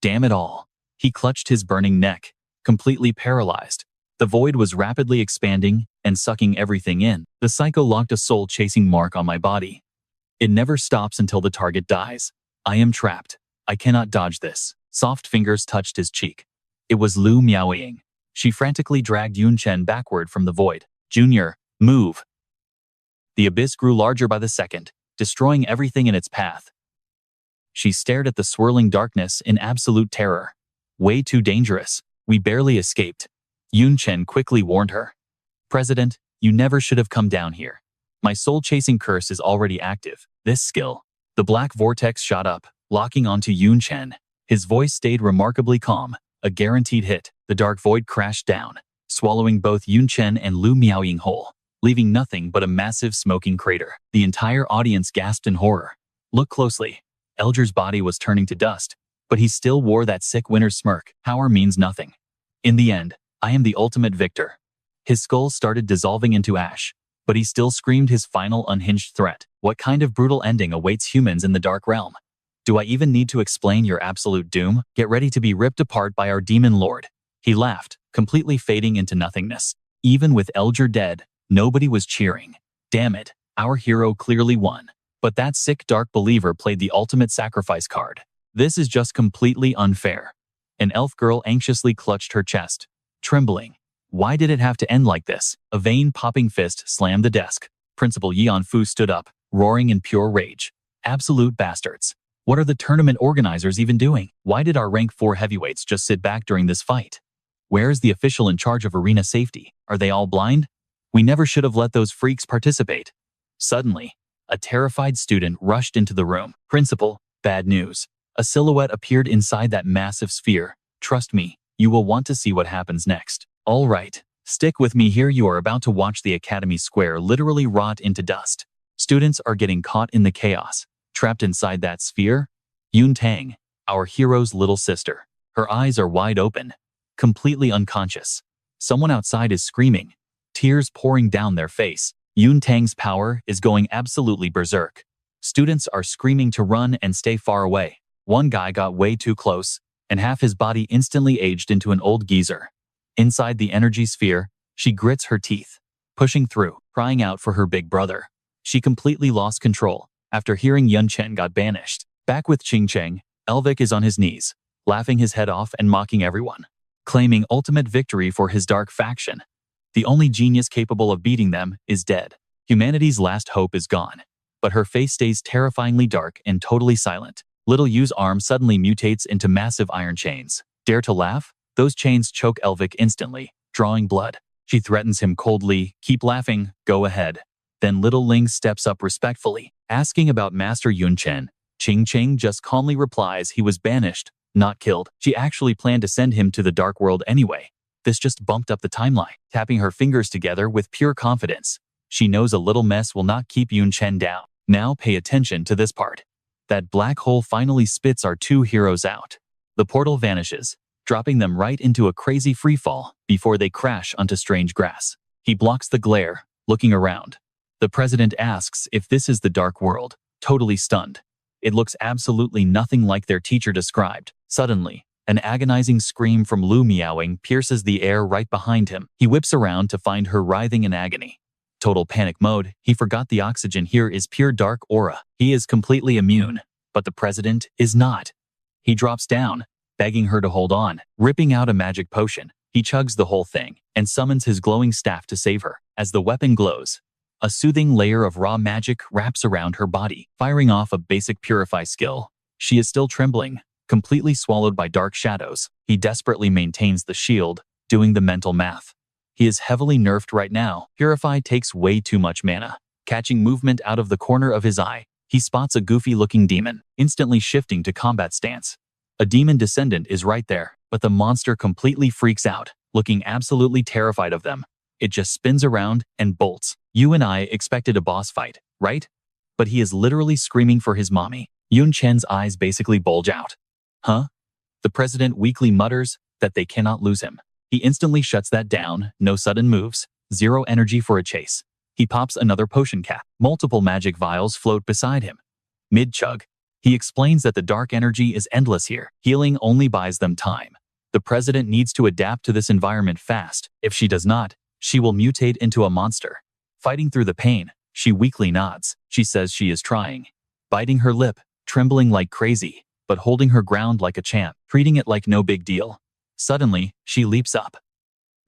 damn it all. He clutched his burning neck, completely paralyzed. The void was rapidly expanding and sucking everything in. The psycho locked a soul-chasing mark on my body. It never stops until the target dies. I am trapped. I cannot dodge this. Soft fingers touched his cheek. It was Lu Miaoying. She frantically dragged Chen backward from the void. Junior, move. The abyss grew larger by the second, destroying everything in its path. She stared at the swirling darkness in absolute terror. Way too dangerous. We barely escaped. Chen quickly warned her. President, you never should have come down here. My soul-chasing curse is already active. This skill. The black vortex shot up, locking onto Chen. His voice stayed remarkably calm. A guaranteed hit. The dark void crashed down, swallowing both Chen and Lu Miaoying whole, leaving nothing but a massive smoking crater. The entire audience gasped in horror. Look closely. Elier's body was turning to dust, but he still wore that sick winner's smirk. Power means nothing. In the end, I am the ultimate victor. His skull started dissolving into ash, but he still screamed his final unhinged threat. What kind of brutal ending awaits humans in the Dark Realm? Do I even need to explain your absolute doom? Get ready to be ripped apart by our demon lord. He laughed, completely fading into nothingness. Even with Elier dead, nobody was cheering. Damn it, our hero clearly won. But that sick dark believer played the ultimate sacrifice card. This is just completely unfair. An elf girl anxiously clutched her chest, trembling. Why did it have to end like this? A vein-popping fist slammed the desk. Principal Yanfu stood up, roaring in pure rage. Absolute bastards. What are the tournament organizers even doing? Why did our rank 4 heavyweights just sit back during this fight? Where is the official in charge of arena safety? Are they all blind? We never should have let those freaks participate. Suddenly, a terrified student rushed into the room. Principal, bad news. A silhouette appeared inside that massive sphere. Trust me, you will want to see what happens next. All right, stick with me here. You are about to watch the Academy Square literally rot into dust. Students are getting caught in the chaos. Trapped inside that sphere? Yun Tang, our hero's little sister. Her eyes are wide open, completely unconscious. Someone outside is screaming, tears pouring down their face. Yun Tang's power is going absolutely berserk. Students are screaming to run and stay far away. One guy got way too close, and half his body instantly aged into an old geezer. Inside the energy sphere, she grits her teeth, pushing through, crying out for her big brother. She completely lost control after hearing Chen got banished. Back with Qingcheng, Elvic is on his knees, laughing his head off and mocking everyone, claiming ultimate victory for his dark faction. The only genius capable of beating them is dead. Humanity's last hope is gone, but her face stays terrifyingly dark and totally silent. Little Yu's arm suddenly mutates into massive iron chains. Dare to laugh? Those chains choke Elvic instantly, drawing blood. She threatens him coldly, keep laughing, go ahead. Then little Ling steps up respectfully, asking about Master Chen. Qingcheng just calmly replies he was banished, not killed. She actually planned to send him to the Dark World anyway. This just bumped up the timeline, tapping her fingers together with pure confidence. She knows a little mess will not keep Chen down. Now pay attention to this part. That black hole finally spits our two heroes out. The portal vanishes, dropping them right into a crazy freefall before they crash onto strange grass. He blocks the glare, looking around. The president asks if this is the Dark World, totally stunned. It looks absolutely nothing like their teacher described. Suddenly, an agonizing scream from Lu Miaoying pierces the air right behind him. He whips around to find her writhing in agony. Total panic mode. He forgot the oxygen here is pure dark aura. He is completely immune, but the president is not. He drops down, begging her to hold on. Ripping out a magic potion, he chugs the whole thing and summons his glowing staff to save her. As the weapon glows, a soothing layer of raw magic wraps around her body, firing off a basic purify skill. She is still trembling, completely swallowed by dark shadows. He desperately maintains the shield, doing the mental math. He is heavily nerfed right now. Purify takes way too much mana. Catching movement out of the corner of his eye, he spots a goofy-looking demon, instantly shifting to combat stance. A demon descendant is right there, but the monster completely freaks out, looking absolutely terrified of them. It just spins around and bolts. You and I expected a boss fight, right? But he is literally screaming for his mommy. Yun Chen's eyes basically bulge out. Huh? The president weakly mutters that they cannot lose him. He instantly shuts that down, no sudden moves, zero energy for a chase. He pops another potion cap. Multiple magic vials float beside him. Mid-chug, he explains that the dark energy is endless here. Healing only buys them time. The president needs to adapt to this environment fast. If she does not, she will mutate into a monster. Fighting through the pain, she weakly nods. She says she is trying. Biting her lip, trembling like crazy, but holding her ground like a champ, treating it like no big deal. Suddenly, she leaps up.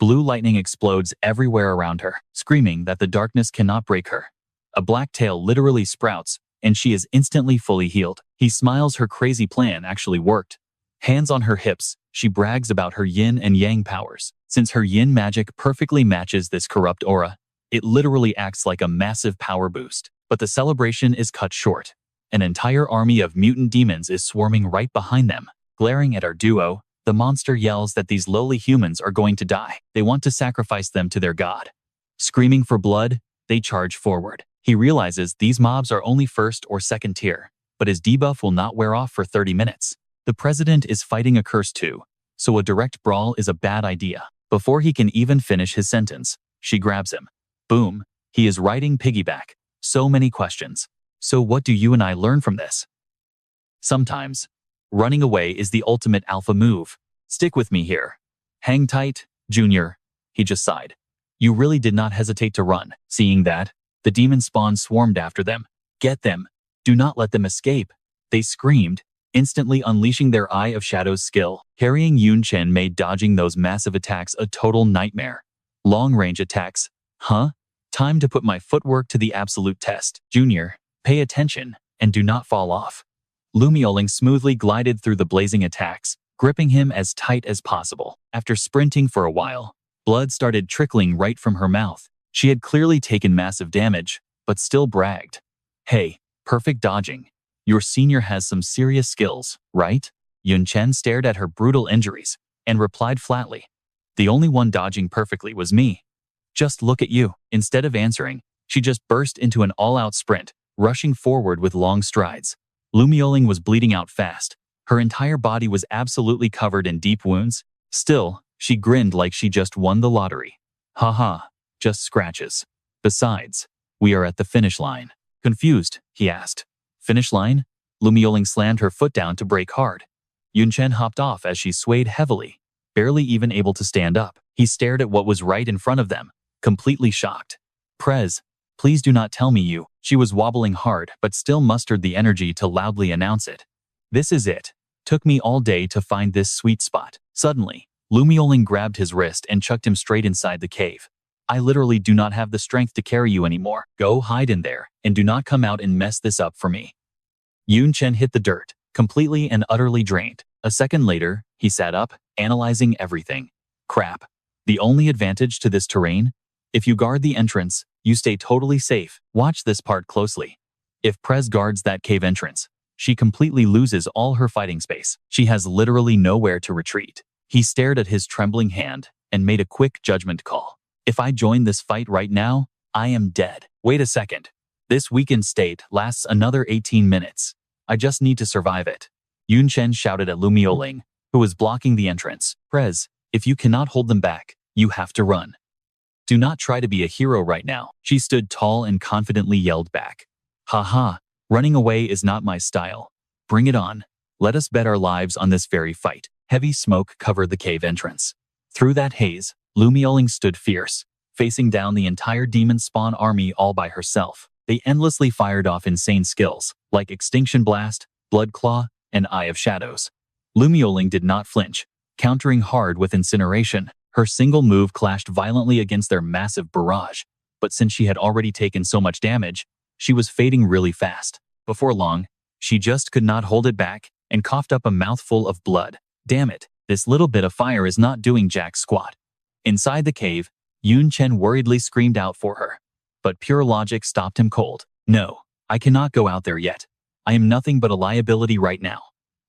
Blue lightning explodes everywhere around her, screaming that the darkness cannot break her. A black tail literally sprouts, and she is instantly fully healed. He smiles, her crazy plan actually worked. Hands on her hips, she brags about her yin and yang powers. Since her yin magic perfectly matches this corrupt aura, it literally acts like a massive power boost. But the celebration is cut short. An entire army of mutant demons is swarming right behind them. Glaring at our duo, the monster yells that these lowly humans are going to die. They want to sacrifice them to their god. Screaming for blood, they charge forward. He realizes these mobs are only first or second tier, but his debuff will not wear off for 30 minutes. The president is fighting a curse too, so a direct brawl is a bad idea. Before he can even finish his sentence, she grabs him. Boom, he is riding piggyback. So many questions. So what do you and I learn from this? Sometimes, running away is the ultimate alpha move. Stick with me here. Hang tight, Junior. He just sighed. You really did not hesitate to run. Seeing that, the demon spawn swarmed after them. Get them. Do not let them escape. They screamed, instantly unleashing their Eye of Shadows skill. Carrying Yun Chen made dodging those massive attacks a total nightmare. Long-range attacks. Huh? Time to put my footwork to the absolute test. Junior, pay attention, and do not fall off. Lumioling smoothly glided through the blazing attacks, gripping him as tight as possible. After sprinting for a while, blood started trickling right from her mouth. She had clearly taken massive damage, but still bragged. Hey, perfect dodging. Your senior has some serious skills, right? Yun Chen stared at her brutal injuries and replied flatly. The only one dodging perfectly was me. Just look at you. Instead of answering, she just burst into an all-out sprint, rushing forward with long strides. Lumioling was bleeding out fast. Her entire body was absolutely covered in deep wounds. Still, she grinned like she just won the lottery. Haha, just scratches. Besides, we are at the finish line. Confused, he asked. Finish line? Lumioling slammed her foot down to brake hard. Yun Chen hopped off as she swayed heavily, barely even able to stand up. He stared at what was right in front of them, completely shocked. Prez, please do not tell me you. She was wobbling hard but still mustered the energy to loudly announce it. This is it. Took me all day to find this sweet spot. Suddenly, Lumioling grabbed his wrist and chucked him straight inside the cave. I literally do not have the strength to carry you anymore. Go hide in there and do not come out and mess this up for me. Yun Chen hit the dirt, completely and utterly drained. A second later, he sat up, analyzing everything. Crap. The only advantage to this terrain? If you guard the entrance, you stay totally safe. Watch this part closely. If Prez guards that cave entrance, she completely loses all her fighting space. She has literally nowhere to retreat. He stared at his trembling hand and made a quick judgment call. If I join this fight right now, I am dead. Wait a second. This weakened state lasts another 18 minutes. I just need to survive it. Yun Chen shouted at Lumioling, who was blocking the entrance. Prez, if you cannot hold them back, you have to run. Do not try to be a hero right now. She stood tall and confidently yelled back. Haha, running away is not my style. Bring it on. Let us bet our lives on this very fight. Heavy smoke covered the cave entrance. Through that haze, Lumioling stood fierce, facing down the entire demon spawn army all by herself. They endlessly fired off insane skills, like Extinction Blast, Blood Claw, and Eye of Shadows. Lumioling did not flinch, countering hard with Incineration. Her single move clashed violently against their massive barrage, but since she had already taken so much damage, she was fading really fast. Before long, she just could not hold it back and coughed up a mouthful of blood. Damn it, this little bit of fire is not doing jack squat. Inside the cave, Yun Chen worriedly screamed out for her, but pure logic stopped him cold. No, I cannot go out there yet. I am nothing but a liability right now.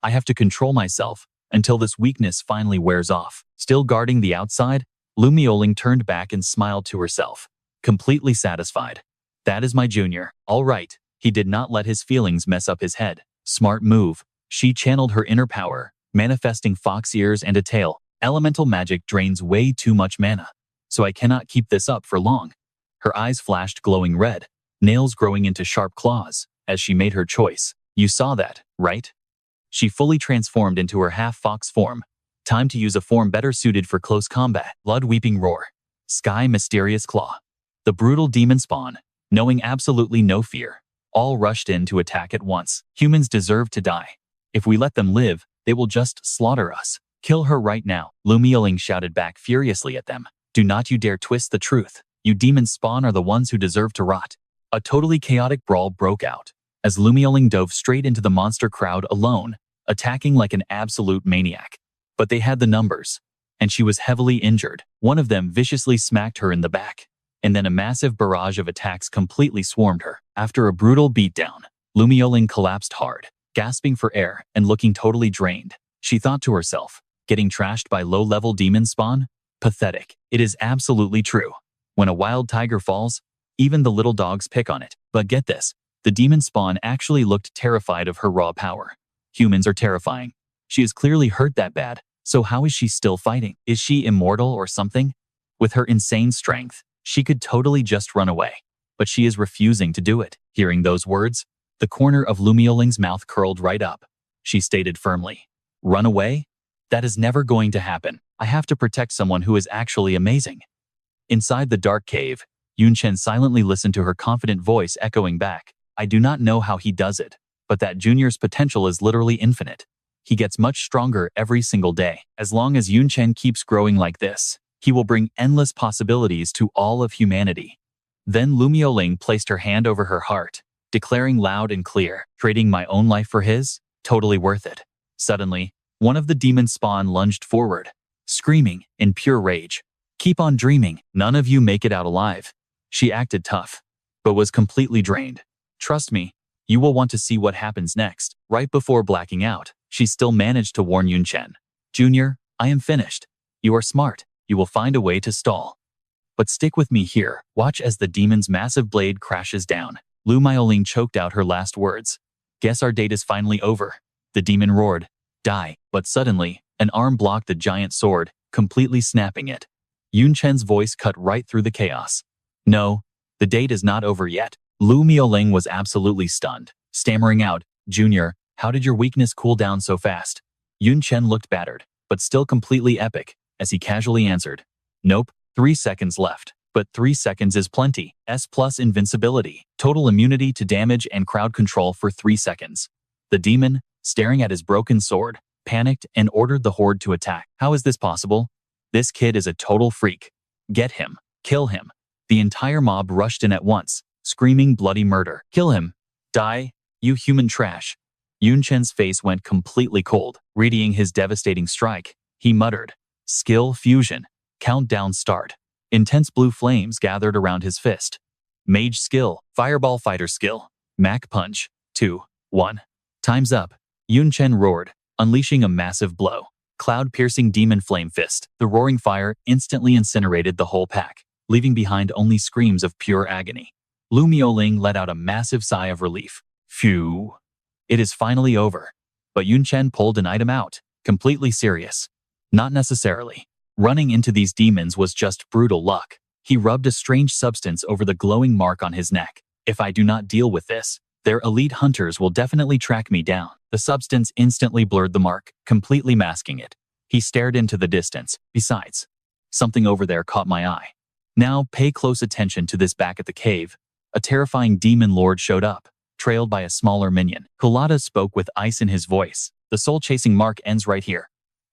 I have to control myself until this weakness finally wears off. Still guarding the outside, Lumioling turned back and smiled to herself. completely satisfied. That is my junior. All right. He did not let his feelings mess up his head. Smart move. She channeled her inner power, manifesting fox ears and a tail. Elemental magic drains way too much mana, so I cannot keep this up for long. Her eyes flashed glowing red, nails growing into sharp claws, as she made her choice. You saw that, right? She fully transformed into her half-fox form. Time to use a form better suited for close combat. Blood-weeping roar. Sky mysterious claw. The brutal demon spawn, knowing absolutely no fear, all rushed in to attack at once. Humans deserve to die. If we let them live, they will just slaughter us. Kill her right now. Lumioling shouted back furiously at them. Do not you dare twist the truth. You demon spawn are the ones who deserve to rot. A totally chaotic brawl broke out, as Lumioling dove straight into the monster crowd alone, attacking like an absolute maniac. But they had the numbers, and she was heavily injured. One of them viciously smacked her in the back, and then a massive barrage of attacks completely swarmed her. After a brutal beatdown, Lumioling collapsed hard, gasping for air and looking totally drained. She thought to herself, getting trashed by low-level demon spawn? Pathetic. It is absolutely true. When a wild tiger falls, even the little dogs pick on it. But get this, the demon spawn actually looked terrified of her raw power. Humans are terrifying. She is clearly hurt that bad, so how is she still fighting? Is she immortal or something? With her insane strength, she could totally just run away. But she is refusing to do it. Hearing those words, the corner of Lumioling's mouth curled right up. She stated firmly, "Run away? That is never going to happen. I have to protect someone who is actually amazing." Inside the dark cave, Chen silently listened to her confident voice echoing back. I do not know how he does it, but that junior's potential is literally infinite. He gets much stronger every single day. As long as Chen keeps growing like this, he will bring endless possibilities to all of humanity. Then Lumioling placed her hand over her heart, declaring loud and clear, trading my own life for his? Totally worth it. Suddenly, one of the demon spawn lunged forward, screaming in pure rage. Keep on dreaming. None of you make it out alive. She acted tough, but was completely drained. Trust me, you will want to see what happens next. Right before blacking out, she still managed to warn Chen. Junior, I am finished. You are smart. You will find a way to stall. But stick with me here. Watch as the demon's massive blade crashes down. Lumioling choked out her last words. Guess our date is finally over. The demon roared. Die. But suddenly, an arm blocked the giant sword, completely snapping it. Chen's voice cut right through the chaos. No, the date is not over yet. Lumioling was absolutely stunned, stammering out, Junior, how did your weakness cool down so fast? Chen looked battered, but still completely epic, as he casually answered. Nope, 3 seconds left. But 3 seconds is plenty. S plus invincibility, total immunity to damage and crowd control for 3 seconds. The demon, staring at his broken sword, panicked and ordered the horde to attack. How is this possible? This kid is a total freak. Get him. Kill him. The entire mob rushed in at once, screaming bloody murder. Kill him. Die, you human trash. Chen's face went completely cold. Readying his devastating strike, he muttered, Skill fusion. Countdown start. Intense blue flames gathered around his fist. Mage skill. Fireball fighter skill. Mach punch. 2, 1. Time's up. Chen roared, unleashing a massive blow. Cloud-piercing demon flame fist. The roaring fire instantly incinerated the whole pack, leaving behind only screams of pure agony. Lumioling let out a massive sigh of relief. Phew. It is finally over. But Chen pulled an item out, completely serious. Not necessarily. Running into these demons was just brutal luck. He rubbed a strange substance over the glowing mark on his neck. If I do not deal with this, their elite hunters will definitely track me down. The substance instantly blurred the mark, completely masking it. He stared into the distance. Besides, something over there caught my eye. Now pay close attention to this. Back at the cave, a terrifying demon lord showed up, trailed by a smaller minion. Cultists spoke with ice in his voice. The soul-chasing mark ends right here.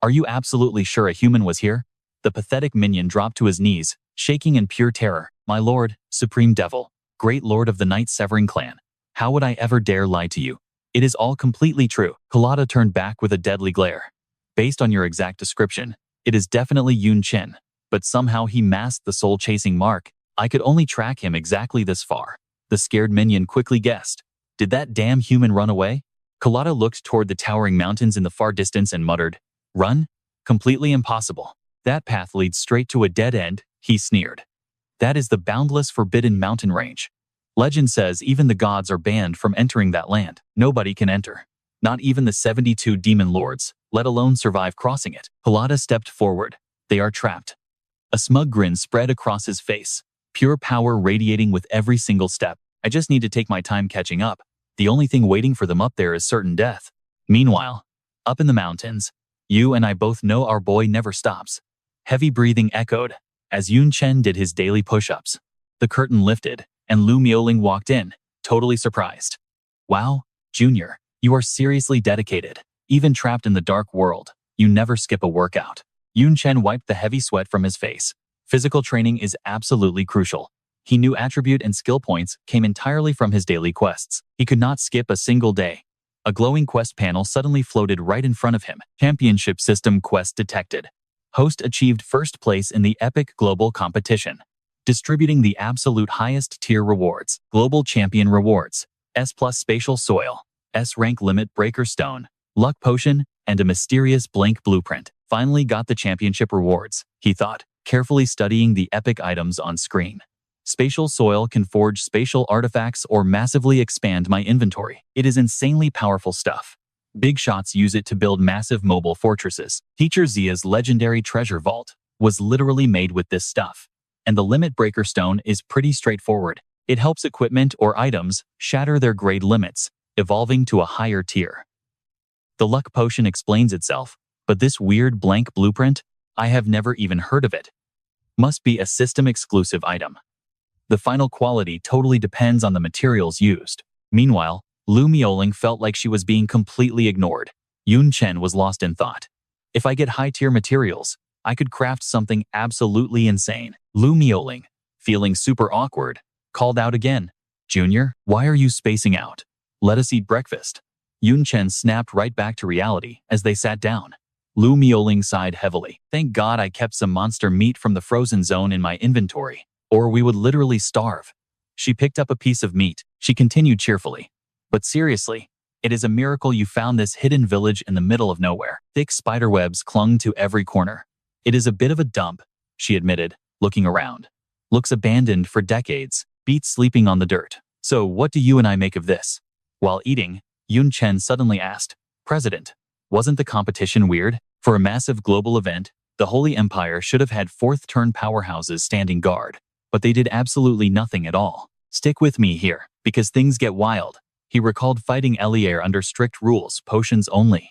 Are you absolutely sure a human was here? The pathetic minion dropped to his knees, shaking in pure terror. My lord, supreme devil, great lord of the night-severing clan. How would I ever dare lie to you? It is all completely true. Cultists turned back with a deadly glare. Based on your exact description, it is definitely Chen, but somehow he masked the soul-chasing mark. I could only track him exactly this far. The scared minion quickly guessed. Did that damn human run away? Cultists looked toward the towering mountains in the far distance and muttered, Run? Completely impossible. That path leads straight to a dead end, he sneered. That is the boundless forbidden mountain range. Legend says even the gods are banned from entering that land. Nobody can enter. Not even the 72 demon lords, let alone survive crossing it. Pilata stepped forward. They are trapped. A smug grin spread across his face, pure power radiating with every single step. I just need to take my time catching up. The only thing waiting for them up there is certain death. Meanwhile, up in the mountains, you and I both know our boy never stops. Heavy breathing echoed as Chen did his daily push-ups. The curtain lifted, and Lu Miaoling walked in, totally surprised. Wow, Junior, you are seriously dedicated. Even trapped in the dark world, you never skip a workout. Chen wiped the heavy sweat from his face. Physical training is absolutely crucial. He knew attribute and skill points came entirely from his daily quests. He could not skip a single day. A glowing quest panel suddenly floated right in front of him. Championship system quest detected. Host achieved first place in the epic global competition, distributing the absolute highest tier rewards. Global champion rewards, S+ spatial soil, S rank limit breaker stone, luck potion, and a mysterious blank blueprint. Finally got the championship rewards, he thought, carefully studying the epic items on screen. Spatial soil can forge spatial artifacts or massively expand my inventory. It is insanely powerful stuff. Big shots use it to build massive mobile fortresses. Teacher Zia's legendary treasure vault was literally made with this stuff. And the limit breaker stone is pretty straightforward. It helps equipment or items shatter their grade limits, evolving to a higher tier. The luck potion explains itself, but this weird blank blueprint, I have never even heard of it. Must be a system-exclusive item. The final quality totally depends on the materials used. Meanwhile, Lu Miaoling felt like she was being completely ignored. Chen was lost in thought. If I get high-tier materials, I could craft something absolutely insane. Lu Miaoling, feeling super awkward, called out again. Junior, why are you spacing out? Let us eat breakfast. Chen snapped right back to reality as they sat down. Lu Miaoling sighed heavily. Thank God I kept some monster meat from the frozen zone in my inventory, or we would literally starve. She picked up a piece of meat. She continued cheerfully. But seriously, it is a miracle you found this hidden village in the middle of nowhere. Thick spiderwebs clung to every corner. It is a bit of a dump, she admitted, looking around. Looks abandoned for decades, beats sleeping on the dirt. So what do you and I make of this? While eating, Chen suddenly asked, President, wasn't the competition weird? For a massive global event, the Holy Empire should have had fourth-turn powerhouses standing guard, but they did absolutely nothing at all. Stick with me here, because things get wild. He recalled fighting Elier under strict rules, potions only.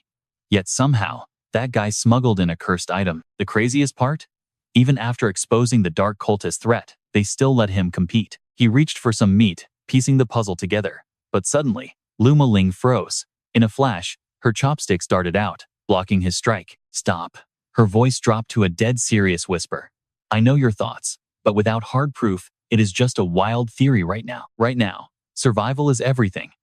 Yet somehow, that guy smuggled in a cursed item. The craziest part? Even after exposing the dark cultist threat, they still let him compete. He reached for some meat, piecing the puzzle together. But suddenly, Lu Miaoling froze. In a flash, her chopsticks darted out, blocking his strike. Stop. Her voice dropped to a dead serious whisper. I know your thoughts, but without hard proof, it is just a wild theory right now. Right now, survival is everything.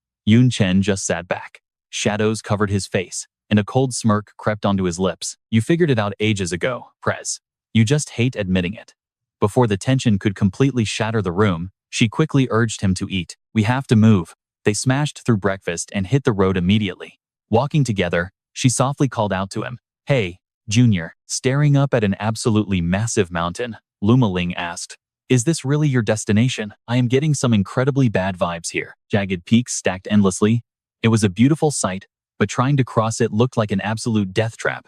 Chen just sat back. Shadows covered his face, and a cold smirk crept onto his lips. You figured it out ages ago, Prez. You just hate admitting it. Before the tension could completely shatter the room, she quickly urged him to eat. We have to move. They smashed through breakfast and hit the road immediately. Walking together, she softly called out to him. Hey, Junior. Staring up at an absolutely massive mountain, Lu Miaoling asked, Is this really your destination? I am getting some incredibly bad vibes here. Jagged peaks stacked endlessly. It was a beautiful sight, but trying to cross it looked like an absolute death trap.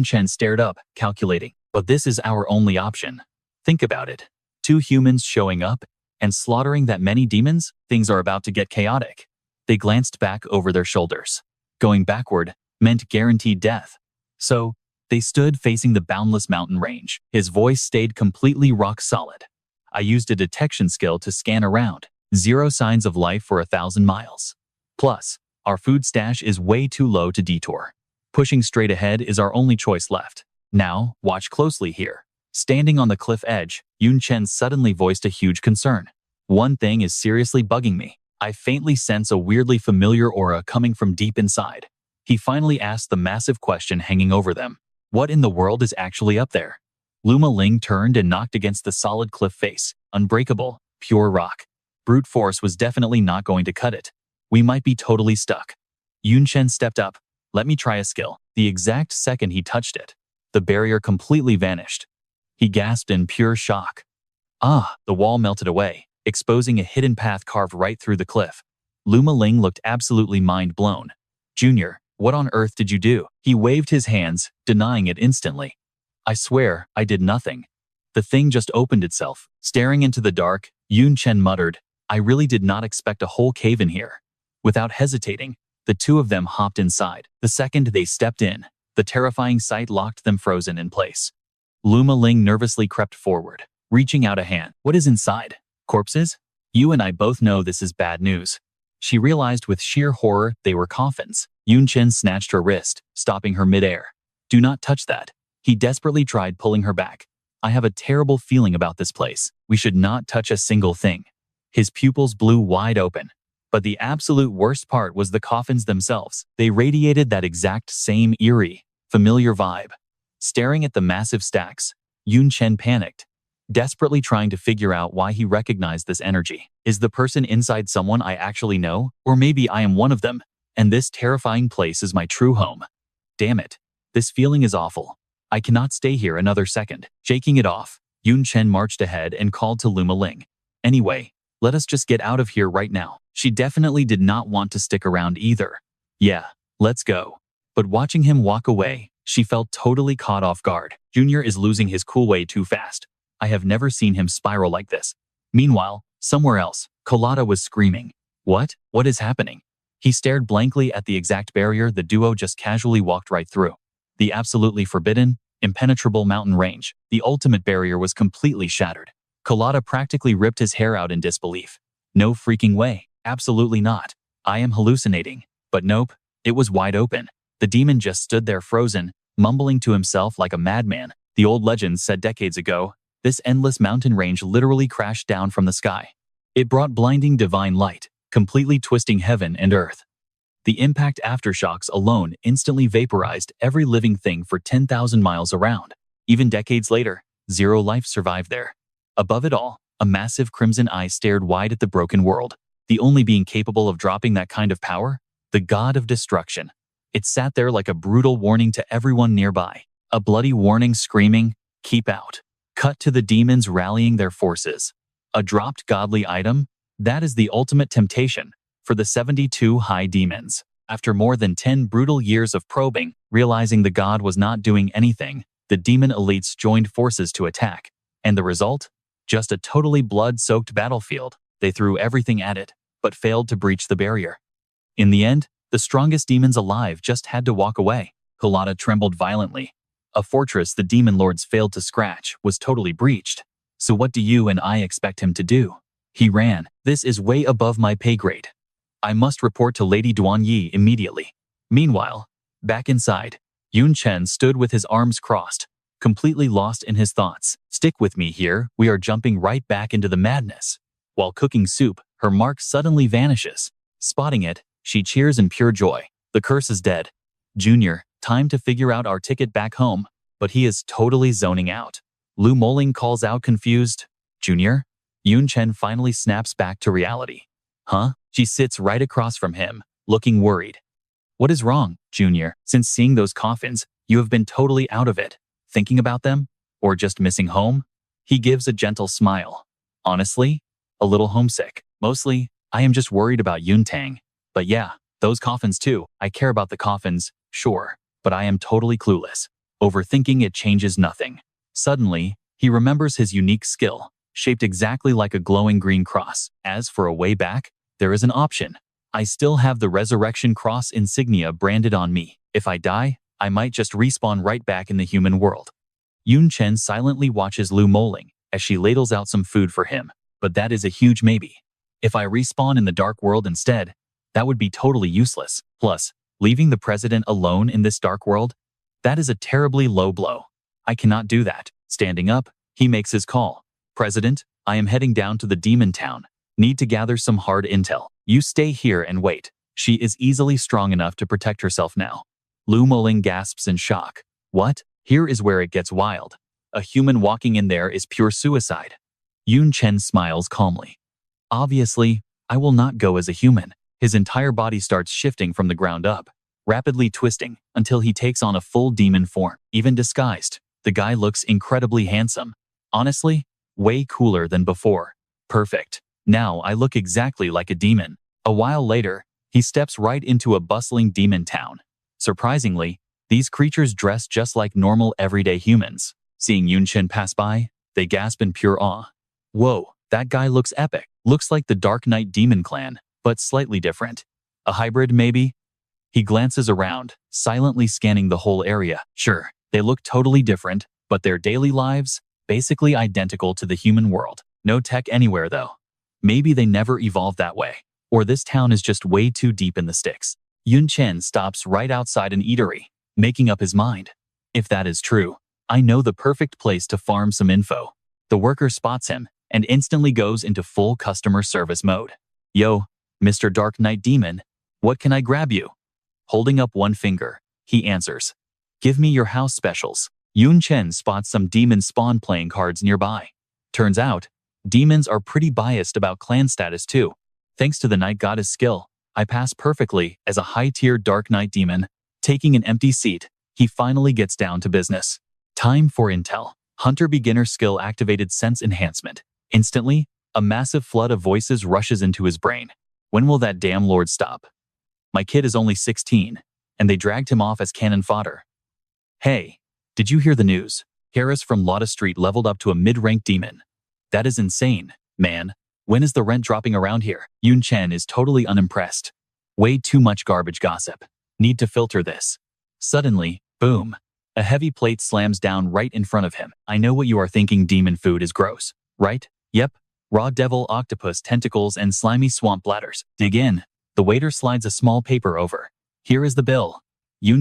Chen stared up, calculating. But this is our only option. Think about it. 2 humans showing up and slaughtering that many demons? Things are about to get chaotic. They glanced back over their shoulders. Going backward meant guaranteed death. So, they stood facing the boundless mountain range. His voice stayed completely rock solid. I used a detection skill to scan around. 0 signs of life for 1,000 miles. Plus, our food stash is way too low to detour. Pushing straight ahead is our only choice left. Now, watch closely here. Standing on the cliff edge, Chen suddenly voiced a huge concern. One thing is seriously bugging me. I faintly sense a weirdly familiar aura coming from deep inside. He finally asked the massive question hanging over them. What in the world is actually up there? Lu Miaoling turned and knocked against the solid cliff face. Unbreakable, pure rock. Brute force was definitely not going to cut it. We might be totally stuck. Chen stepped up. Let me try a skill. The exact second he touched it, the barrier completely vanished. He gasped in pure shock. Ah, the wall melted away, exposing a hidden path carved right through the cliff. Lu Muling looked absolutely mind-blown. Junior, what on earth did you do? He waved his hands, denying it instantly. I swear, I did nothing. The thing just opened itself. Staring into the dark, Yun Chen muttered, I really did not expect a whole cave in here. Without hesitating, the two of them hopped inside. The second they stepped in, the terrifying sight locked them frozen in place. Lu Muling nervously crept forward, reaching out a hand. What is inside? Corpses? You and I both know this is bad news. She realized with sheer horror they were coffins. Yun Chen snatched her wrist, stopping her midair. Do not touch that. He desperately tried pulling her back. I have a terrible feeling about this place. We should not touch a single thing. His pupils blew wide open. But the absolute worst part was the coffins themselves. They radiated that exact same eerie, familiar vibe. Staring at the massive stacks, Yun Chen panicked, desperately trying to figure out why he recognized this energy. Is the person inside someone I actually know? Or maybe I am one of them, and this terrifying place is my true home. Damn it. This feeling is awful. I cannot stay here another second. Shaking it off, Yun Chen marched ahead and called to Lu Muling. Anyway, let us just get out of here right now. She definitely did not want to stick around either. Yeah, let's go. But watching him walk away, she felt totally caught off guard. Junior is losing his cool way too fast. I have never seen him spiral like this. Meanwhile, somewhere else, Colada was screaming. What? What is happening? He stared blankly at the exact barrier the duo just casually walked right through. The absolutely forbidden, impenetrable mountain range. The ultimate barrier was completely shattered. Colada practically ripped his hair out in disbelief. No freaking way. Absolutely not. I am hallucinating. But nope, it was wide open. The demon just stood there frozen, mumbling to himself like a madman. The old legends said decades ago, this endless mountain range literally crashed down from the sky. It brought blinding divine light, completely twisting heaven and earth. The impact aftershocks alone instantly vaporized every living thing for 10,000 miles around. Even decades later, zero life survived there. Above it all, a massive crimson eye stared wide at the broken world. The only being capable of dropping that kind of power? The god of destruction. It sat there like a brutal warning to everyone nearby. A bloody warning screaming, keep out. Cut to the demons rallying their forces. A dropped godly item? That is the ultimate temptation for the 72 high demons. After more than 10 brutal years of probing, realizing the god was not doing anything, the demon elites joined forces to attack. And the result? Just a totally blood-soaked battlefield. They threw everything at it, but failed to breach the barrier. In the end, the strongest demons alive just had to walk away. Colada trembled violently. A fortress the demon lords failed to scratch was totally breached. So what do you and I expect him to do? He ran. This is way above my pay grade. I must report to Lady Duan Yi immediately. Meanwhile, back inside, Yun Chen stood with his arms crossed, completely lost in his thoughts. Stick with me here, we are jumping right back into the madness. While cooking soup, her mark suddenly vanishes. Spotting it, she cheers in pure joy. The curse is dead. Junior, time to figure out our ticket back home. But he is totally zoning out. Lu Muling calls out confused. Junior? Yun Chen finally snaps back to reality. Huh? She sits right across from him, looking worried. What is wrong, Junior? Since seeing those coffins, you have been totally out of it. Thinking about them? Or just missing home? He gives a gentle smile. Honestly, a little homesick. Mostly, I am just worried about Yuntang. But yeah, those coffins too. I care about the coffins, sure, but I am totally clueless. Overthinking it changes nothing. Suddenly, he remembers his unique skill, shaped exactly like a glowing green cross. As for a way back, there is an option. I still have the Resurrection Cross insignia branded on me. If I die, I might just respawn right back in the human world. Yun Chen silently watches Lu Muling as she ladles out some food for him, but that is a huge maybe. If I respawn in the dark world instead, that would be totally useless. Plus, leaving the president alone in this dark world? That is a terribly low blow. I cannot do that. Standing up, he makes his call. President, I am heading down to the demon town. Need to gather some hard intel. You stay here and wait. She is easily strong enough to protect herself now. Lu Muling gasps in shock. What? Here is where it gets wild. A human walking in there is pure suicide. Yun Chen smiles calmly. Obviously, I will not go as a human. His entire body starts shifting from the ground up, rapidly twisting until he takes on a full demon form. Even disguised, the guy looks incredibly handsome. Honestly, Way cooler than before. Perfect. Now I look exactly like a demon. A while later, he steps right into a bustling demon town. Surprisingly, these creatures dress just like normal everyday humans. Seeing Chen pass by, they gasp in pure awe. Whoa, that guy looks epic. Looks like the Dark Knight Demon Clan, but slightly different. A hybrid, maybe? He glances around, silently scanning the whole area. Sure, they look totally different, but their daily lives, basically identical to the human world. No tech anywhere, though. Maybe they never evolved that way. Or this town is just way too deep in the sticks. Chen stops right outside an eatery, making up his mind. If that is true, I know the perfect place to farm some info. The worker spots him and instantly goes into full customer service mode. Yo, Mr. Dark Knight Demon, what can I grab you? Holding up one finger, he answers. Give me your house specials. Chen spots some demon spawn playing cards nearby. Turns out, demons are pretty biased about clan status too. Thanks to the Night Goddess skill, I pass perfectly as a high-tier Dark Knight demon. Taking an empty seat, he finally gets down to business. Time for intel. Hunter beginner skill activated sense enhancement. Instantly, a massive flood of voices rushes into his brain. When will that damn lord stop? My kid is only 16, and they dragged him off as cannon fodder. Hey, did you hear the news? Harris from Lotta Street leveled up to a mid-ranked demon. That is insane, man. When is the rent dropping around here? Chen is totally unimpressed. Way too much garbage gossip. Need to filter this. Suddenly, boom. A heavy plate slams down right in front of him. I know what you are thinking, demon food is gross, right? Yep. Raw devil octopus tentacles and slimy swamp bladders. Dig in. The waiter slides a small paper over. Here is the bill.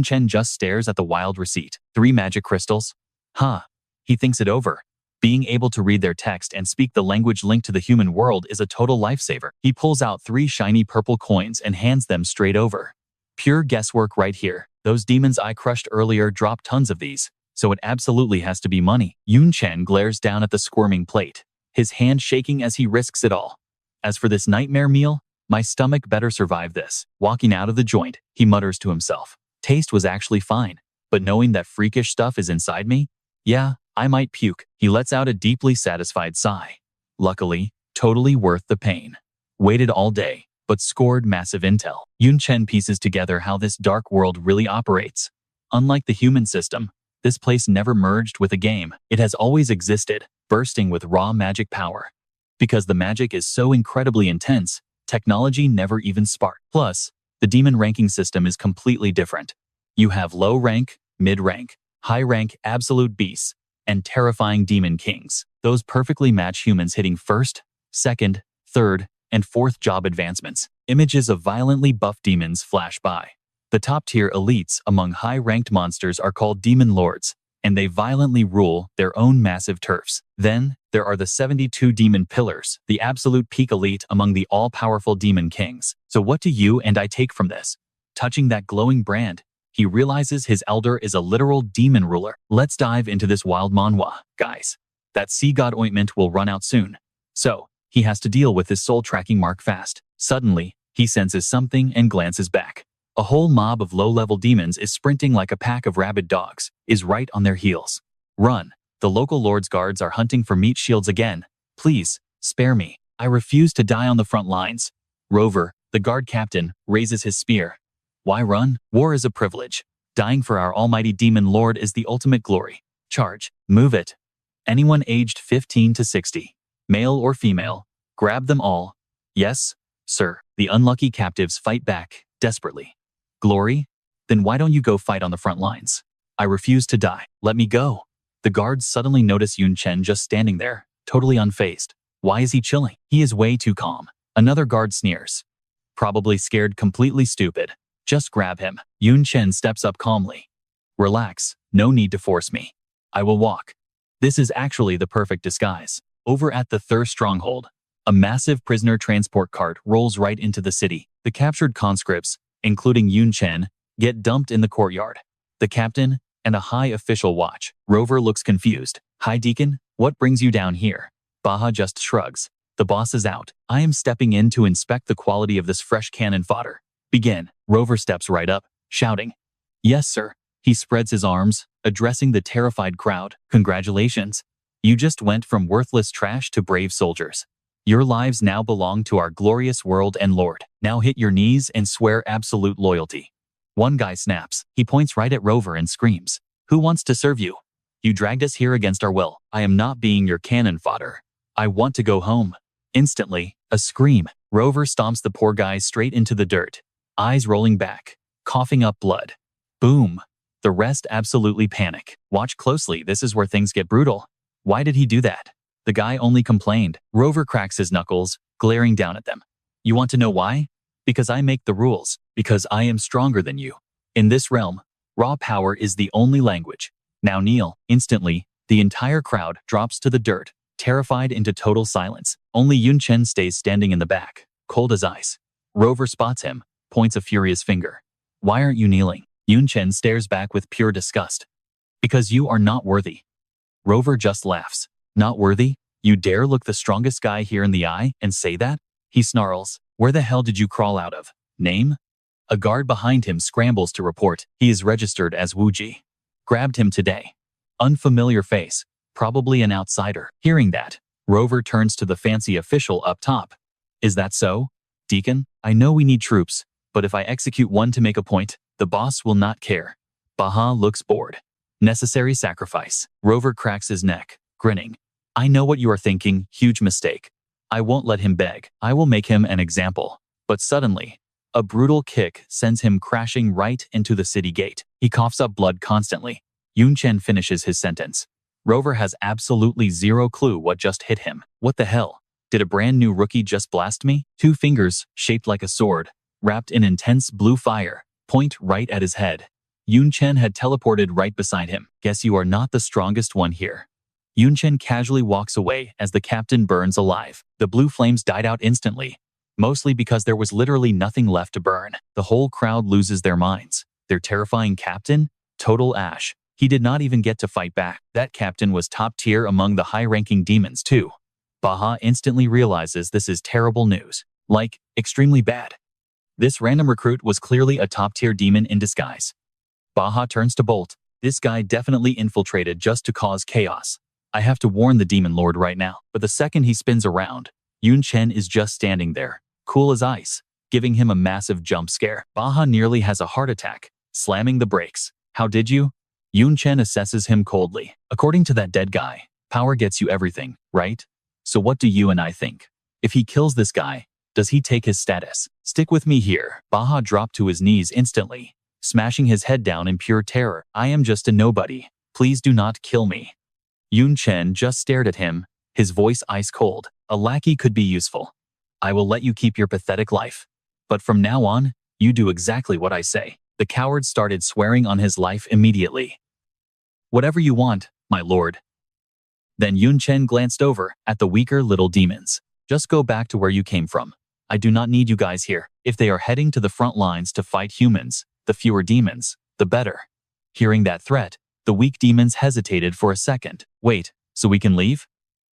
Chen just stares at the wild receipt. 3 magic crystals? Huh. He thinks it over. Being able to read their text and speak the language linked to the human world is a total lifesaver. He pulls out 3 shiny purple coins and hands them straight over. Pure guesswork right here. Those demons I crushed earlier dropped tons of these, so it absolutely has to be money. Chen glares down at the squirming plate, his hand shaking as he risks it all. As for this nightmare meal, my stomach better survive this. Walking out of the joint, he mutters to himself. Taste was actually fine, but knowing that freakish stuff is inside me? Yeah, I might puke. He lets out a deeply satisfied sigh. Luckily, totally worth the pain. Waited all day, but scored massive intel. Chen pieces together how this dark world really operates. Unlike the human system, this place never merged with a game. It has always existed, bursting with raw magic power. Because the magic is so incredibly intense, technology never even sparked. Plus, the demon ranking system is completely different. You have low rank, mid rank, high rank absolute beasts, and terrifying demon kings. Those perfectly match humans hitting first, second, third, and fourth job advancements. Images of violently buffed demons flash by. The top-tier elites among high-ranked monsters are called demon lords, and they violently rule their own massive turfs. Then, there are the 72 demon pillars, the absolute peak elite among the all-powerful demon kings. So what do you and I take from this? Touching that glowing brand, he realizes his elder is a literal demon ruler. Let's dive into this wild manhwa, guys. That sea god ointment will run out soon. So, he has to deal with his soul tracking mark fast. Suddenly, he senses something and glances back. A whole mob of low-level demons is sprinting like a pack of rabid dogs, is right on their heels. Run. The local lord's guards are hunting for meat shields again. Please, spare me. I refuse to die on the front lines. Rover, the guard captain, raises his spear. Why run? War is a privilege. Dying for our almighty demon lord is the ultimate glory. Charge. Move it. Anyone aged 15 to 60. Male or female, grab them all. Yes, sir. The unlucky captives fight back, desperately. Glory? Then why don't you go fight on the front lines? I refuse to die. Let me go. The guards suddenly notice Chen just standing there, totally unfazed. Why is he chilling? He is way too calm. Another guard sneers. Probably scared, completely stupid. Just grab him. Chen steps up calmly. Relax, no need to force me. I will walk. This is actually the perfect disguise. Over at the Thur stronghold, a massive prisoner transport cart rolls right into the city. The captured conscripts, including Chen, get dumped in the courtyard. The captain and a high official watch. Rover looks confused. Hi Deacon, what brings you down here? Baha just shrugs. The boss is out. I am stepping in to inspect the quality of this fresh cannon fodder. Begin. Rover steps right up, shouting. Yes, sir. He spreads his arms, addressing the terrified crowd. Congratulations. You just went from worthless trash to brave soldiers. Your lives now belong to our glorious world and Lord. Now hit your knees and swear absolute loyalty. One guy snaps. He points right at Rover and screams, "Who wants to serve you? You dragged us here against our will. I am not being your cannon fodder. I want to go home." Instantly, a scream. Rover stomps the poor guy straight into the dirt, eyes rolling back, coughing up blood. Boom. The rest absolutely panic. Watch closely, this is where things get brutal. Why did he do that? The guy only complained. Rover cracks his knuckles, glaring down at them. You want to know why? Because I make the rules. Because I am stronger than you. In this realm, raw power is the only language. Now kneel. Instantly, the entire crowd drops to the dirt, terrified into total silence. Only Chen stays standing in the back, cold as ice. Rover spots him, points a furious finger. Why aren't you kneeling? Chen stares back with pure disgust. Because you are not worthy. Rover just laughs. Not worthy? You dare look the strongest guy here in the eye and say that? He snarls. Where the hell did you crawl out of? Name? A guard behind him scrambles to report. He is registered as Wuji. Grabbed him today. Unfamiliar face. Probably an outsider. Hearing that, Rover turns to the fancy official up top. Is that so? Deacon, I know we need troops, but if I execute one to make a point, the boss will not care. Baha looks bored. Necessary sacrifice. Rover cracks his neck, grinning. I know what you are thinking, huge mistake. I won't let him beg. I will make him an example. But suddenly, a brutal kick sends him crashing right into the city gate. He coughs up blood constantly. Chen finishes his sentence. Rover has absolutely zero clue what just hit him. What the hell? Did a brand new rookie just blast me? Two fingers, shaped like a sword, wrapped in intense blue fire, point right at his head. Chen had teleported right beside him. Guess you are not the strongest one here. Chen casually walks away as the captain burns alive. The blue flames died out instantly, mostly because there was literally nothing left to burn. The whole crowd loses their minds. Their terrifying captain? Total ash. He did not even get to fight back. That captain was top tier among the high-ranking demons too. Baha instantly realizes this is terrible news. Like, extremely bad. This random recruit was clearly a top-tier demon in disguise. Baha turns to Bolt. This guy definitely infiltrated just to cause chaos. I have to warn the demon lord right now. But the second he spins around, Chen is just standing there, cool as ice, giving him a massive jump scare. Baha nearly has a heart attack, slamming the brakes. How did you? Chen assesses him coldly. According to that dead guy, power gets you everything, right? So what do you and I think? If he kills this guy, does he take his status? Stick with me here. Baha dropped to his knees instantly, smashing his head down in pure terror. I am just a nobody. Please do not kill me. Chen just stared at him, his voice ice cold. A lackey could be useful. I will let you keep your pathetic life. But from now on, you do exactly what I say. The coward started swearing on his life immediately. Whatever you want, my lord. Then Chen glanced over at the weaker little demons. Just go back to where you came from. I do not need you guys here. If they are heading to the front lines to fight humans, the fewer demons, the better. Hearing that threat, the weak demons hesitated for a second. Wait, so we can leave?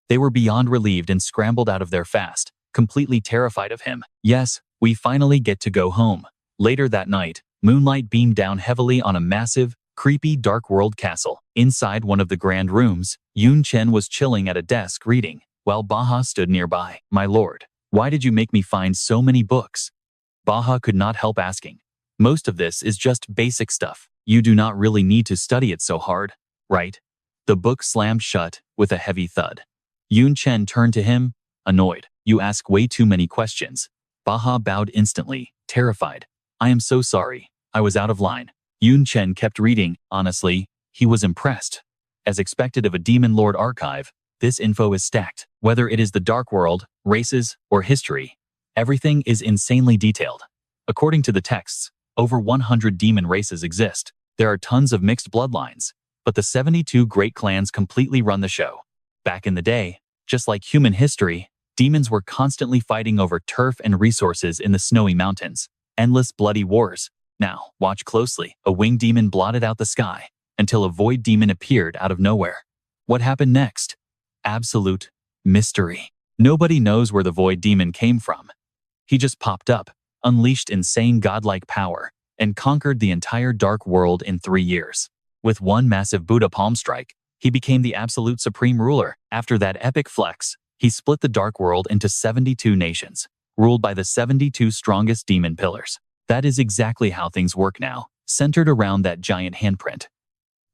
They were beyond relieved and scrambled out of there fast, completely terrified of him. Yes, we finally get to go home. Later that night, moonlight beamed down heavily on a massive, creepy dark world castle. Inside one of the grand rooms, Chen was chilling at a desk reading, while Baha stood nearby. My lord, why did you make me find so many books? Baha could not help asking. Most of this is just basic stuff. You do not really need to study it so hard, right? The book slammed shut with a heavy thud. Chen turned to him, annoyed. You ask way too many questions. Baha bowed instantly, terrified. I am so sorry. I was out of line. Chen kept reading. Honestly, he was impressed. As expected of a Demon Lord archive, this info is stacked. Whether it is the Dark World, races, or history, everything is insanely detailed. According to the texts, over 100 demon races exist. There are tons of mixed bloodlines, but the 72 great clans completely run the show. Back in the day, just like human history, demons were constantly fighting over turf and resources in the snowy mountains. Endless bloody wars. Now, watch closely. A winged demon blotted out the sky until a void demon appeared out of nowhere. What happened next? Absolute mystery. Nobody knows where the void demon came from. He just popped up, unleashed insane godlike power, and conquered the entire dark world in 3 years. With one massive Buddha palm strike, He became the absolute supreme ruler. After that epic flex, he split the Dark World into 72 nations, ruled by the 72 strongest demon pillars. That is exactly how things work now, centered around that giant handprint.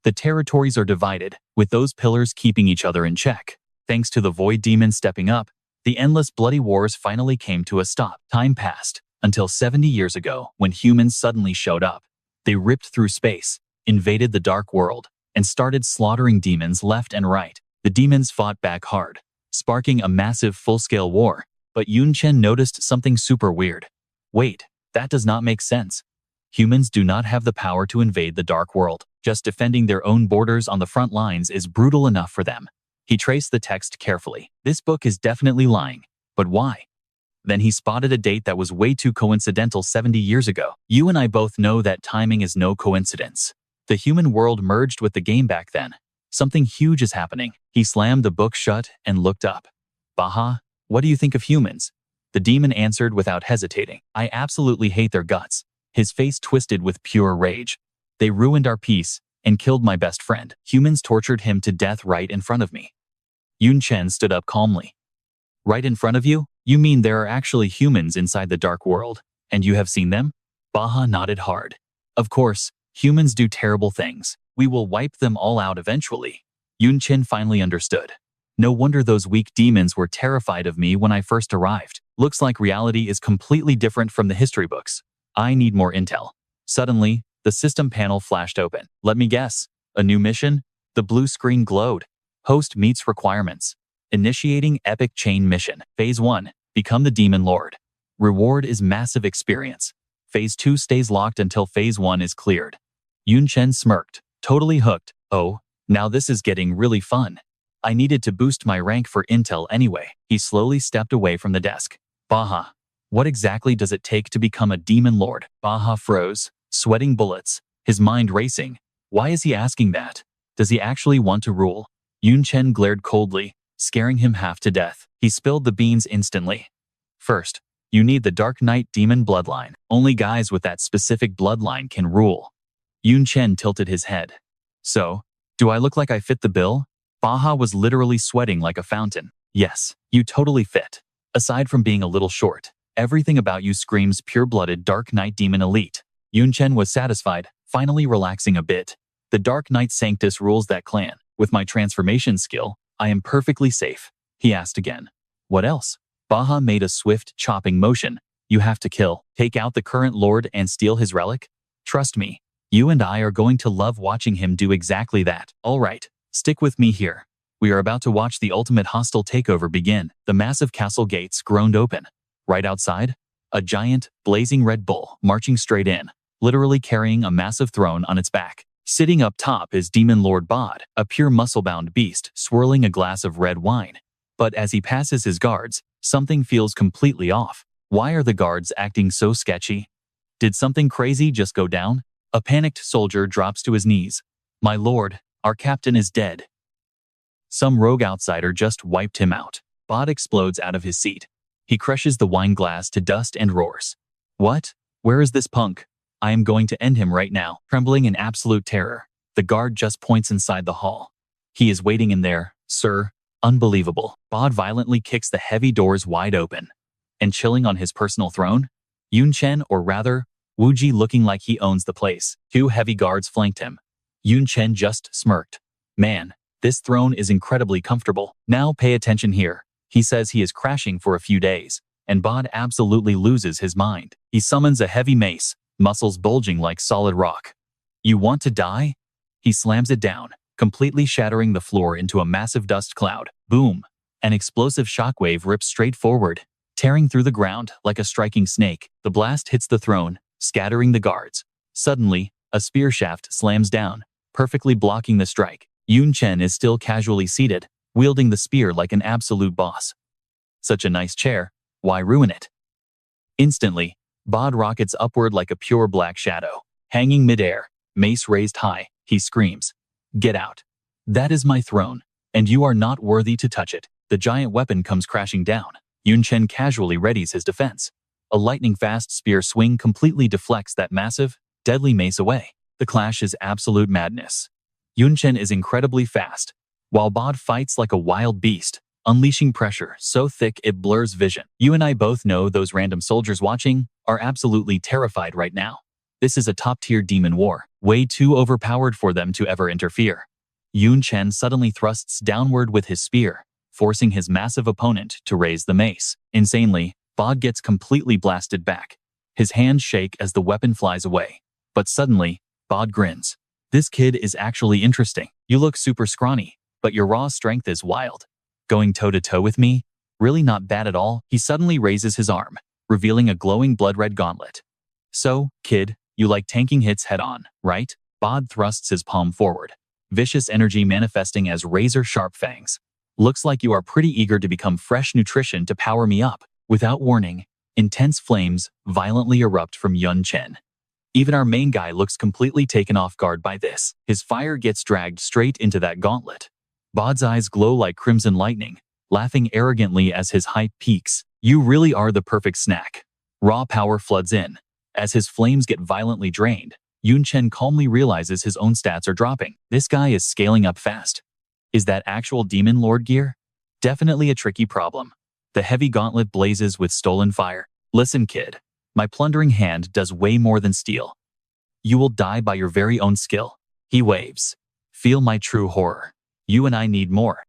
The territories are divided, with those pillars keeping each other in check. Thanks to the Void Demon stepping up, the endless bloody wars finally came to a stop. Time passed, until 70 years ago, when humans suddenly showed up. They ripped through space, invaded the Dark World, and started slaughtering demons left and right. The demons fought back hard, sparking a massive full-scale war. But Chen noticed something super weird. Wait, that does not make sense. Humans do not have the power to invade the Dark World. Just defending their own borders on the front lines is brutal enough for them. He traced the text carefully. This book is definitely lying. But why? Then he spotted a date that was way too coincidental 70 years ago. You and I both know that timing is no coincidence. The human world merged with the game back then. Something huge is happening. He slammed the book shut and looked up. Baha, what do you think of humans? The demon answered without hesitating. I absolutely hate their guts. His face twisted with pure rage. They ruined our peace and killed my best friend. Humans tortured him to death right in front of me. Chen stood up calmly. Right in front of you? You mean there are actually humans inside the Dark World, and you have seen them? Baha nodded hard. Of course, humans do terrible things. We will wipe them all out eventually. Chen finally understood. No wonder those weak demons were terrified of me when I first arrived. Looks like reality is completely different from the history books. I need more intel. Suddenly, the system panel flashed open. Let me guess. A new mission? The blue screen glowed. Host meets requirements. Initiating epic chain mission. Phase 1. Become the Demon Lord. Reward is massive experience. Phase 2 stays locked until Phase 1 is cleared. Chen smirked. Totally hooked. Oh, now this is getting really fun. I needed to boost my rank for intel anyway. He slowly stepped away from the desk. Baha, what exactly does it take to become a Demon Lord? Baha froze, sweating bullets, his mind racing. Why is he asking that? Does he actually want to rule? Chen glared coldly, scaring him half to death. He spilled the beans instantly. First, you need the Dark Knight Demon bloodline. Only guys with that specific bloodline can rule. Chen tilted his head. So, do I look like I fit the bill? Baha was literally sweating like a fountain. Yes, you totally fit. Aside from being a little short, everything about you screams pure-blooded Dark Knight Demon elite. Chen was satisfied, finally relaxing a bit. The Dark Knight Sanctus rules that clan. With my transformation skill, I am perfectly safe. He asked again. What else? Baha made a swift, chopping motion. You have to kill. Take out the current lord and steal his relic? Trust me, you and I are going to love watching him do exactly that. All right. Stick with me here. We are about to watch the ultimate hostile takeover begin. The massive castle gates groaned open. Right outside, a giant, blazing red bull marching straight in, literally carrying a massive throne on its back. Sitting up top is Demon Lord Bod, a pure muscle-bound beast swirling a glass of red wine. But as he passes his guards, something feels completely off. Why are the guards acting so sketchy? Did something crazy just go down? A panicked soldier drops to his knees. My lord, our captain is dead. Some rogue outsider just wiped him out. Bod explodes out of his seat. He crushes the wine glass to dust and roars. What? Where is this punk? I am going to end him right now. Trembling in absolute terror, the guard just points inside the hall. He is waiting in there, sir. Unbelievable. Bod violently kicks the heavy doors wide open. And chilling on his personal throne? Chen, or rather, Wuji, looking like he owns the place. 2 heavy guards flanked him. Chen just smirked. Man, this throne is incredibly comfortable. Now pay attention here. He says he is crashing for a few days, and Bod absolutely loses his mind. He summons a heavy mace, muscles bulging like solid rock. You want to die? He slams it down, completely shattering the floor into a massive dust cloud. Boom! An explosive shockwave rips straight forward, tearing through the ground like a striking snake. The blast hits the throne, scattering the guards. Suddenly, a spear shaft slams down, perfectly blocking the strike. Chen is still casually seated, wielding the spear like an absolute boss. Such a nice chair, why ruin it? Instantly, Bod rockets upward like a pure black shadow. Hanging midair, mace raised high, he screams. Get out. That is my throne, and you are not worthy to touch it. The giant weapon comes crashing down. Chen casually readies his defense. A lightning-fast spear swing completely deflects that massive, deadly mace away. The clash is absolute madness. Yun Chen is incredibly fast, while Bod fights like a wild beast, unleashing pressure so thick it blurs vision. You and I both know those random soldiers watching are absolutely terrified right now. This is a top-tier demon war, way too overpowered for them to ever interfere. Yun Chen suddenly thrusts downward with his spear, forcing his massive opponent to raise the mace. Insanely, Bod gets completely blasted back. His hands shake as the weapon flies away. But suddenly, Bod grins. This kid is actually interesting. You look super scrawny, but your raw strength is wild. Going toe-to-toe with me? Really not bad at all. He suddenly raises his arm, revealing a glowing blood-red gauntlet. So, kid, you like tanking hits head-on, right? Bod thrusts his palm forward, vicious energy manifesting as razor-sharp fangs. Looks like you are pretty eager to become fresh nutrition to power me up. Without warning, intense flames violently erupt from Yun Chen. Even our main guy looks completely taken off guard by this. His fire gets dragged straight into that gauntlet. Bod's eyes glow like crimson lightning, laughing arrogantly as his height peaks. You really are the perfect snack. Raw power floods in. As his flames get violently drained, Yun Chen calmly realizes his own stats are dropping. This guy is scaling up fast. Is that actual Demon Lord gear? Definitely a tricky problem. The heavy gauntlet blazes with stolen fire. Listen, kid. My plundering hand does way more than steal. You will die by your very own skill. He waves. Feel my true horror. You and I need more.